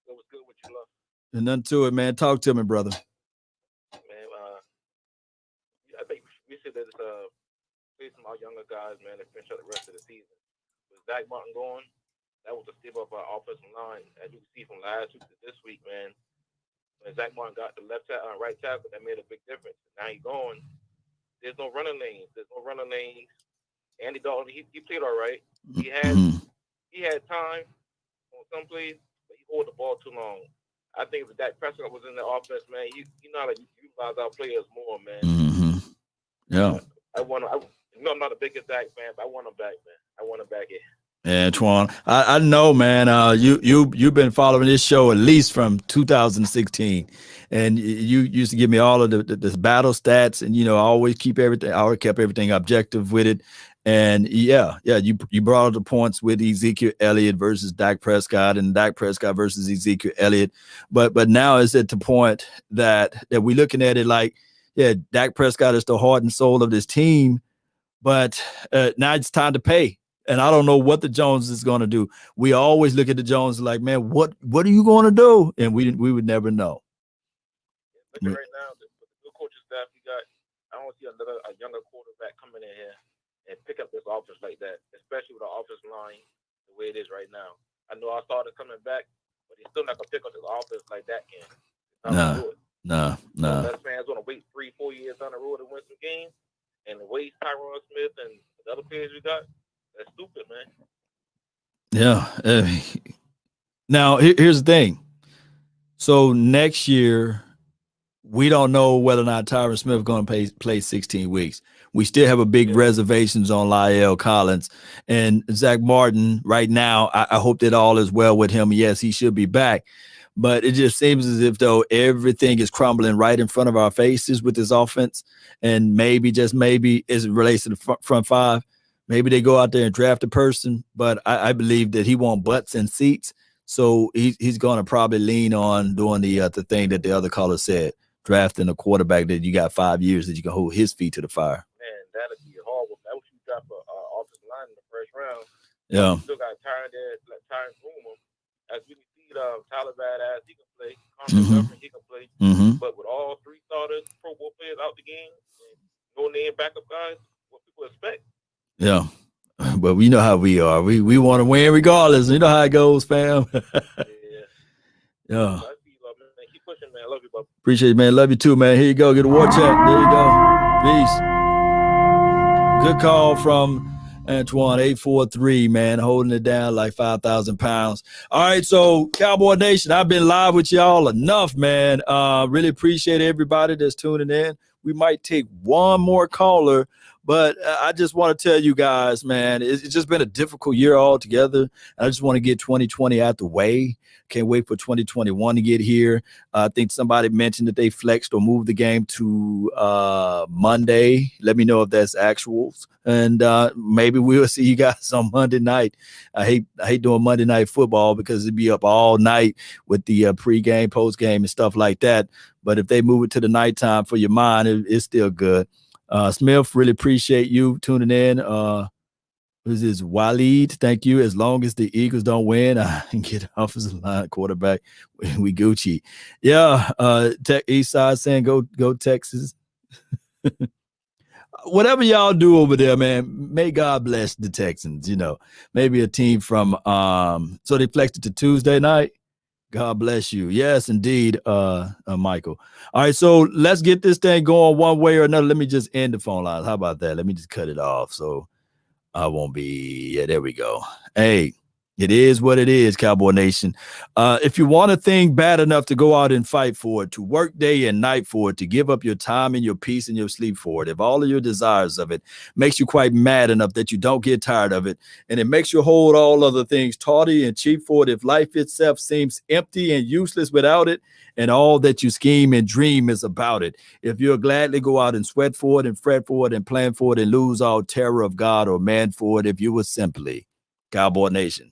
What was good with you, love? And nothing to it, man. Talk to me, brother. Man, I think we should just play some of our younger guys, man, to finish up the rest of the season. With Zach Martin going, that was a step up our offensive line, as you can see from last week to this week, man. When Zach Martin got the right tackle, that made a big difference. Now he's going. There's no running lanes. Andy Dalton, he played all right. He had time on some plays, but he held the ball too long. I think if Dak Prescott was in the offense, man, you know how to utilize our players more, man. Yeah. I'm not the biggest Dak fan, but I want him back, man. I want him back here. Antoine, I know, man. You've been following this show at least from 2016, and you used to give me all of the battle stats, and I always kept everything objective with it. And you brought up the points with Ezekiel Elliott versus Dak Prescott, and Dak Prescott versus Ezekiel Elliott. But now it's at the point that we're looking at it like, Dak Prescott is the heart and soul of this team, but now it's time to pay. And I don't know what the Jones is going to do. We always look at the Jones like, man, what are you going to do? And we would never know. Right now, the good coaching staff we got, I don't see a younger quarterback coming in here and pick up this offense like that, especially with the offensive line the way it is right now. I know I started coming back, but he's still not going to pick up this offense like that can. No. Unless fans want to wait 3-4 years down the road to win some games and waste Tyron Smith and the other players we got, that's stupid, man. Yeah. Now, here's the thing. So next year, we don't know whether or not Tyron Smith is going to play 16 weeks. We still have a big reservations on La'el Collins and Zach Martin right now. I hope that all is well with him. Yes, he should be back. But it just seems as if, though, everything is crumbling right in front of our faces with this offense. And maybe, just maybe, as it relates to the front five, maybe they go out there and draft a person. But I believe that he wants butts and seats. So he's going to probably lean on doing the thing that the other caller said, drafting a quarterback that you got 5 years that you can hold his feet to the fire. Man, that'd be horrible. That would you drop an offensive line in the first round. Yeah. You still got Tyron there, like Tyron Romo. As we can see, Tyler Badass, he can play. He can play. But with all three starters, Pro Bowl players out the game, and no name backup guys, what people expect. Yeah. But we know how we are. We want to win regardless. You know how it goes, fam. Yeah. Keep pushing, man. I love you, bub. Appreciate it, man. Love you too, man. Here you go. Get a war chat. There you go. Peace. Good call from Antoine, 843, man, holding it down like 5,000 pounds. All right, so Cowboy Nation, I've been live with y'all enough, man. Really appreciate everybody that's tuning in. We might take one more caller, but I just want to tell you guys, man, it's just been a difficult year altogether. I just want to get 2020 out the way. Can't wait for 2021 to get here. I think somebody mentioned that they flexed or moved the game to Monday. Let me know if that's actuals. And maybe we'll see you guys on Monday night. I hate doing Monday night football because it'd be up all night with the pregame, postgame, and stuff like that. But if they move it to the nighttime for your mind, it's still good. Smith, really appreciate you tuning in. This is Waleed. Thank you. As long as the Eagles don't win, I can get offensive line quarterback. We Gucci. Yeah. East Side saying go Texas. Whatever y'all do over there, man, may God bless the Texans. Maybe a team from so they flexed it to Tuesday night. God bless you. Yes, indeed, Michael. All right, so let's get this thing going one way or another. Let me just end the phone lines. How about that? Let me just cut it off. So I won't be. Yeah, there we go. Hey, it is what it is, Cowboy Nation. If you want a thing bad enough to go out and fight for it, to work day and night for it, to give up your time and your peace and your sleep for it, if all of your desires of it makes you quite mad enough that you don't get tired of it, and it makes you hold all other things tawdry and cheap for it, if life itself seems empty and useless without it, and all that you scheme and dream is about it, if you'll gladly go out and sweat for it and fret for it and plan for it and lose all terror of God or man for it, if you would simply, Cowboy Nation,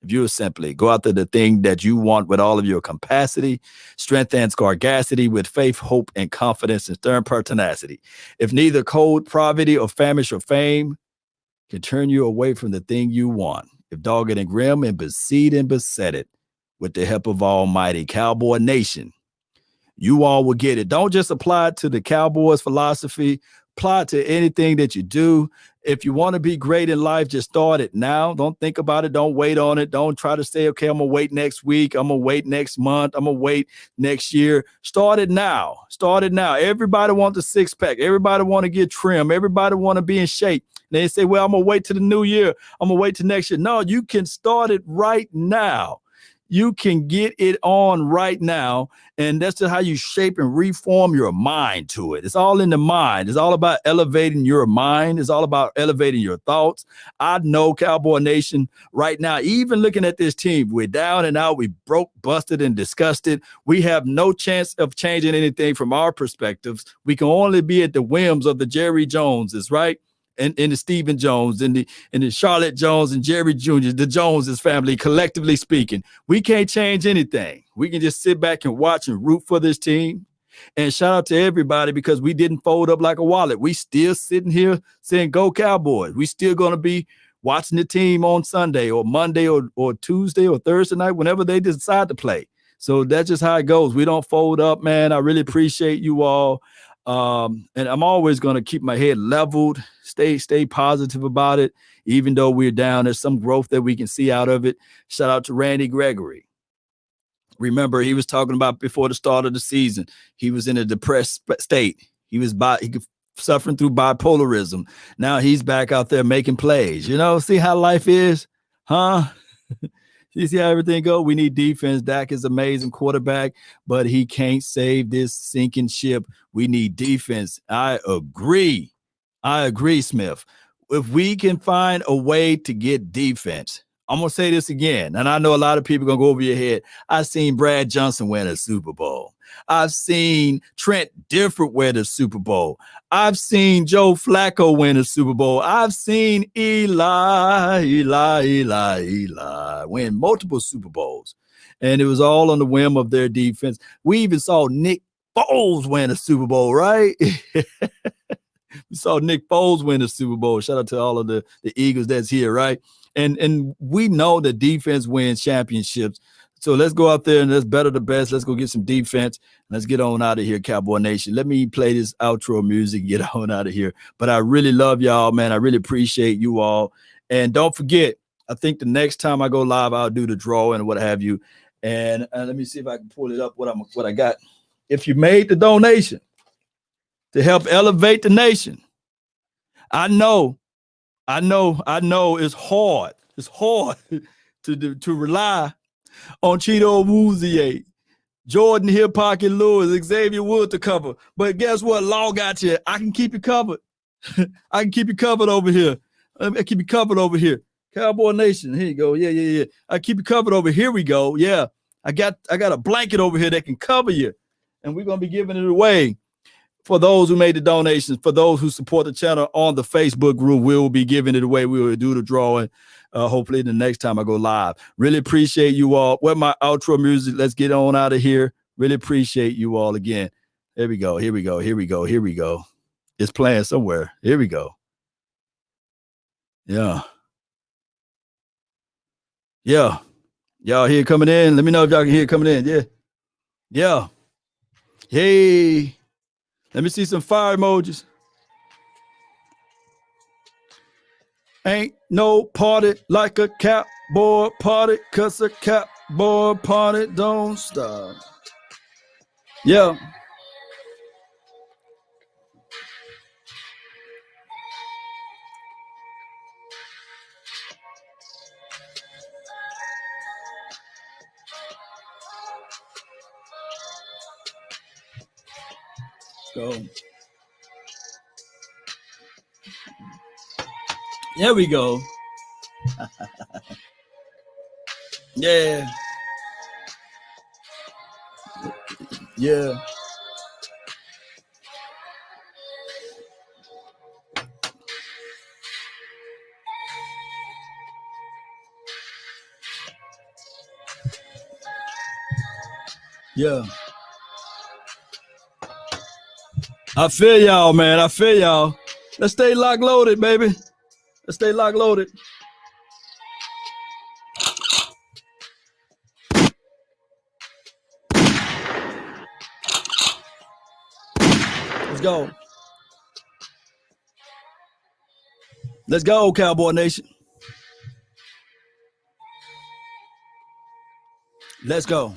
if you would simply go after the thing that you want with all of your capacity, strength, and scarcity, with faith, hope, and confidence, and stern pertinacity, if neither cold, poverty, or famish or fame can turn you away from the thing you want, if dogged and grim and besieged and beset it, with the help of Almighty Cowboy Nation, you all will get it. Don't just apply it to the Cowboys philosophy. Apply it to anything that you do. If you want to be great in life, just start it now. Don't think about it. Don't wait on it. Don't try to say, okay, I'm going to wait next week. I'm going to wait next month. I'm going to wait next year. Start it now. Start it now. Everybody wants a six-pack. Everybody want to get trim. Everybody want to be in shape. And they say, well, I'm going to wait to the new year. I'm going to wait to next year. No, you can start it right now. You can get it on right now. And that's just how you shape and reform your mind to it. It's all in the mind. It's all about elevating your mind. It's all about elevating your thoughts. I know, Cowboy Nation, right now, even looking at this team, we're down and out. We broke, busted, and disgusted. We have no chance of changing anything from our perspectives. We can only be at the whims of the Jerry Joneses, right? And the Stephen Jones and the Charlotte Jones and Jerry Jr., the Joneses family, collectively speaking. We can't change anything. We can just sit back and watch and root for this team. And shout out to everybody, because we didn't fold up like a wallet. We still sitting here saying, go Cowboys. We still going to be watching the team on Sunday or Monday or Tuesday or Thursday night, whenever they decide to play. So that's just how it goes. We don't fold up, man. I really appreciate you all. And I'm always going to keep my head leveled, stay positive about it. Even though we're down, there's some growth that we can see out of it. Shout out to Randy Gregory. Remember, he was talking about before the start of the season, he was in a depressed state. He suffering through bipolarism. Now he's back out there making plays. You know, see how life is, huh? You see how everything go? We need defense. Dak is amazing quarterback, but he can't save this sinking ship. We need defense. I agree, Smith. If we can find a way to get defense, I'm going to say this again, and I know a lot of people are going to go over your head. I've seen Brad Johnson win a Super Bowl. I've seen Trent Difford win a Super Bowl. I've seen Joe Flacco win a Super Bowl. I've seen Eli win multiple Super Bowls. And it was all on the whim of their defense. We even saw Nick Foles win a Super Bowl, right? We saw Nick Foles win a Super Bowl. Shout out to all of the Eagles that's here, right? And we know that defense wins championships. So let's go out there and let's better the best. Let's go get some defense. Let's get on out of here, Cowboy Nation. Let me play this outro music and get on out of here. But I really love y'all, man. I really appreciate you all. And don't forget, I think the next time I go live, I'll do the draw and what have you. And let me see if I can pull it up, what I got. If you made the donation to help elevate the nation, I know it's hard. It's hard to rely on Cheeto Woozier, Jordan Hill Pocket Lewis, Xavier Wood to cover. But guess what? Law got you. I can keep you covered. I can keep you covered over here. I keep you covered over here. Cowboy Nation. Here you go. Yeah. I keep you covered over here. We go. Yeah. I got a blanket over here that can cover you. And we're going to be giving it away. For those who made the donations, for those who support the channel on the Facebook group, we will be giving it away. We will do the drawing. Hopefully the next time I go live. Really appreciate you all. With my outro music, let's get on out of here. Really appreciate you all again. Here we go. It's playing somewhere. Here we go. Yeah. Y'all hear it coming in? Let me know if y'all can hear it coming in. Yeah. Hey. Let me see some fire emojis. Ain't no party like a cowboy party, 'cause a cowboy party don't stop. Yeah. Go. There we go. Yeah. Yeah. Yeah. I feel y'all, man. I feel y'all. Let's stay lock loaded, baby. Let's stay lock loaded. Let's go. Let's go, Cowboy Nation. Let's go.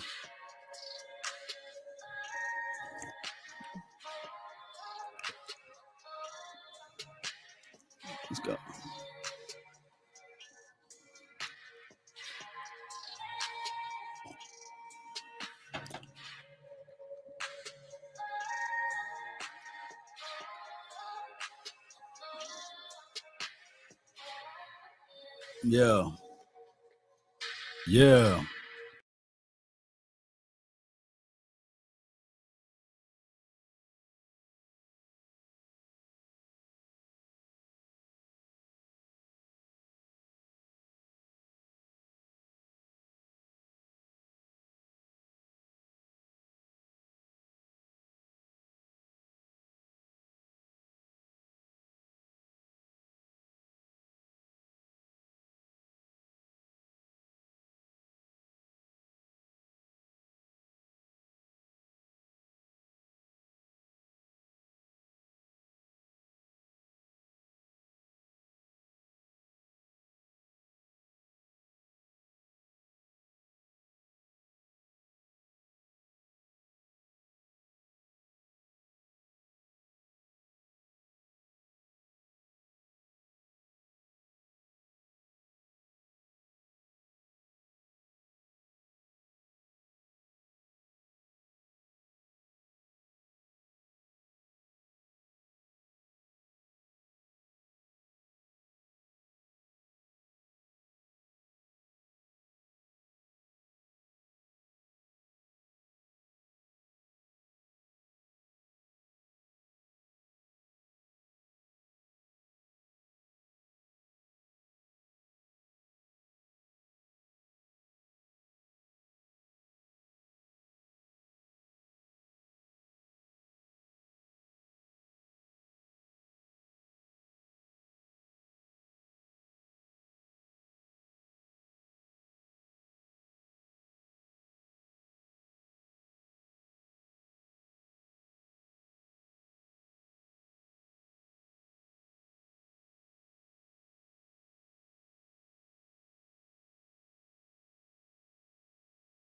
Let's go. Yeah. Yeah.